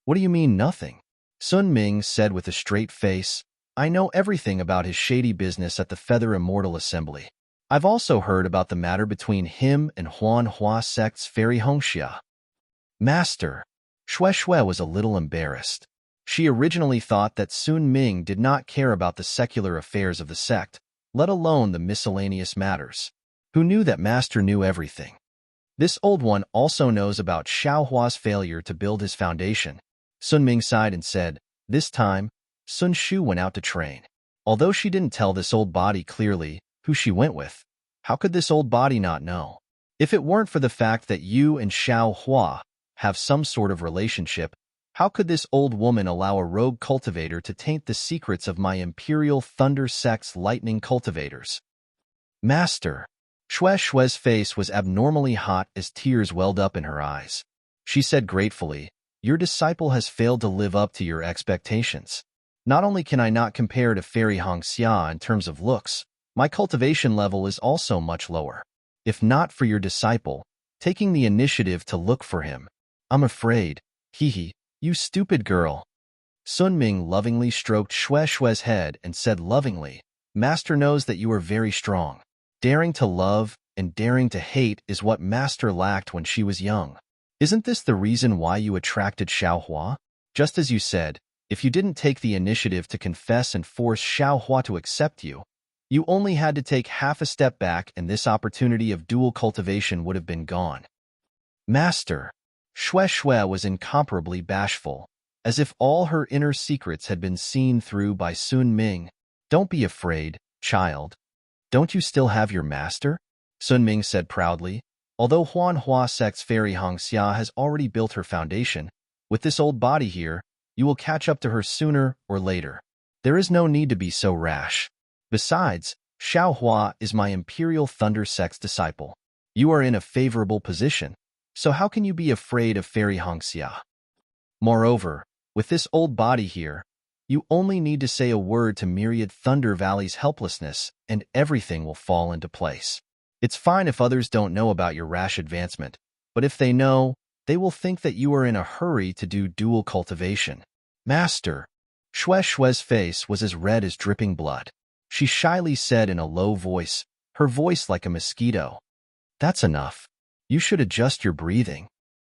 "What do you mean, nothing?" Sun Ming said with a straight face, "I know everything about his shady business at the Feather Immortal Assembly. I've also heard about the matter between him and Huan Hua sect's fairy Hongxia." "Master." Shue Shue was a little embarrassed. She originally thought that Sun Ming did not care about the secular affairs of the sect, let alone the miscellaneous matters. Who knew that Master knew everything? This old one also knows about Xiao Hua's failure to build his foundation. Sun Ming sighed and said, "This time, Sun Shu went out to train." Although she didn't tell this old body clearly who she went with, how could this old body not know? If it weren't for the fact that you and Xiao Hua have some sort of relationship, how could this old woman allow a rogue cultivator to taint the secrets of my Imperial Thunder Sect's lightning cultivators? "Master." Shue Shue's face was abnormally hot as tears welled up in her eyes. She said gratefully, "Your disciple has failed to live up to your expectations. Not only can I not compare to Fairy Hongxia in terms of looks, my cultivation level is also much lower. If not for your disciple taking the initiative to look for him, I'm afraid, hee, you stupid girl." Sun Ming lovingly stroked Shue Shue's head and said lovingly, "Master knows that you are very strong. Daring to love and daring to hate is what Master lacked when she was young. Isn't this the reason why you attracted Xiao Hua? Just as you said, if you didn't take the initiative to confess and force Xiao Hua to accept you, you only had to take half a step back and this opportunity of dual cultivation would have been gone." "Master." Shue Shue was incomparably bashful, as if all her inner secrets had been seen through by Sun Ming. "Don't be afraid, child. Don't you still have your master?" Sun Ming said proudly. "Although Huan Hua sect's fairy Hongxia has already built her foundation, with this old body here, you will catch up to her sooner or later. There is no need to be so rash. Besides, Xiao Hua is my Imperial Thunder sect's disciple. You are in a favorable position, so how can you be afraid of fairy Hongxia? Moreover, with this old body here, you only need to say a word to Myriad Thunder Valley's helplessness, and everything will fall into place. It's fine if others don't know about your rash advancement, but if they know, they will think that you are in a hurry to do dual cultivation." "Master." Shue Shue's face was as red as dripping blood. She shyly said in a low voice, her voice like a mosquito, "That's enough. You should adjust your breathing."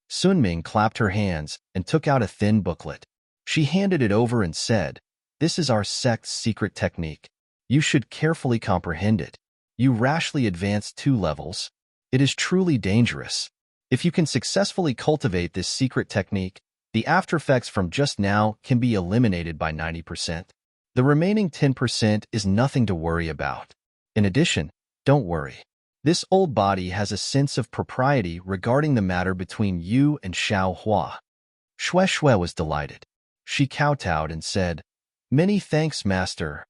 Sun Ming clapped her hands and took out a thin booklet. She handed it over and said, "This is our sect's secret technique. You should carefully comprehend it. You rashly advanced 2 levels. It is truly dangerous. If you can successfully cultivate this secret technique, the aftereffects from just now can be eliminated by 90%. The remaining 10% is nothing to worry about. In addition, don't worry. This old body has a sense of propriety regarding the matter between you and Xiao Hua. Xue Xue was delighted. She kowtowed and said, "Many thanks, master."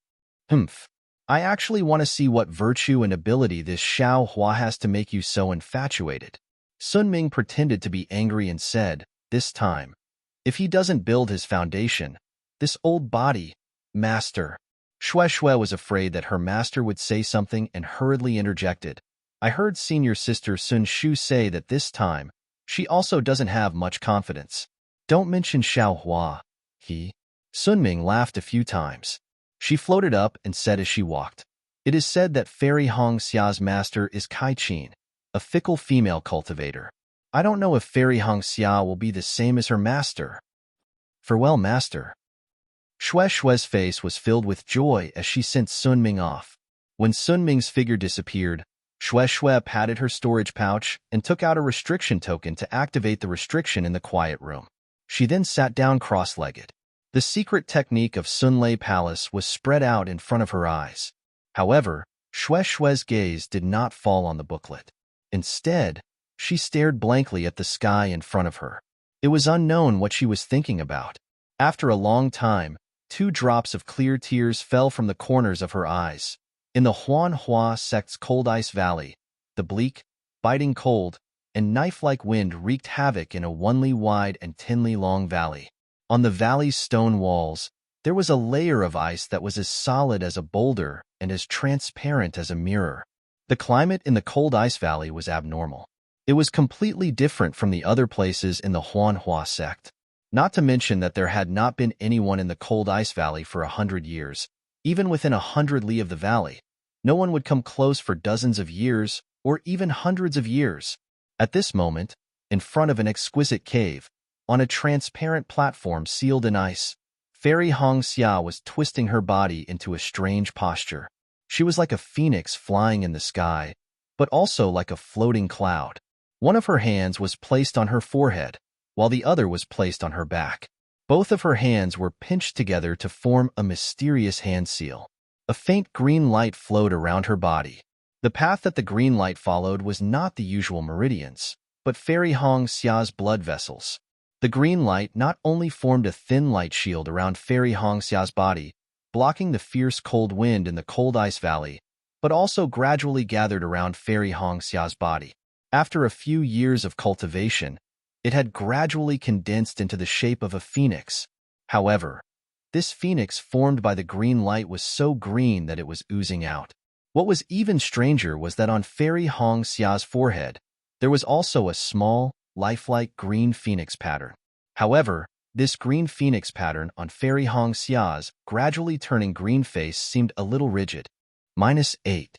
Humph. I actually want to see what virtue and ability this Xiao Hua has to make you so infatuated. Sun Ming pretended to be angry and said, this time, if he doesn't build his foundation, this old body, master. Xue Xue was afraid that her master would say something and hurriedly interjected. I heard senior sister Sun Shu say that this time, she also doesn't have much confidence. Don't mention Xiao Hua. Sun Ming laughed a few times. She floated up and said as she walked, it is said that Fairy Hong Xia's master is Kai Qin, a fickle female cultivator. I don't know if Fairy Hong Xia will be the same as her master. Farewell, master. Xue Xue's face was filled with joy as she sent Sun Ming off. When Sun Ming's figure disappeared, Xue Xue patted her storage pouch and took out a restriction token to activate the restriction in the quiet room. She then sat down cross-legged. The secret technique of Sunlei Palace was spread out in front of her eyes. However, Xue Xue's gaze did not fall on the booklet. Instead, she stared blankly at the sky in front of her. It was unknown what she was thinking about. After a long time, 2 drops of clear tears fell from the corners of her eyes. In the Huanhua sect's cold ice valley, the bleak, biting cold, and knife-like wind wreaked havoc in a 1 li wide and 10 li long valley. On the valley's stone walls, there was a layer of ice that was as solid as a boulder and as transparent as a mirror. The climate in the cold ice valley was abnormal. It was completely different from the other places in the Huanhua sect. Not to mention that there had not been anyone in the cold ice valley for 100 years. Even within 100 li of the valley, no one would come close for dozens of years or even hundreds of years. At this moment, in front of an exquisite cave, on a transparent platform sealed in ice, Fairy Hong Xia was twisting her body into a strange posture. She was like a phoenix flying in the sky, but also like a floating cloud. One of her hands was placed on her forehead, while the other was placed on her back. Both of her hands were pinched together to form a mysterious hand seal. A faint green light flowed around her body. The path that the green light followed was not the usual meridians, but Fairy Hong Xia's blood vessels. The green light not only formed a thin light shield around Fairy Hong Xia's body, blocking the fierce cold wind in the cold ice valley, but also gradually gathered around Fairy Hong Xia's body. After a few years of cultivation, it had gradually condensed into the shape of a phoenix. However, this phoenix formed by the green light was so green that it was oozing out. What was even stranger was that on Fairy Hong Xia's forehead, there was also a small, lifelike green phoenix pattern. However, this green phoenix pattern on Fairy Hong Xia's gradually turning green face seemed a little rigid. -8.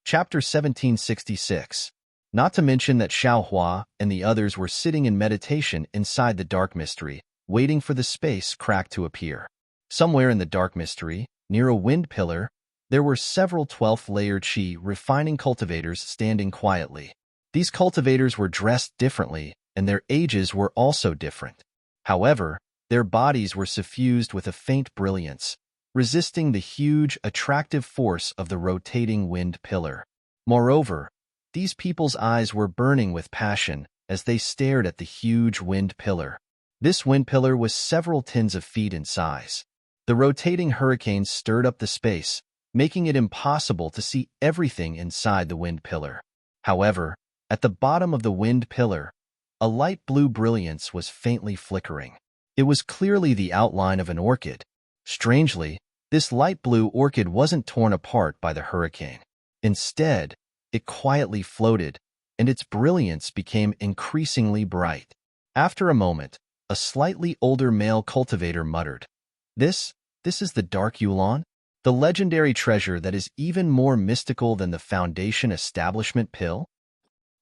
Chapter 1766. Not to mention that Xiao Hua and the others were sitting in meditation inside the dark mystery, waiting for the space crack to appear. Somewhere in the dark mystery, near a wind pillar, there were several 12th-layer Qi refining cultivators standing quietly. These cultivators were dressed differently, and their ages were also different. However, their bodies were suffused with a faint brilliance, resisting the huge, attractive force of the rotating wind pillar. Moreover, these people's eyes were burning with passion as they stared at the huge wind pillar. This wind pillar was several tens of feet in size. The rotating hurricane stirred up the space, making it impossible to see everything inside the wind pillar. However, at the bottom of the wind pillar, a light blue brilliance was faintly flickering. It was clearly the outline of an orchid. Strangely, this light blue orchid wasn't torn apart by the hurricane. Instead, it quietly floated, and its brilliance became increasingly bright. After a moment, a slightly older male cultivator muttered, This is the Dark Yulan? The legendary treasure that is even more mystical than the Foundation Establishment pill?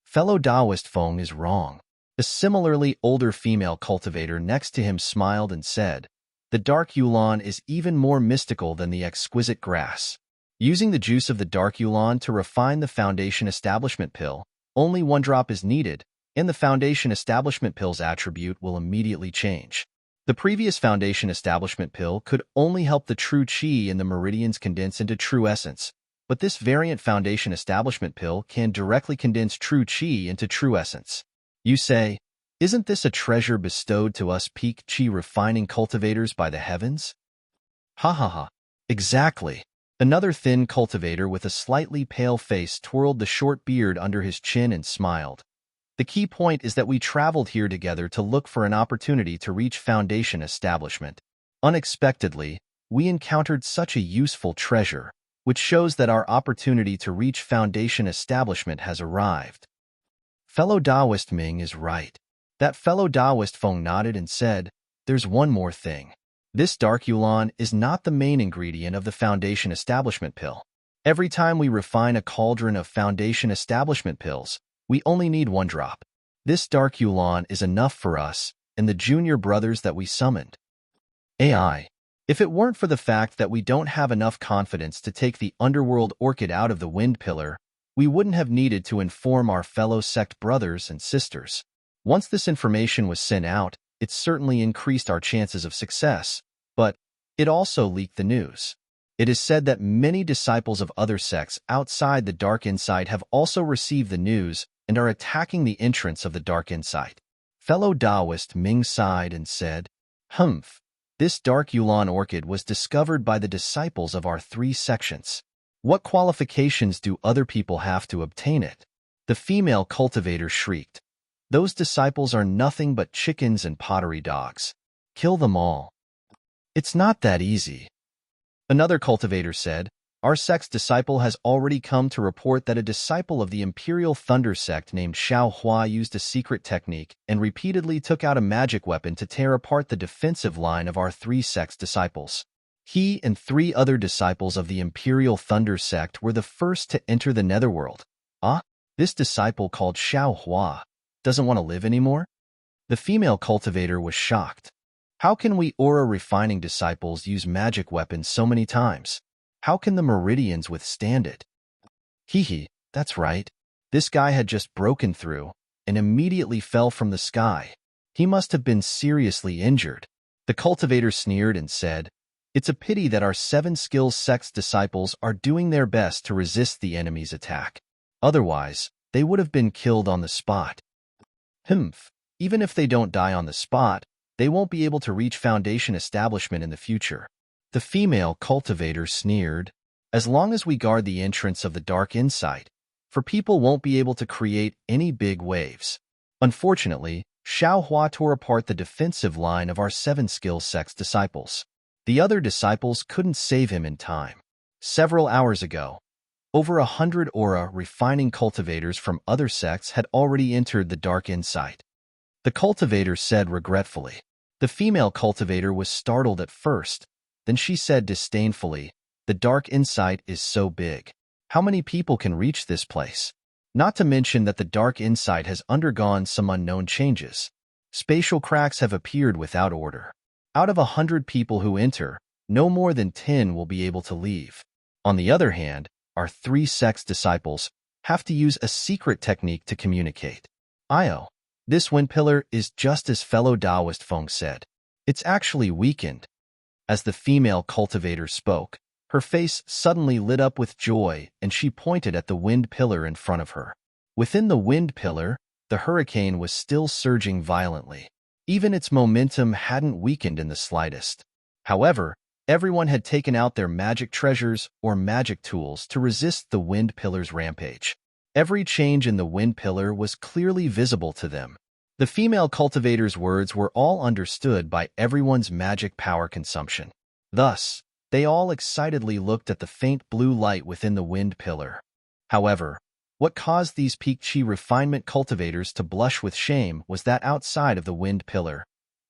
Fellow Taoist Feng is wrong. A similarly older female cultivator next to him smiled and said, The Dark Yulan is even more mystical than the exquisite grass. Using the juice of the dark Yulon to refine the Foundation Establishment Pill, only 1 drop is needed, and the Foundation Establishment Pill's attribute will immediately change. The previous Foundation Establishment Pill could only help the true Qi in the meridians condense into true essence, but this variant Foundation Establishment Pill can directly condense true Qi into true essence. You say, isn't this a treasure bestowed to us peak Qi refining cultivators by the heavens? Ha ha ha. Exactly. Another thin cultivator with a slightly pale face twirled the short beard under his chin and smiled. The key point is that we traveled here together to look for an opportunity to reach Foundation Establishment. Unexpectedly, we encountered such a useful treasure, which shows that our opportunity to reach Foundation Establishment has arrived. Fellow Taoist Ming is right. That fellow Taoist Feng nodded and said, there's one more thing. This dark Yulon is not the main ingredient of the Foundation Establishment Pill. Every time we refine a cauldron of Foundation Establishment Pills, we only need 1 drop. This dark Yulon is enough for us and the junior brothers that we summoned. AI. If it weren't for the fact that we don't have enough confidence to take the underworld orchid out of the wind pillar, we wouldn't have needed to inform our fellow sect brothers and sisters. Once this information was sent out, it certainly increased our chances of success, but it also leaked the news. It is said that many disciples of other sects outside the Dark Insight have also received the news and are attacking the entrance of the Dark Insight. Fellow Taoist Ming sighed and said, Humph, this dark Yulon orchid was discovered by the disciples of our 3 sections. What qualifications do other people have to obtain it? The female cultivator shrieked. Those disciples are nothing but chickens and pottery dogs. Kill them all. It's not that easy. Another cultivator said, our sect's disciple has already come to report that a disciple of the Imperial Thunder sect named Xiao Hua used a secret technique and repeatedly took out a magic weapon to tear apart the defensive line of our 3 sect's disciples. He and 3 other disciples of the Imperial Thunder sect were the first to enter the netherworld. This disciple called Xiao Hua doesn't want to live anymore? The female cultivator was shocked. How can we aura refining disciples use magic weapons so many times? How can the meridians withstand it? That's right. This guy had just broken through and immediately fell from the sky. He must have been seriously injured. The cultivator sneered and said, it's a pity that our 7 skills sect's disciples are doing their best to resist the enemy's attack. Otherwise, they would have been killed on the spot. Even if they don't die on the spot, they won't be able to reach Foundation Establishment in the future. The female cultivator sneered. As long as we guard the entrance of the Dark Insight, for people won't be able to create any big waves. Unfortunately, Xiao Hua tore apart the defensive line of our 7 skills sect's disciples. The other disciples couldn't save him in time. Several hours ago, over 100 aura refining cultivators from other sects had already entered the Dark Insight. The cultivator said regretfully. The female cultivator was startled at first. Then she said disdainfully, the Dark Insight is so big. How many people can reach this place? Not to mention that the Dark Insight has undergone some unknown changes. Spatial cracks have appeared without order. Out of 100 people who enter, no more than 10 will be able to leave. On the other hand, our 3 sects disciples have to use a secret technique to communicate. This wind pillar is just as fellow Taoist Feng said. It's actually weakened. As the female cultivator spoke, her face suddenly lit up with joy and she pointed at the wind pillar in front of her. Within the wind pillar, the hurricane was still surging violently. Even its momentum hadn't weakened in the slightest. However, everyone had taken out their magic treasures or magic tools to resist the wind pillar's rampage. Every change in the wind pillar was clearly visible to them. The female cultivator's words were all understood by everyone's magic power consumption. Thus, they all excitedly looked at the faint blue light within the wind pillar. However, what caused these peak Qi refinement cultivators to blush with shame was that outside of the wind pillar,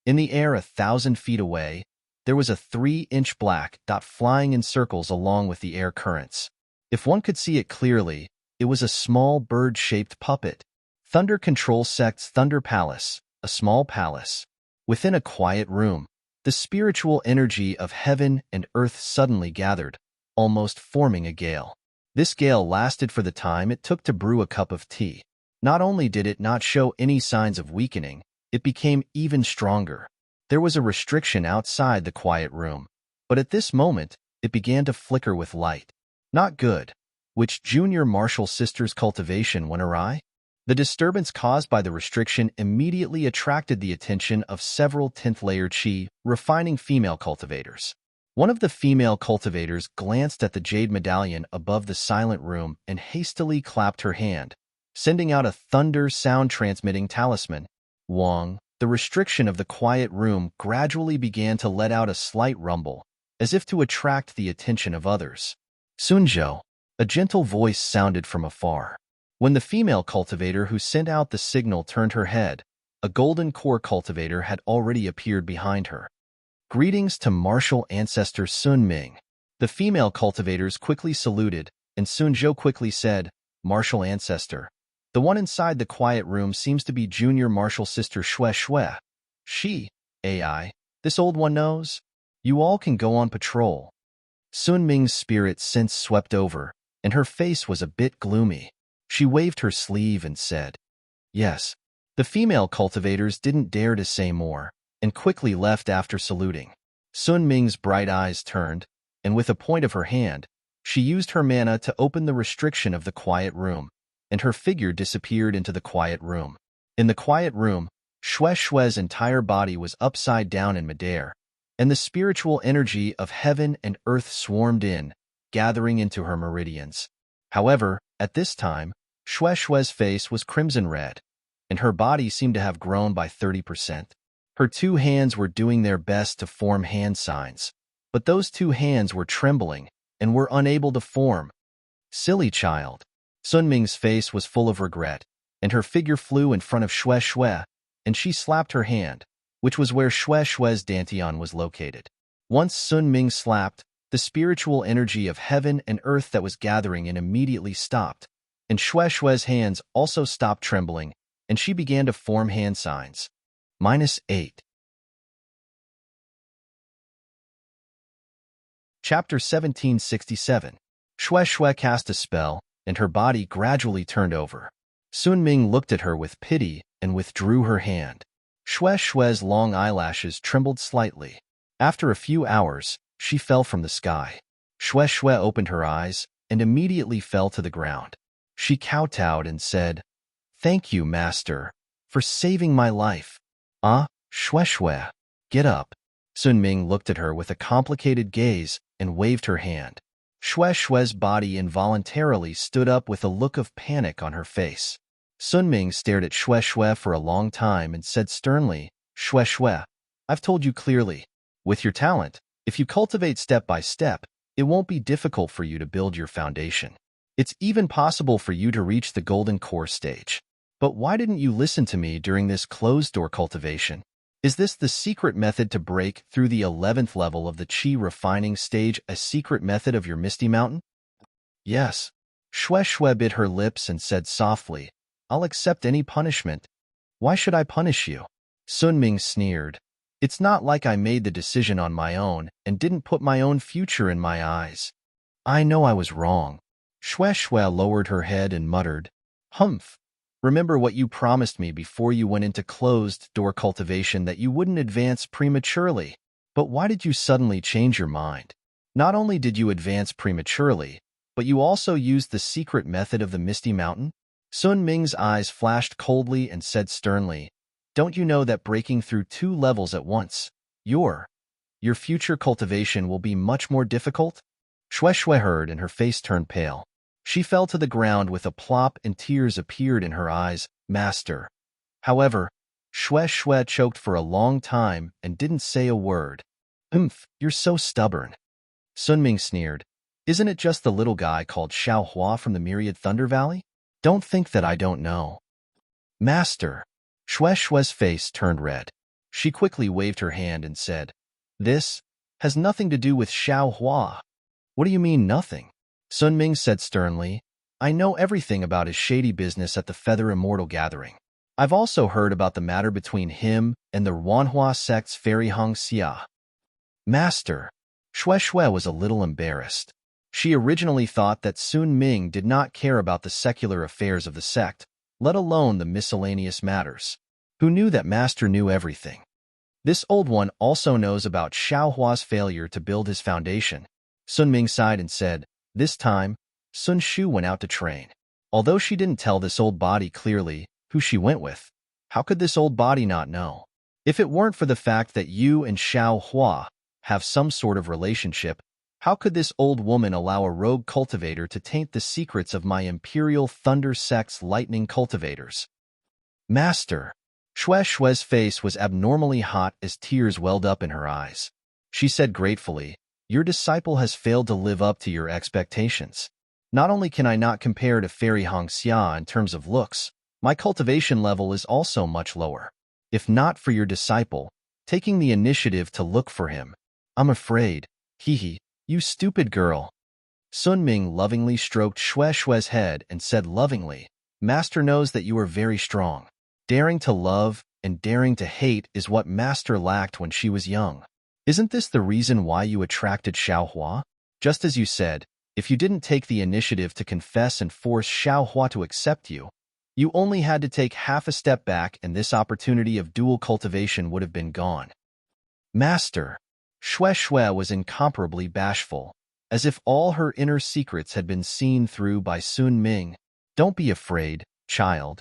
in the air 1,000 feet away, there was a 3-inch black dot flying in circles along with the air currents. If one could see it clearly, it was a small bird-shaped puppet. Thunder Control Sect's Thunder Palace, a small palace. Within a quiet room, the spiritual energy of heaven and earth suddenly gathered, almost forming a gale. This gale lasted for the time it took to brew a cup of tea. Not only did it not show any signs of weakening, it became even stronger. There was a restriction outside the quiet room, but at this moment, it began to flicker with light. Not good. Which junior martial sister's cultivation went awry? The disturbance caused by the restriction immediately attracted the attention of several 10th-layer Qi, refining female cultivators. One of the female cultivators glanced at the jade medallion above the silent room and hastily clapped her hand, sending out a thunder sound-transmitting talisman. Wang, the restriction of the quiet room gradually began to let out a slight rumble, as if to attract the attention of others. Sunzhou, a gentle voice sounded from afar. When the female cultivator who sent out the signal turned her head, a golden core cultivator had already appeared behind her. Greetings to martial ancestor Sun Ming. The female cultivators quickly saluted, and Sunzhou quickly said, Martial ancestor. The one inside the quiet room seems to be junior martial sister Xue Xue. She, AI, this old one knows. You all can go on patrol. Sun Ming's spirit sense swept over, and her face was a bit gloomy. She waved her sleeve and said, Yes. The female cultivators didn't dare to say more, and quickly left after saluting. Sun Ming's bright eyes turned, and with a point of her hand, she used her mana to open the restriction of the quiet room, and her figure disappeared into the quiet room. In the quiet room, Xue Xue's entire body was upside down in midair, and the spiritual energy of heaven and earth swarmed in, gathering into her meridians. However, at this time, Xue Xue's face was crimson red, and her body seemed to have grown by 30%. Her two hands were doing their best to form hand signs, but those two hands were trembling and were unable to form. Silly child. Sun Ming's face was full of regret, and her figure flew in front of Xue Xue, and she slapped her hand, which was where Xue Xue's dantian was located. Once Sun Ming slapped, the spiritual energy of heaven and earth that was gathering in immediately stopped, and Xue Xue's hands also stopped trembling, and she began to form hand signs. -8. Chapter 1767. Xue Xue cast a spell, and her body gradually turned over. Sun Ming looked at her with pity and withdrew her hand. Xue Xue's long eyelashes trembled slightly. After a few hours, she fell from the sky. Xue Xue opened her eyes and immediately fell to the ground. She kowtowed and said, Thank you, master, for saving my life. Xue Xue, get up. Sun Ming looked at her with a complicated gaze and waved her hand. Xue Xue's body involuntarily stood up with a look of panic on her face. Sun Ming stared at Xue Xue for a long time and said sternly, Xue Xue, I've told you clearly. With your talent, if you cultivate step by step, it won't be difficult for you to build your foundation. It's even possible for you to reach the golden core stage. But why didn't you listen to me during this closed-door cultivation? Is this the secret method to break through the 11th level of the Qi refining stage, a secret method of your Misty Mountain? Yes. Xue Xue bit her lips and said softly, I'll accept any punishment. Why should I punish you? Sun Ming sneered. It's not like I made the decision on my own and didn't put my own future in my eyes. I know I was wrong. Xue Xue lowered her head and muttered, Humph. Remember what you promised me before you went into closed-door cultivation, that you wouldn't advance prematurely. But why did you suddenly change your mind? Not only did you advance prematurely, but you also used the secret method of the Misty Mountain? Sun Ming's eyes flashed coldly and said sternly, Don't you know that breaking through 2 levels at once, your future cultivation will be much more difficult? Xue Xue heard and her face turned pale. She fell to the ground with a plop and tears appeared in her eyes. Master. However, Xue Xue choked for a long time and didn't say a word. You're so stubborn. Sun Ming sneered. Isn't it just the little guy called Xiao Hua from the Myriad Thunder Valley? Don't think that I don't know. Master. Xue Xue's face turned red. She quickly waved her hand and said, This has nothing to do with Xiao Hua. What do you mean, nothing? Sun Ming said sternly, I know everything about his shady business at the Feather Immortal Gathering. I've also heard about the matter between him and the Wanhua sect's Fairy Hong Xia. Master. Xue Xue was a little embarrassed. She originally thought that Sun Ming did not care about the secular affairs of the sect, let alone the miscellaneous matters. Who knew that Master knew everything? This old one also knows about Xiaohua's failure to build his foundation. Sun Ming sighed and said, this time, Sun Shu went out to train. Although she didn't tell this old body clearly who she went with, how could this old body not know? If it weren't for the fact that you and Xiaohua have some sort of relationship, how could this old woman allow a rogue cultivator to taint the secrets of my Imperial Thunder Sect's lightning cultivators? Master. Shue's face was abnormally hot as tears welled up in her eyes. She said gratefully, your disciple has failed to live up to your expectations. Not only can I not compare to Fairy Hongxia in terms of looks, my cultivation level is also much lower. If not for your disciple, taking the initiative to look for him, I'm afraid, you stupid girl. Sun Ming lovingly stroked Shue's head and said lovingly, Master knows that you are very strong. Daring to love and daring to hate is what Master lacked when she was young. Isn't this the reason why you attracted Xiaohua? Just as you said, if you didn't take the initiative to confess and force Xiaohua to accept you, you only had to take half a step back and this opportunity of dual cultivation would have been gone. Master. Shui was incomparably bashful, as if all her inner secrets had been seen through by Sun Ming. Don't be afraid, child.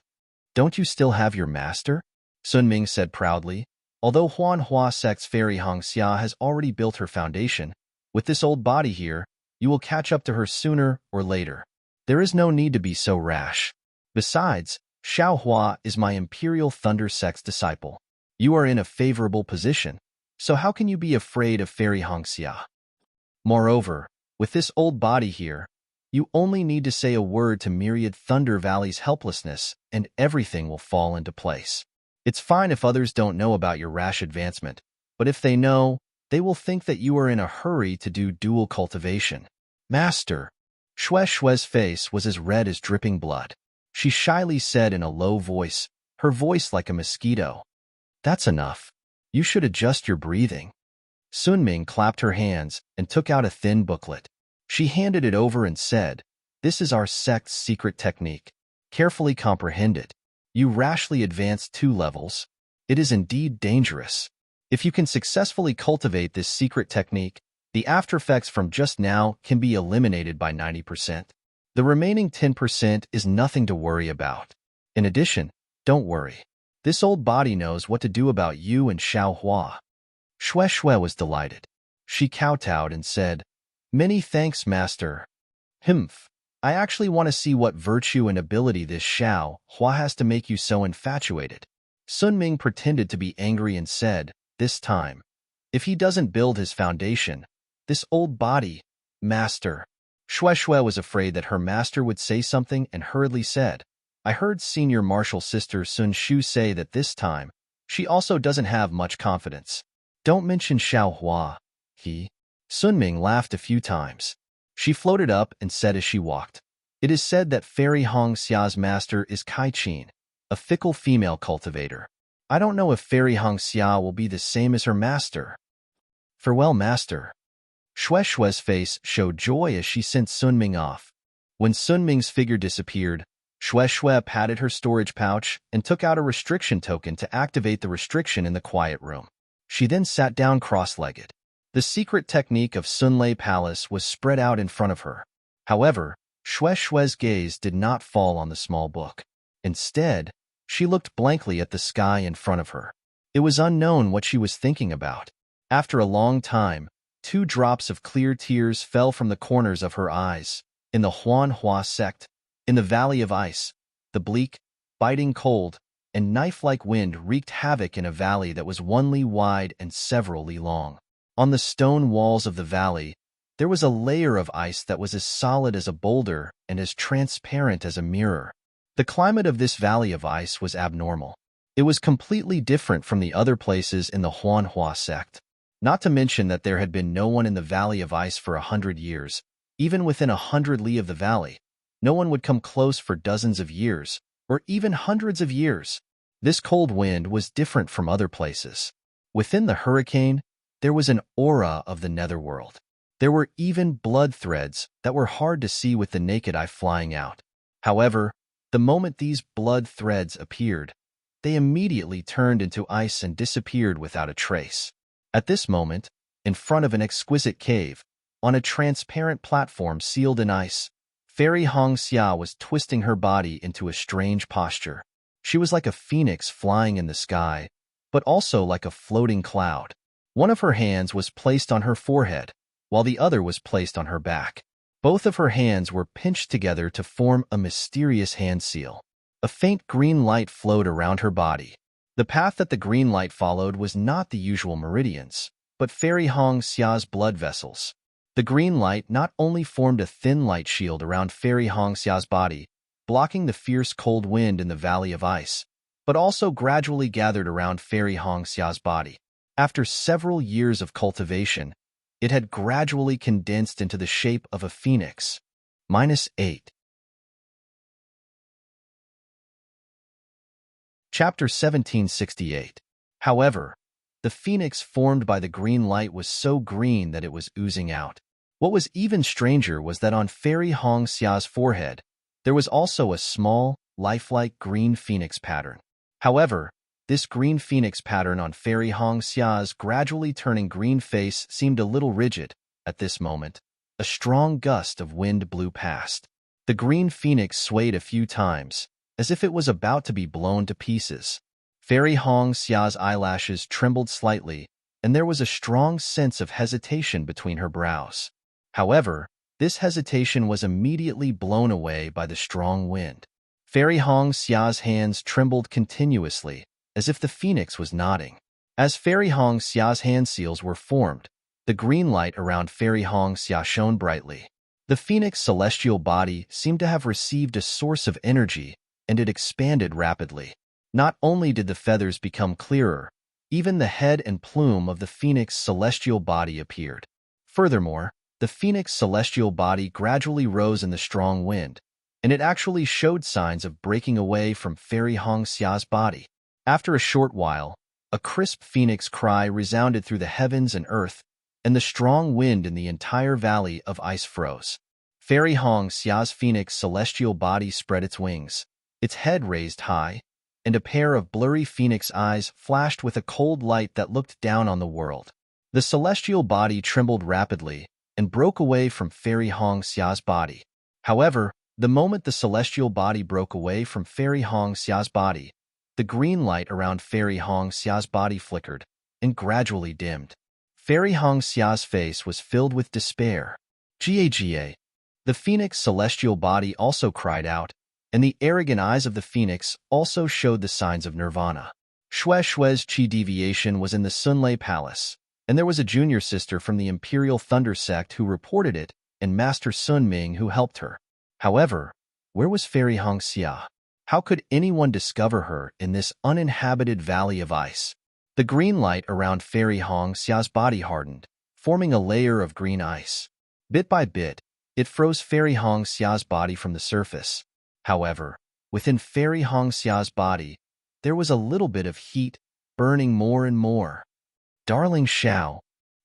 Don't you still have your master? Sun Ming said proudly. Although Huanhua Sect's Fairy Hongxia has already built her foundation, with this old body here, you will catch up to her sooner or later. There is no need to be so rash. Besides, Xiaohua is my Imperial Thunder Sect's disciple. You are in a favorable position, so how can you be afraid of Fairy Hongxia? Moreover, with this old body here, you only need to say a word to Myriad Thunder Valley's helplessness, and everything will fall into place. It's fine if others don't know about your rash advancement, but if they know, they will think that you are in a hurry to do dual cultivation. Master. Shue's face was as red as dripping blood. She shyly said in a low voice, her voice like a mosquito. That's enough. You should adjust your breathing. Sun Ming clapped her hands and took out a thin booklet. She handed it over and said, this is our sect's secret technique. Carefully comprehend it. You rashly advanced 2 levels. It is indeed dangerous. If you can successfully cultivate this secret technique, the aftereffects from just now can be eliminated by 90%. The remaining 10% is nothing to worry about. In addition, don't worry. This old body knows what to do about you and Xiaohua. Shui was delighted. She kowtowed and said, many thanks, Master. I actually want to see what virtue and ability this Xiaohua has to make you so infatuated. Sun Ming pretended to be angry and said, this time, if he doesn't build his foundation, this old body, Master. Shui was afraid that her master would say something and hurriedly said, I heard Senior Martial Sister Sun Shu say that this time, she also doesn't have much confidence. Don't mention Xiaohua. Sun Ming laughed a few times. She floated up and said as she walked, it is said that Fairy Hongxia's master is Kai Qin, a fickle female cultivator. I don't know if Fairy Hongxia will be the same as her master. Farewell, Master. Shue's face showed joy as she sent Sun Ming off. When Sun Ming's figure disappeared, Shui patted her storage pouch and took out a restriction token to activate the restriction in the quiet room. She then sat down cross-legged. The secret technique of Sunlei Palace was spread out in front of her. However, Shue's gaze did not fall on the small book. Instead, she looked blankly at the sky in front of her. It was unknown what she was thinking about. After a long time, 2 drops of clear tears fell from the corners of her eyes. In the Huanhua sect, in the Valley of Ice, the bleak, biting cold, and knife-like wind wreaked havoc in a valley that was 1 li wide and several li long. On the stone walls of the valley, there was a layer of ice that was as solid as a boulder and as transparent as a mirror. The climate of this Valley of Ice was abnormal. It was completely different from the other places in the Huanhua sect. Not to mention that there had been no one in the Valley of Ice for 100 years. Even within 100 li of the valley, no one would come close for dozens of years, or even hundreds of years. This cold wind was different from other places. Within the hurricane, there was an aura of the netherworld. There were even blood threads that were hard to see with the naked eye flying out. However, the moment these blood threads appeared, they immediately turned into ice and disappeared without a trace. At this moment, in front of an exquisite cave, on a transparent platform sealed in ice, Fairy Hong Xia was twisting her body into a strange posture. She was like a phoenix flying in the sky, but also like a floating cloud. One of her hands was placed on her forehead, while the other was placed on her back. Both of her hands were pinched together to form a mysterious hand seal. A faint green light flowed around her body. The path that the green light followed was not the usual meridians, but Fairy Hong Xia's blood vessels. The green light not only formed a thin light shield around Fairy Hong Xia's body, blocking the fierce cold wind in the Valley of Ice, but also gradually gathered around Fairy Hong Xia's body. After several years of cultivation, it had gradually condensed into the shape of a phoenix. -8. Chapter 1768. However, the phoenix formed by the green light was so green that it was oozing out. What was even stranger was that on Fairy Hong Xia's forehead, there was also a small, lifelike green phoenix pattern. However, this green phoenix pattern on Fairy Hong Xia's gradually turning green face seemed a little rigid. At this moment, a strong gust of wind blew past. The green phoenix swayed a few times, as if it was about to be blown to pieces. Fairy Hong Xia's eyelashes trembled slightly, and there was a strong sense of hesitation between her brows. However, this hesitation was immediately blown away by the strong wind. Fairy Hong Xia's hands trembled continuously, as if the phoenix was nodding. As Fairy Hong Xia's hand seals were formed, the green light around Fairy Hong Xia shone brightly. The phoenix celestial body seemed to have received a source of energy, and it expanded rapidly. Not only did the feathers become clearer, even the head and plume of the phoenix celestial body appeared. Furthermore, the phoenix celestial body gradually rose in the strong wind, and it actually showed signs of breaking away from Fairy Hong Xia's body. After a short while, a crisp phoenix cry resounded through the heavens and earth, and the strong wind in the entire Valley of Ice froze. Fairy Hong Xia's phoenix celestial body spread its wings, its head raised high, and a pair of blurry phoenix eyes flashed with a cold light that looked down on the world. The celestial body trembled rapidly and broke away from Fairy Hong Xia's body. However, the moment the celestial body broke away from Fairy Hong Xia's body, the green light around Fairy Hong Xia's body flickered and gradually dimmed. Fairy Hong Xia's face was filled with despair. Ga. The phoenix celestial body also cried out, and the arrogant eyes of the phoenix also showed the signs of nirvana. Xue Xue's chi deviation was in the Sunlei Palace, and there was a junior sister from the Imperial Thunder Sect who reported it, and Master Sun Ming who helped her. However, where was Fairy Hong Xia? How could anyone discover her in this uninhabited Valley of Ice? The green light around Fairy Hong Xia's body hardened, forming a layer of green ice. Bit by bit, it froze Fairy Hong Xia's body from the surface. However, within Fairy Hong Xia's body, there was a little bit of heat, burning more and more. Darling Xiao.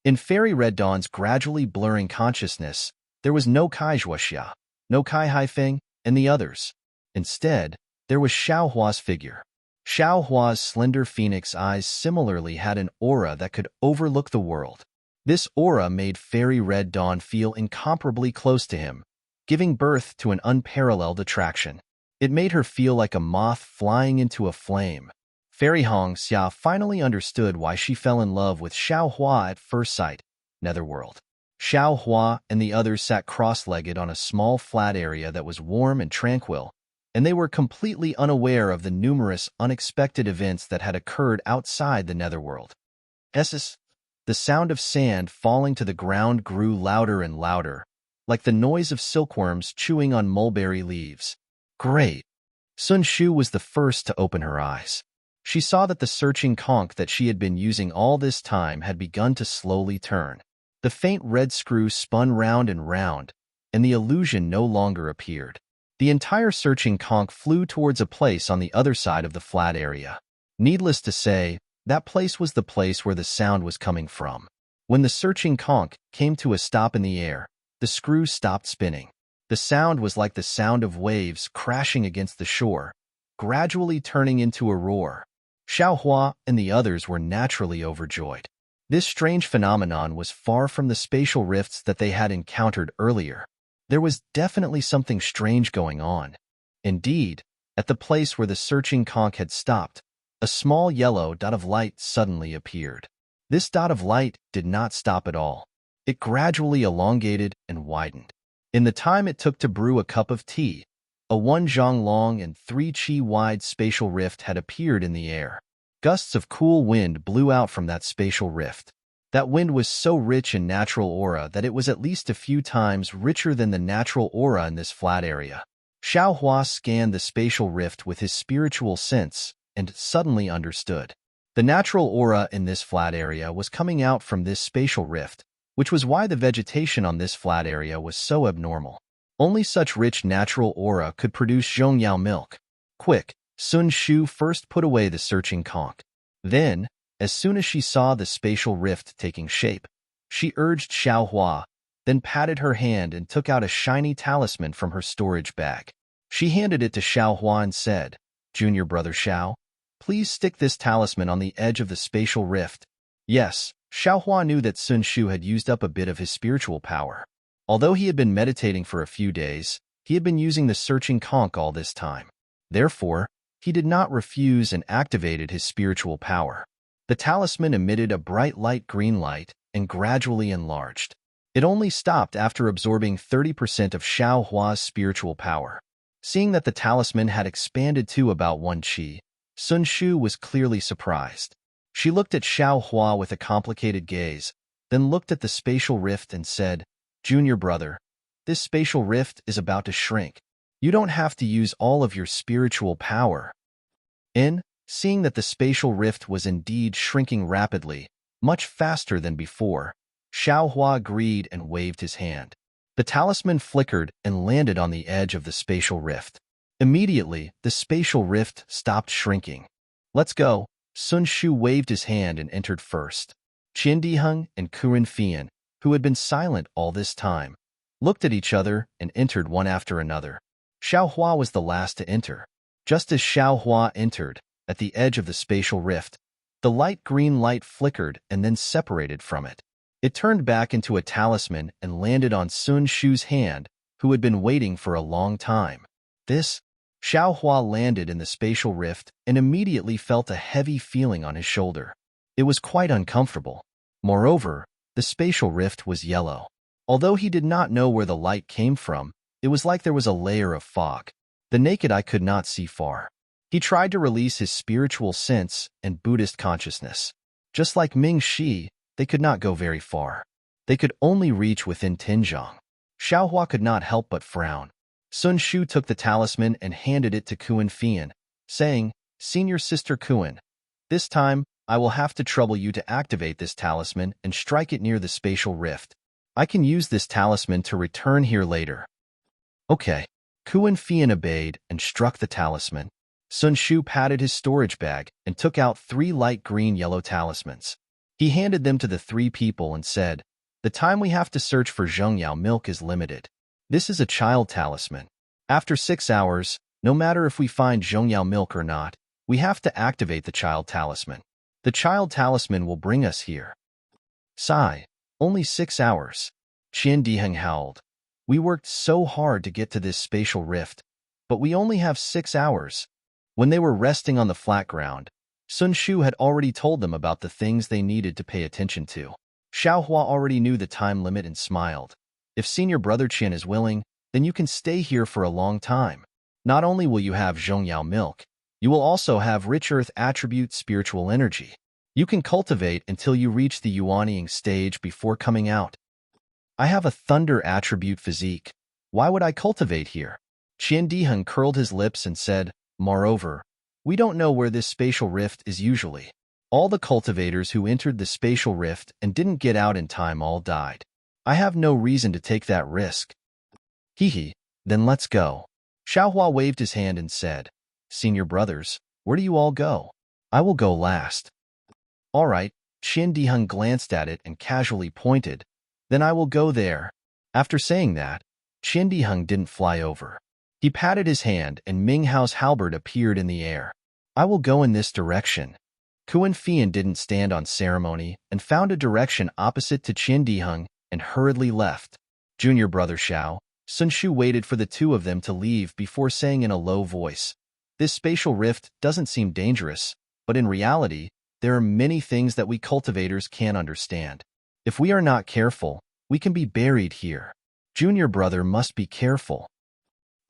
In Fairy Red Dawn's gradually blurring consciousness, there was no Kai Zhuoxia, no Kai Haifeng, and the others. Instead, there was Xiao Hua's figure. Xiao Hua's slender phoenix eyes similarly had an aura that could overlook the world. This aura made Fairy Red Dawn feel incomparably close to him, giving birth to an unparalleled attraction. It made her feel like a moth flying into a flame. Fairy Hong Xia finally understood why she fell in love with Xiao Hua at first sight. Netherworld. Xiao Hua and the others sat cross-legged on a small flat area that was warm and tranquil, and they were completely unaware of the numerous unexpected events that had occurred outside the Netherworld. The sound of sand falling to the ground grew louder and louder, like the noise of silkworms chewing on mulberry leaves. Great! Sun Shu was the first to open her eyes. She saw that the searching conch that she had been using all this time had begun to slowly turn. The faint red screw spun round and round, and the illusion no longer appeared. The entire searching conch flew towards a place on the other side of the flat area. Needless to say, that place was the place where the sound was coming from. When the searching conch came to a stop in the air, the screw stopped spinning. The sound was like the sound of waves crashing against the shore, gradually turning into a roar. Xiaohua and the others were naturally overjoyed. This strange phenomenon was far from the spatial rifts that they had encountered earlier. There was definitely something strange going on. Indeed, at the place where the searching conch had stopped, a small yellow dot of light suddenly appeared. This dot of light did not stop at all. It gradually elongated and widened. In the time it took to brew a cup of tea, a 1 zhang long and 3 qi wide spatial rift had appeared in the air. Gusts of cool wind blew out from that spatial rift. That wind was so rich in natural aura that it was at least a few times richer than the natural aura in this flat area. Xiaohua scanned the spatial rift with his spiritual sense and suddenly understood. The natural aura in this flat area was coming out from this spatial rift, which was why the vegetation on this flat area was so abnormal. Only such rich natural aura could produce zhongyao milk. Quick, Sun Shu first put away the searching conch. Then, as soon as she saw the spatial rift taking shape, she urged Xiaohua, then patted her hand and took out a shiny talisman from her storage bag. She handed it to Xiaohua and said, "Junior brother Xiao, please stick this talisman on the edge of the spatial rift." Yes, Xiaohua knew that Sun Shu had used up a bit of his spiritual power. Although he had been meditating for a few days, he had been using the searching conch all this time. Therefore, he did not refuse and activated his spiritual power. The talisman emitted a bright light green light and gradually enlarged. It only stopped after absorbing 30% of Xiaohua's spiritual power. Seeing that the talisman had expanded to about 1 qi, Sun Shu was clearly surprised. She looked at Xiaohua with a complicated gaze, then looked at the spatial rift and said, "Junior brother, this spatial rift is about to shrink. You don't have to use all of your spiritual power." Seeing that the spatial rift was indeed shrinking rapidly, much faster than before, Xiaohua agreed and waved his hand. The talisman flickered and landed on the edge of the spatial rift. Immediately, the spatial rift stopped shrinking. "Let's go." Sun Shu waved his hand and entered first. Qin Diheng and Kuren Fian, who had been silent all this time, looked at each other and entered one after another. Xiaohua was the last to enter. Just as Xiaohua entered, at the edge of the spatial rift, the light green light flickered and then separated from it. It turned back into a talisman and landed on Sun Shu's hand, who had been waiting for a long time. Xiaohua landed in the spatial rift and immediately felt a heavy feeling on his shoulder. It was quite uncomfortable. Moreover, the spatial rift was yellow. Although he did not know where the light came from, it was like there was a layer of fog. The naked eye could not see far. He tried to release his spiritual sense and Buddhist consciousness. Just like Ming Shi, they could not go very far. They could only reach within 10 zhang. Xiaohua could not help but frown. Sun Shu took the talisman and handed it to Kuan Fian, saying, "Senior Sister Kuan, this time I will have to trouble you to activate this talisman and strike it near the spatial rift. I can use this talisman to return here later." "Okay." Kuan Fian obeyed and struck the talisman. Sun Shu patted his storage bag and took out 3 light green-yellow talismans. He handed them to the 3 people and said, "The time we have to search for zhongyao milk is limited. This is a child talisman. After 6 hours, no matter if we find zhongyao milk or not, we have to activate the child talisman. The child talisman will bring us here." Sigh. Only 6 hours. Qin Diheng howled. "We worked so hard to get to this spatial rift, but we only have 6 hours. When they were resting on the flat ground, Sun Shu had already told them about the things they needed to pay attention to. Xiaohua already knew the time limit and smiled. "If senior brother Qin is willing, then you can stay here for a long time. Not only will you have zhongyao milk, you will also have rich earth attribute spiritual energy. You can cultivate until you reach the yuanying stage before coming out." "I have a thunder attribute physique. Why would I cultivate here?" Qin Diheng curled his lips and said, "Moreover, we don't know where this spatial rift is usually. All the cultivators who entered the spatial rift and didn't get out in time all died. I have no reason to take that risk." "Hee, then let's go." Xiaohua waved his hand and said, "Senior brothers, where do you all go? I will go last." "All right," Qin Diheng glanced at it and casually pointed. Then I will go there. After saying that, Qin Diheng didn't fly over. He patted his hand and Ming Hao's halberd appeared in the air. I will go in this direction. Kuan Fian didn't stand on ceremony and found a direction opposite to Qin Diheng and hurriedly left. Junior brother Xiao, Sun Shu waited for the two of them to leave before saying in a low voice, "This spatial rift doesn't seem dangerous, but in reality, there are many things that we cultivators can't understand. If we are not careful, we can be buried here. Junior brother must be careful."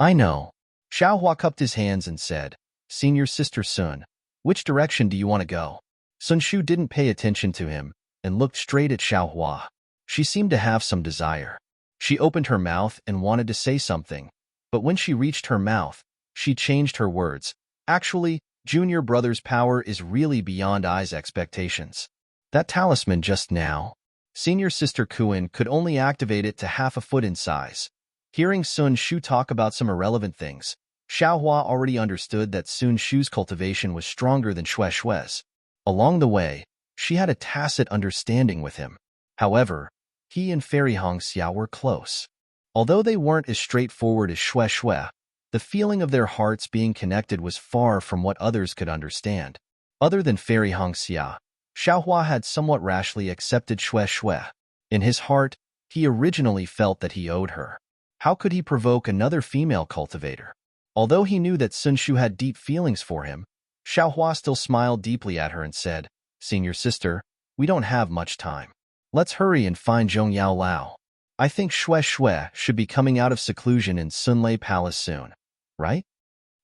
I know. Xiaohua cupped his hands and said, "Senior sister Sun, which direction do you want to go?" Sun Shu didn't pay attention to him and looked straight at Xiaohua. She seemed to have some desire. She opened her mouth and wanted to say something, but when she reached her mouth, she changed her words. Actually, Junior brother's power is really beyond I's expectations. That talisman just now, Senior sister Kuan could only activate it to half a foot in size. Hearing Sun Shu talk about some irrelevant things, Xiaohua already understood that Sun Shu's cultivation was stronger than Xue Xue's. Along the way, she had a tacit understanding with him. However, he and Fairy Hongxia were close. Although they weren't as straightforward as Xue Xue, the feeling of their hearts being connected was far from what others could understand. Other than Fairy Hongxia, Xiaohua had somewhat rashly accepted Xue Xue. In his heart, he originally felt that he owed her. How could he provoke another female cultivator? Although he knew that Sun Shu had deep feelings for him, Xiaohua still smiled deeply at her and said, "Senior sister, we don't have much time. Let's hurry and find Zhongyao Lao. I think Xue Xue should be coming out of seclusion in Sunlei Palace soon, right?"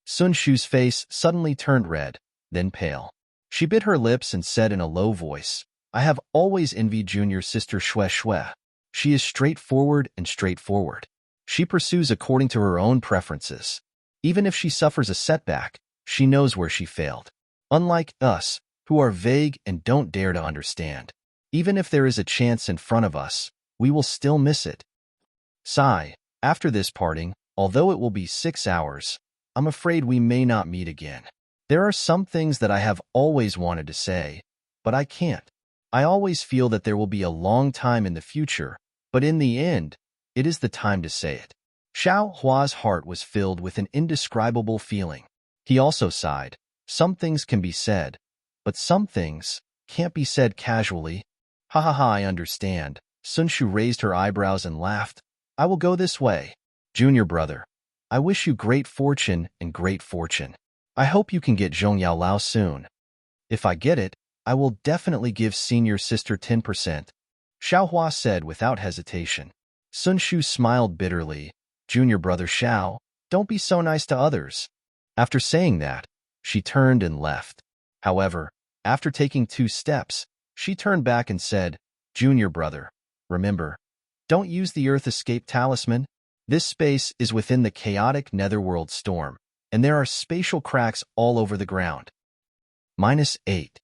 Sun Shu's face suddenly turned red, then pale. She bit her lips and said in a low voice, "I have always envied junior sister Xue Xue. She is straightforward and straightforward. She pursues according to her own preferences. Even if she suffers a setback, she knows where she failed. Unlike us, who are vague and don't dare to understand. Even if there is a chance in front of us, we will still miss it." Sigh, after this parting, although it will be 6 hours, I'm afraid we may not meet again. There are some things that I have always wanted to say, but I can't. I always feel that there will be a long time in the future, but in the end, it is the time to say it. Xiao Hua's heart was filled with an indescribable feeling. He also sighed. Some things can be said, but some things can't be said casually. Ha ha ha, I understand. Sun Shu raised her eyebrows and laughed. I will go this way. Junior brother, I wish you great fortune and great fortune. I hope you can get Zhongyao Lao soon. If I get it, I will definitely give senior sister 10%. Xiaohua said without hesitation. Sun Shu smiled bitterly. Junior brother Xiao, don't be so nice to others. After saying that, she turned and left. However, after taking 2 steps, she turned back and said, Junior brother, remember, don't use the Earth Escape Talisman. This space is within the chaotic netherworld storm, and there are spatial cracks all over the ground. -8.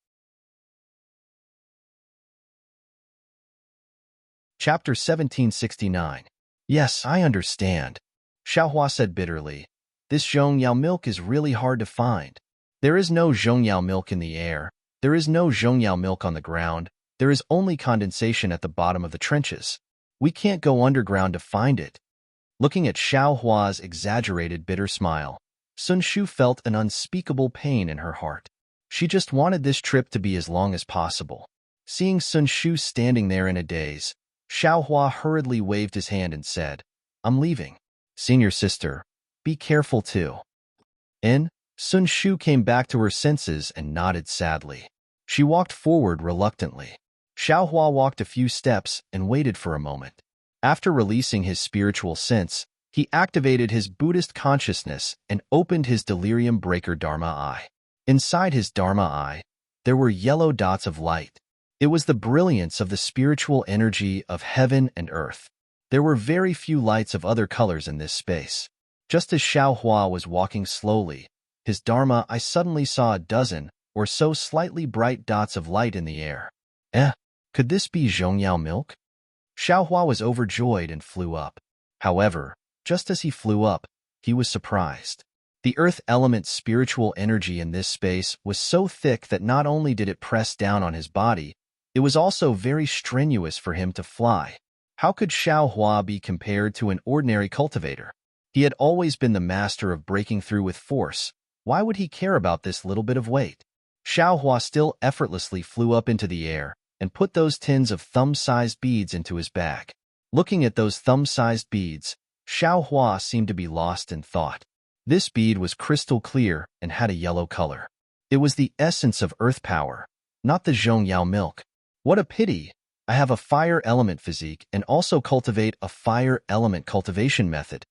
Chapter 1769. Yes, I understand. Xiaohua said bitterly. This Zhongyao milk is really hard to find. There is no Zhongyao milk in the air. There is no Zhongyao milk on the ground. There is only condensation at the bottom of the trenches. We can't go underground to find it. Looking at Xiaohua's exaggerated bitter smile, Sun Shu felt an unspeakable pain in her heart. She just wanted this trip to be as long as possible. Seeing Sun Shu standing there in a daze, Xiaohua hurriedly waved his hand and said, I'm leaving. Senior sister, be careful too. Sun Shu came back to her senses and nodded sadly. She walked forward reluctantly. Xiaohua walked a few steps and waited for a moment. After releasing his spiritual sense, he activated his Buddhist consciousness and opened his delirium breaker Dharma eye. Inside his Dharma eye, there were yellow dots of light. It was the brilliance of the spiritual energy of heaven and earth. There were very few lights of other colors in this space. Just as Xiaohua was walking slowly, his Dharma eye suddenly saw a dozen or so slightly bright dots of light in the air. Could this be Zhongyao milk? Xiaohua was overjoyed and flew up. However, just as he flew up, he was surprised. The earth element's spiritual energy in this space was so thick that not only did it press down on his body, It was also very strenuous for him to fly. How could Xiao Hua be compared to an ordinary cultivator? He had always been the master of breaking through with force. Why would he care about this little bit of weight? Xiao Hua still effortlessly flew up into the air and put those tins of thumb-sized beads into his bag. Looking at those thumb-sized beads, Xiao Hua seemed to be lost in thought. This bead was crystal clear and had a yellow color. It was the essence of earth power, not the Zhongyao milk. What a pity! I have a fire element physique and also cultivate a fire element cultivation method.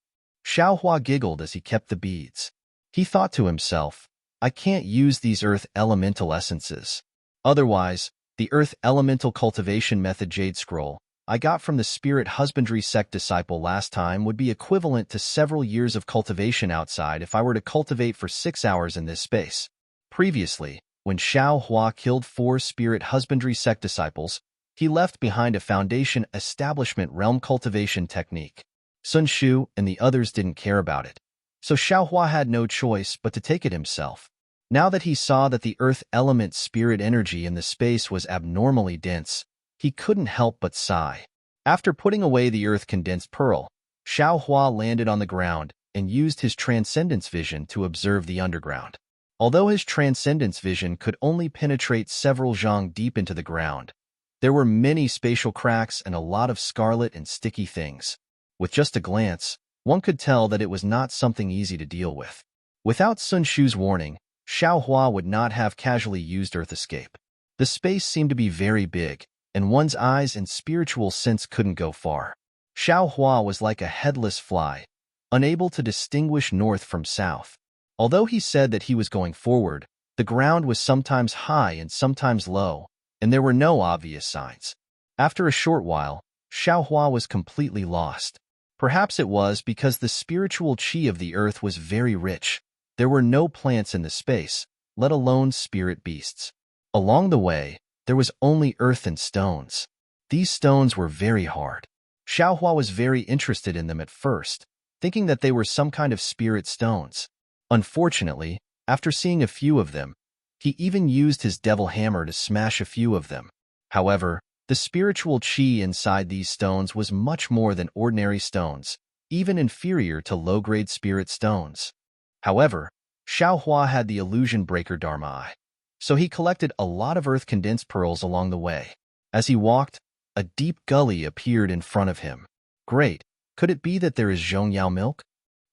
Xiao Hua giggled as he kept the beads. He thought to himself, I can't use these earth elemental essences. Otherwise, the earth elemental cultivation method jade scroll I got from the spirit husbandry sect disciple last time would be equivalent to several years of cultivation outside if I were to cultivate for 6 hours in this space. Previously, when Xiao Hua killed 4 spirit husbandry sect disciples, he left behind a foundation establishment realm cultivation technique. Sun Shu and the others didn't care about it, so Xiao Hua had no choice but to take it himself. Now that he saw that the earth element spirit energy in the space was abnormally dense, he couldn't help but sigh. After putting away the earth condensed pearl, Xiao Hua landed on the ground and used his transcendence vision to observe the underground. Although his transcendence vision could only penetrate several zhang deep into the ground, there were many spatial cracks and a lot of scarlet and sticky things. With just a glance, one could tell that it was not something easy to deal with. Without Sun Shu's warning, Xiao Hua would not have casually used Earth Escape. The space seemed to be very big, and one's eyes and spiritual sense couldn't go far. Xiao Hua was like a headless fly, unable to distinguish north from south. Although he said that he was going forward, the ground was sometimes high and sometimes low, and there were no obvious signs. After a short while, Xiao Hua was completely lost. Perhaps it was because the spiritual qi of the earth was very rich. There were no plants in the space, let alone spirit beasts. Along the way, there was only earth and stones. These stones were very hard. Xiao Hua was very interested in them at first, thinking that they were some kind of spirit stones. Unfortunately, after seeing a few of them, he even used his devil hammer to smash a few of them. However, the spiritual qi inside these stones was much more than ordinary stones, even inferior to low-grade spirit stones. However, Xiao Hua had the illusion breaker Dharma eye, so he collected a lot of earth condensed pearls along the way. As he walked, a deep gully appeared in front of him. Great! Could it be that there is Zhongyao milk?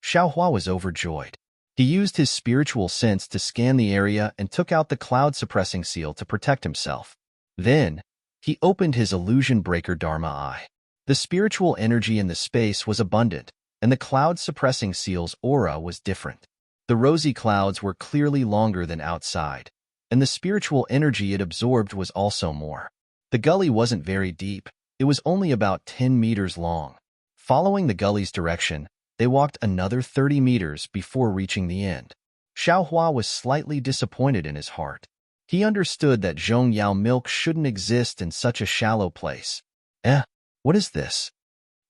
Xiao Hua was overjoyed. He used his spiritual sense to scan the area and took out the cloud-suppressing seal to protect himself. Then, he opened his illusion breaker Dharma eye. The spiritual energy in the space was abundant, and the cloud-suppressing seal's aura was different. The rosy clouds were clearly longer than outside, and the spiritual energy it absorbed was also more. The gully wasn't very deep. It was only about 10 meters long. Following the gully's direction, they walked another 30 meters before reaching the end. Xiao Hua was slightly disappointed in his heart. He understood that Zhongyao milk shouldn't exist in such a shallow place. What is this?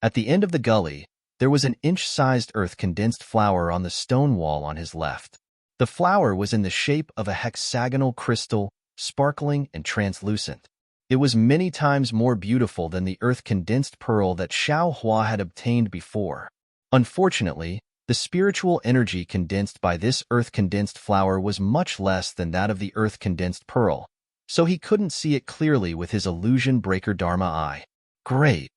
At the end of the gully, there was an inch-sized earth-condensed flower on the stone wall on his left. The flower was in the shape of a hexagonal crystal, sparkling and translucent. It was many times more beautiful than the earth-condensed pearl that Xiao Hua had obtained before. Unfortunately, the spiritual energy condensed by this earth-condensed flower was much less than that of the earth-condensed pearl, so he couldn't see it clearly with his illusion breaker Dharma eye. Great!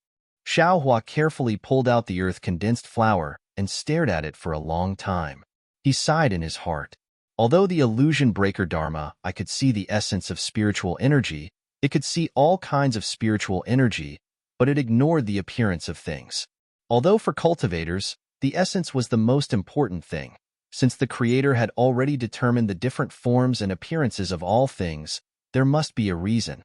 Xiao Hua carefully pulled out the earth-condensed flower and stared at it for a long time. He sighed in his heart. Although the illusion breaker Dharma eye could see the essence of spiritual energy, it could see all kinds of spiritual energy, but it ignored the appearance of things. Although for cultivators, the essence was the most important thing. Since the Creator had already determined the different forms and appearances of all things, there must be a reason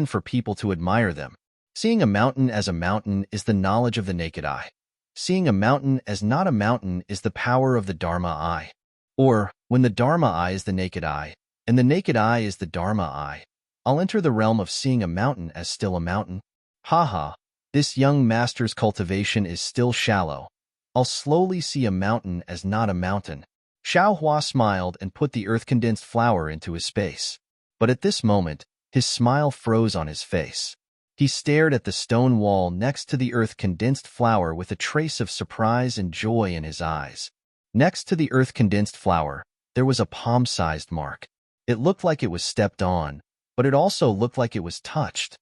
for people to admire them. Seeing a mountain as a mountain is the knowledge of the naked eye. Seeing a mountain as not a mountain is the power of the Dharma eye. Or, when the Dharma eye is the naked eye, and the naked eye is the Dharma eye, I'll enter the realm of seeing a mountain as still a mountain. Haha, this young master's cultivation is still shallow. I'll slowly see a mountain as not a mountain. Xiao Hua smiled and put the earth-condensed flower into his space. But at this moment, His smile froze on his face. He stared at the stone wall next to the earth-condensed flower with a trace of surprise and joy in his eyes. Next to the earth-condensed flower, there was a palm-sized mark. It looked like it was stepped on, but it also looked like it was touched.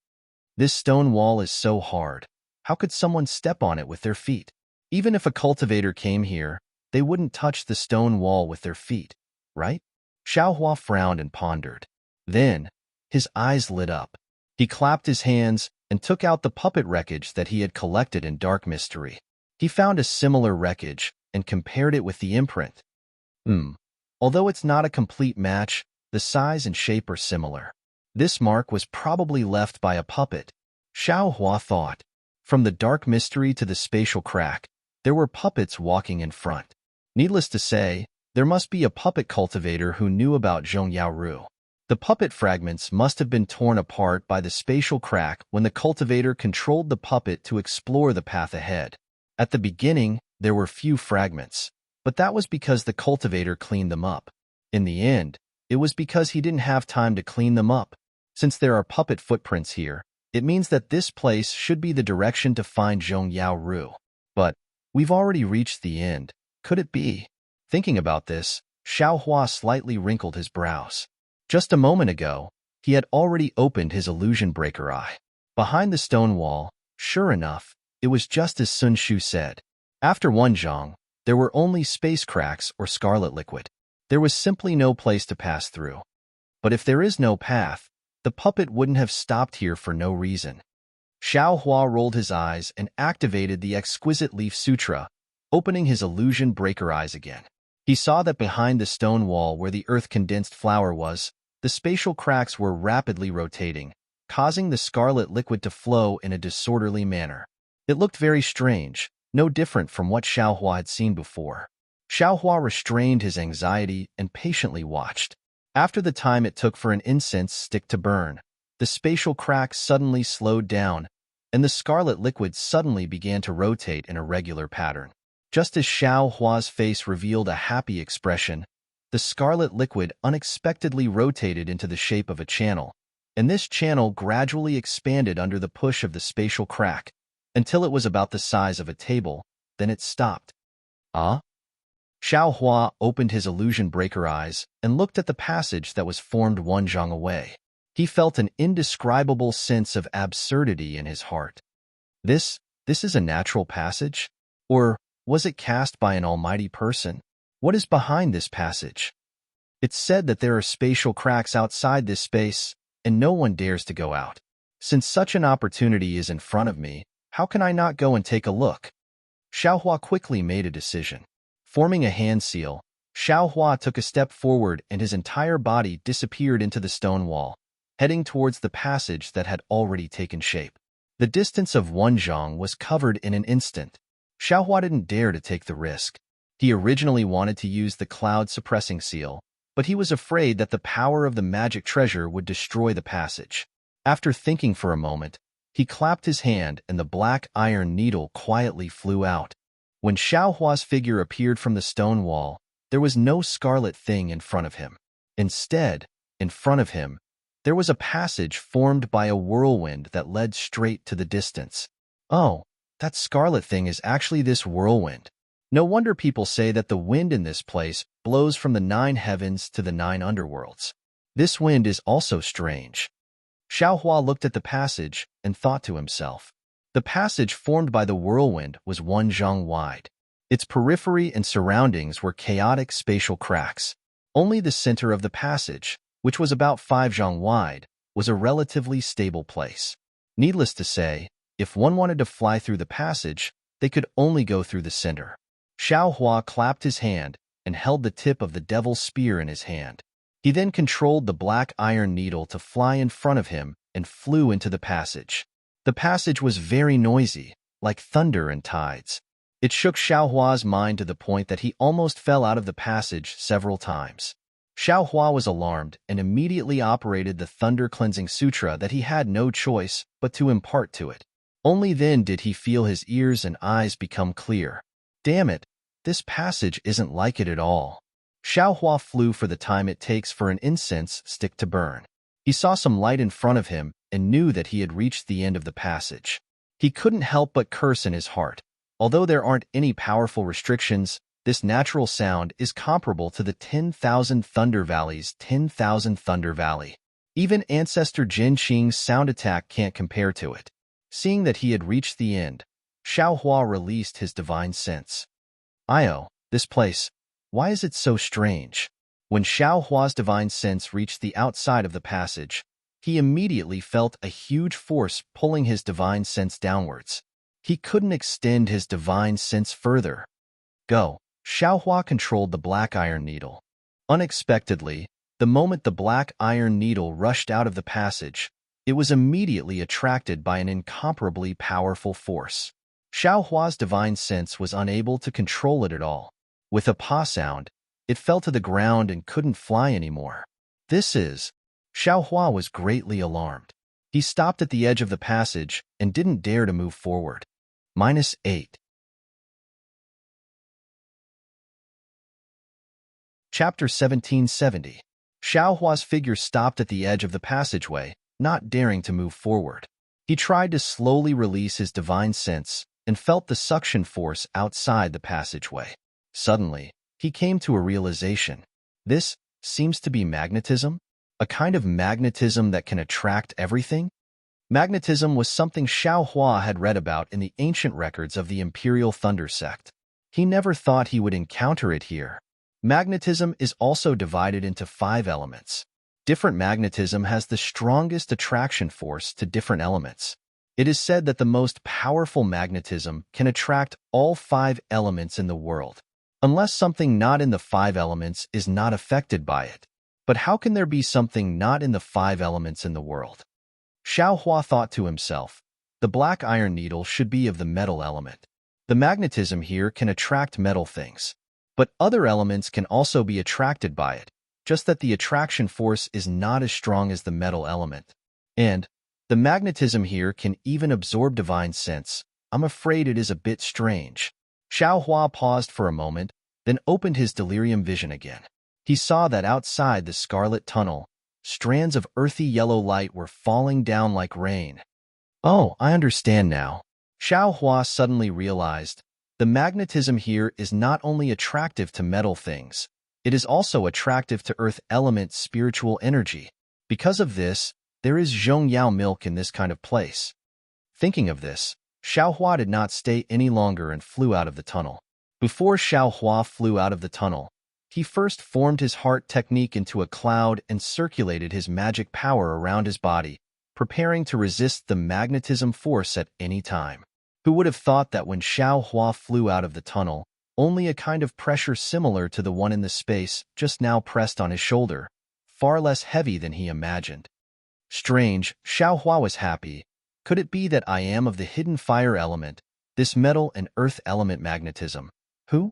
This stone wall is so hard. How could someone step on it with their feet? Even if a cultivator came here, they wouldn't touch the stone wall with their feet, right? Xiaohua frowned and pondered. Then, his eyes lit up. He clapped his hands and took out the puppet wreckage that he had collected in Dark Mystery. He found a similar wreckage and compared it with the imprint. Although it's not a complete match, the size and shape are similar. This mark was probably left by a puppet, Xiaohua thought. From the Dark Mystery to the spatial crack, there were puppets walking in front. Needless to say, there must be a puppet cultivator who knew about Zhongyao. The puppet fragments must have been torn apart by the spatial crack when the cultivator controlled the puppet to explore the path ahead. At the beginning, there were few fragments, but that was because the cultivator cleaned them up. In the end, it was because he didn't have time to clean them up. Since there are puppet footprints here, it means that this place should be the direction to find Zhongyao. But we've already reached the end. Could it be? Thinking about this, Xiaohua slightly wrinkled his brows. Just a moment ago, he had already opened his illusion breaker eye. Behind the stone wall, sure enough, it was just as Sun Shu said. After one zhang, there were only space cracks or scarlet liquid. There was simply no place to pass through. But if there is no path, the puppet wouldn't have stopped here for no reason. Xiaohua rolled his eyes and activated the exquisite leaf sutra, opening his illusion breaker eyes again. He saw that behind the stone wall where the earth-condensed flower was, the spatial cracks were rapidly rotating, causing the scarlet liquid to flow in a disorderly manner. It looked very strange, no different from what Xiaohua had seen before. Xiaohua restrained his anxiety and patiently watched. After the time it took for an incense stick to burn, the spatial cracks suddenly slowed down, and the scarlet liquid suddenly began to rotate in a regular pattern. Just as Xiaohua's face revealed a happy expression, the scarlet liquid unexpectedly rotated into the shape of a channel, and this channel gradually expanded under the push of the spatial crack, until it was about the size of a table, then it stopped. Xiaohua opened his illusion breaker eyes and looked at the passage that was formed one zhang away. He felt an indescribable sense of absurdity in his heart. This is a natural passage? Or was it cast by an almighty person? What is behind this passage? It's said that there are spatial cracks outside this space, and no one dares to go out. Since such an opportunity is in front of me, how can I not go and take a look? Xiaohua quickly made a decision. Forming a hand seal, Xiaohua took a step forward and his entire body disappeared into the stone wall, heading towards the passage that had already taken shape. The distance of one zhang was covered in an instant. Xiaohua didn't dare to take the risk. He originally wanted to use the cloud-suppressing seal, but he was afraid that the power of the magic treasure would destroy the passage. After thinking for a moment, he clapped his hand and the black iron needle quietly flew out. When Xiaohua's figure appeared from the stone wall, there was no scarlet thing in front of him. Instead, in front of him, there was a passage formed by a whirlwind that led straight to the distance. Oh, that scarlet thing is actually this whirlwind. No wonder people say that the wind in this place blows from the 9 heavens to the 9 underworlds. This wind is also strange. Xiaohua looked at the passage and thought to himself. The passage formed by the whirlwind was 1 zhang wide. Its periphery and surroundings were chaotic spatial cracks. Only the center of the passage, which was about 5 zhang wide, was a relatively stable place. Needless to say, if one wanted to fly through the passage, they could only go through the center. Xiaohua clapped his hand and held the tip of the devil's spear in his hand. He then controlled the black iron needle to fly in front of him and flew into the passage. The passage was very noisy, like thunder and tides. It shook Xiaohua's mind to the point that he almost fell out of the passage several times. Xiaohua was alarmed and immediately operated the thunder-cleansing sutra that he had no choice but to impart to it. Only then did he feel his ears and eyes become clear. Damn it, this passage isn't like it at all. Xiaohua flew for the time it takes for an incense stick to burn. He saw some light in front of him and knew that he had reached the end of the passage. He couldn't help but curse in his heart. Although there aren't any powerful restrictions, this natural sound is comparable to the 10,000 Thunder Valley's 10,000 Thunder Valley. Even Ancestor Jin Qing's sound attack can't compare to it. Seeing that he had reached the end, Xiaohua released his divine sense. Io, this place, why is it so strange? When Xiaohua's divine sense reached the outside of the passage, he immediately felt a huge force pulling his divine sense downwards. He couldn't extend his divine sense further. Go. Xiaohua controlled the black iron needle. Unexpectedly, the moment the black iron needle rushed out of the passage, it was immediately attracted by an incomparably powerful force. Xiaohua's divine sense was unable to control it at all. With a pa sound, it fell to the ground and couldn't fly anymore. Xiaohua was greatly alarmed. He stopped at the edge of the passage and didn't dare to move forward. -8. Chapter 1770. Xiaohua's figure stopped at the edge of the passageway, not daring to move forward. He tried to slowly release his divine sense and felt the suction force outside the passageway. Suddenly, he came to a realization. This seems to be magnetism? A kind of magnetism that can attract everything? Magnetism was something Xiaohua had read about in the ancient records of the Imperial Thunder sect. He never thought he would encounter it here. Magnetism is also divided into 5 elements. Different magnetism has the strongest attraction force to different elements. It is said that the most powerful magnetism can attract all 5 elements in the world, unless something not in the 5 elements is not affected by it. But how can there be something not in the 5 elements in the world? Xiaohua thought to himself, the black iron needle should be of the metal element. The magnetism here can attract metal things, but other elements can also be attracted by it, just that the attraction force is not as strong as the metal element. And the magnetism here can even absorb divine sense. I'm afraid it is a bit strange. Xiaohua paused for a moment, then opened his delirium vision again. He saw that outside the scarlet tunnel, strands of earthy yellow light were falling down like rain. Oh, I understand now. Xiaohua suddenly realized the magnetism here is not only attractive to metal things, it is also attractive to earth element spiritual energy. Because of this, there is Zhongyao milk in this kind of place. Thinking of this, Xiaohua did not stay any longer and flew out of the tunnel. Before Xiaohua flew out of the tunnel, he first formed his heart technique into a cloud and circulated his magic power around his body, preparing to resist the magnetism force at any time. Who would have thought that when Xiaohua flew out of the tunnel, only a kind of pressure similar to the one in the space just now pressed on his shoulder, far less heavy than he imagined. Strange, Xiaohua was happy. Could it be that I am of the hidden fire element, this metal and earth element magnetism? Who?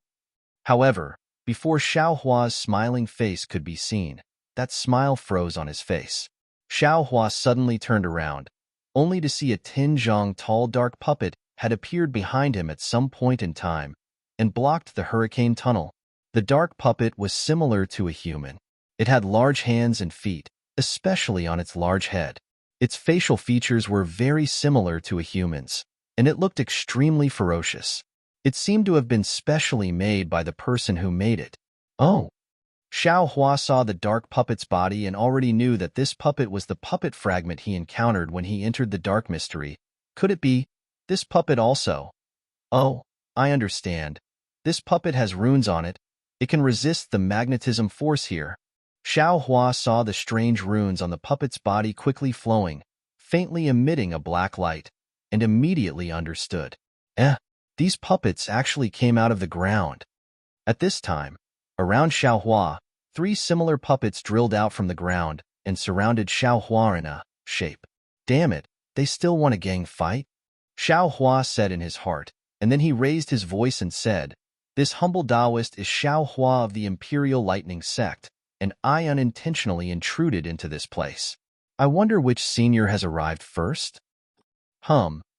However, before Xiaohua's smiling face could be seen, that smile froze on his face. Xiaohua suddenly turned around, only to see a 10 zhang tall dark puppet had appeared behind him at some point in time and blocked the hurricane tunnel. The dark puppet was similar to a human. It had large hands and feet, especially on its large head. Its facial features were very similar to a human's, and it looked extremely ferocious. It seemed to have been specially made by the person who made it. Oh! Xiaohua saw the dark puppet's body and already knew that this puppet was the puppet fragment he encountered when he entered the dark mystery. Could it be this puppet also? Oh, I understand. This puppet has runes on it. It can resist the magnetism force here. Xiaohua saw the strange runes on the puppet's body quickly flowing, faintly emitting a black light, and immediately understood. These puppets actually came out of the ground. At this time, around Xiaohua, 3 similar puppets drilled out from the ground and surrounded Xiaohua in a shape. Damn it, they still want a gang fight? Xiaohua said in his heart, and then he raised his voice and said, this humble Taoist is Xiaohua of the Imperial Lightning Sect, and I unintentionally intruded into this place. I wonder which senior has arrived first?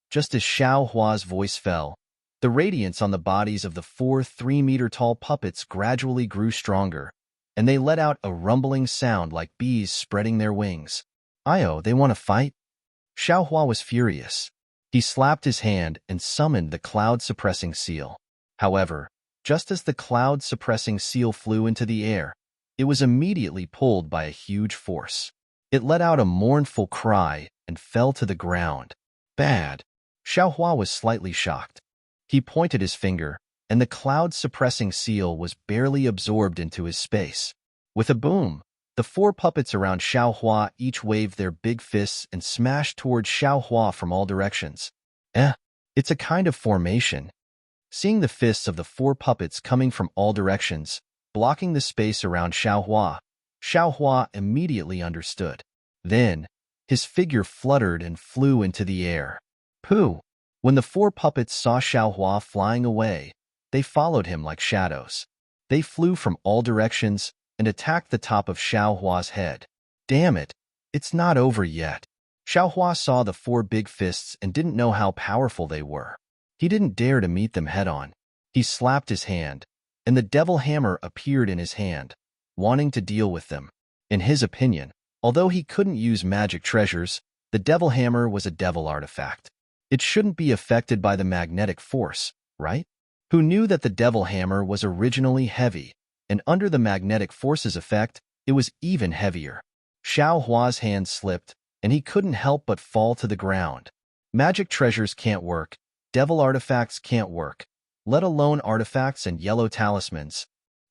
Just as Xiaohua's voice fell, the radiance on the bodies of the 4 3-meter-tall puppets gradually grew stronger, and they let out a rumbling sound like bees spreading their wings. Io, they want to fight? Xiaohua was furious. He slapped his hand and summoned the cloud-suppressing seal. However, just as the cloud-suppressing seal flew into the air, it was immediately pulled by a huge force. It let out a mournful cry and fell to the ground. Bad. Xiaohua was slightly shocked. He pointed his finger, and the cloud-suppressing seal was barely absorbed into his space. With a boom, the 4 puppets around Xiaohua each waved their big fists and smashed towards Xiaohua from all directions. It's a kind of formation. Seeing the fists of the 4 puppets coming from all directions, blocking the space around Xiaohua, Xiaohua immediately understood. Then, his figure fluttered and flew into the air. Pooh! When the 4 puppets saw Xiaohua flying away, they followed him like shadows. They flew from all directions and attacked the top of Xiaohua's head. Damn it! It's not over yet. Xiaohua saw the 4 big fists and didn't know how powerful they were. He didn't dare to meet them head-on. He slapped his hand, and the devil hammer appeared in his hand, wanting to deal with them. In his opinion, although he couldn't use magic treasures, the devil hammer was a devil artifact. It shouldn't be affected by the magnetic force, right? Who knew that the devil hammer was originally heavy, and under the magnetic force's effect, it was even heavier. Xiaohua's hand slipped, and he couldn't help but fall to the ground. Magic treasures can't work, devil artifacts can't work, let alone artifacts and yellow talismans.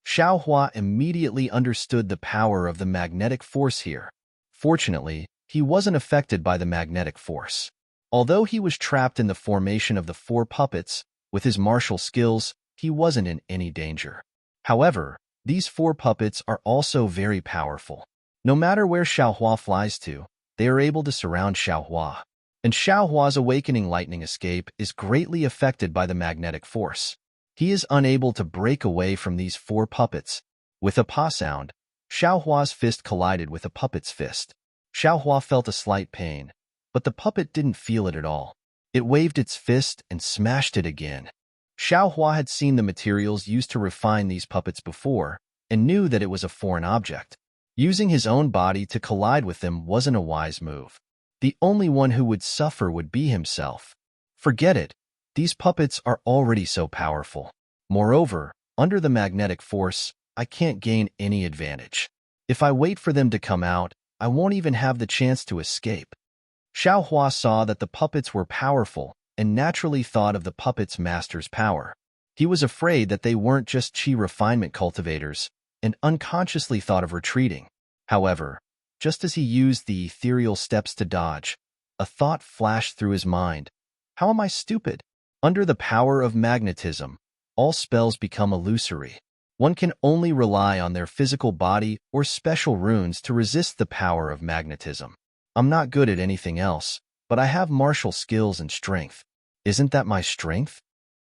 Xiaohua immediately understood the power of the magnetic force here. Fortunately, he wasn't affected by the magnetic force. Although he was trapped in the formation of the 4 puppets, with his martial skills, he wasn't in any danger. However, these 4 puppets are also very powerful. No matter where Xiaohua flies to, they are able to surround Xiaohua. And Xiaohua's awakening lightning escape is greatly affected by the magnetic force. He is unable to break away from these 4 puppets. With a pa sound, Xiaohua's fist collided with a puppet's fist. Xiaohua felt a slight pain, but the puppet didn't feel it at all. It waved its fist and smashed it again. Xiaohua had seen the materials used to refine these puppets before and knew that it was a foreign object. Using his own body to collide with them wasn't a wise move. The only one who would suffer would be himself. Forget it. These puppets are already so powerful. Moreover, under the magnetic force, I can't gain any advantage. If I wait for them to come out, I won't even have the chance to escape. Xiaohua saw that the puppets were powerful and naturally thought of the puppets' master's power. He was afraid that they weren't just chi refinement cultivators and unconsciously thought of retreating. However, just as he used the ethereal steps to dodge, a thought flashed through his mind. How am I stupid? Under the power of magnetism, all spells become illusory. One can only rely on their physical body or special runes to resist the power of magnetism. I'm not good at anything else, but I have martial skills and strength. Isn't that my strength?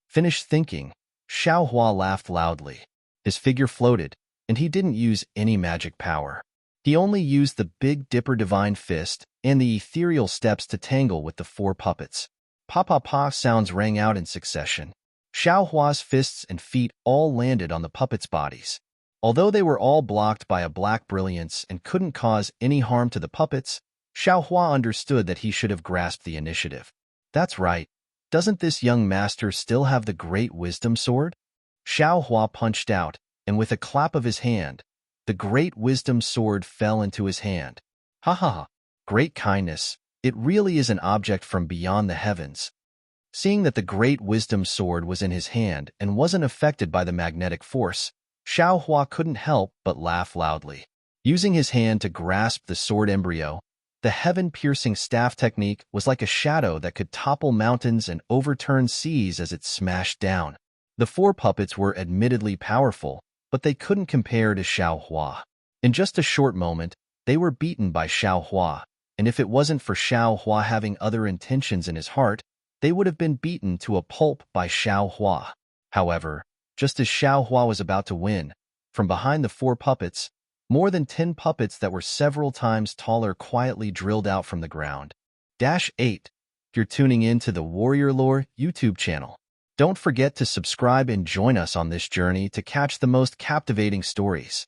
Finished thinking, Xiaohua laughed loudly. His figure floated, and he didn't use any magic power. He only used the Big Dipper Divine Fist and the ethereal steps to tangle with the 4 puppets. Pa-pa-pa sounds rang out in succession. Xiaohua's fists and feet all landed on the puppets' bodies. Although they were all blocked by a black brilliance and couldn't cause any harm to the puppets, Xiaohua understood that he should have grasped the initiative. That's right. Doesn't this young master still have the Great Wisdom Sword? Xiaohua punched out, and with a clap of his hand, the Great Wisdom Sword fell into his hand. Ha ha ha! Great kindness. It really is an object from beyond the heavens. Seeing that the Great Wisdom Sword was in his hand and wasn't affected by the magnetic force, Xiaohua couldn't help but laugh loudly. Using his hand to grasp the sword embryo, the heaven-piercing staff technique was like a shadow that could topple mountains and overturn seas as it smashed down. The 4 puppets were admittedly powerful, but they couldn't compare to Xiaohua. In just a short moment, they were beaten by Xiaohua, and if it wasn't for Xiaohua having other intentions in his heart, they would have been beaten to a pulp by Xiaohua. However, just as Xiaohua was about to win, from behind the 4 puppets, more than 10 puppets that were several times taller quietly drilled out from the ground. -8. You're tuning in to the Warrior Lore YouTube channel. Don't forget to subscribe and join us on this journey to catch the most captivating stories.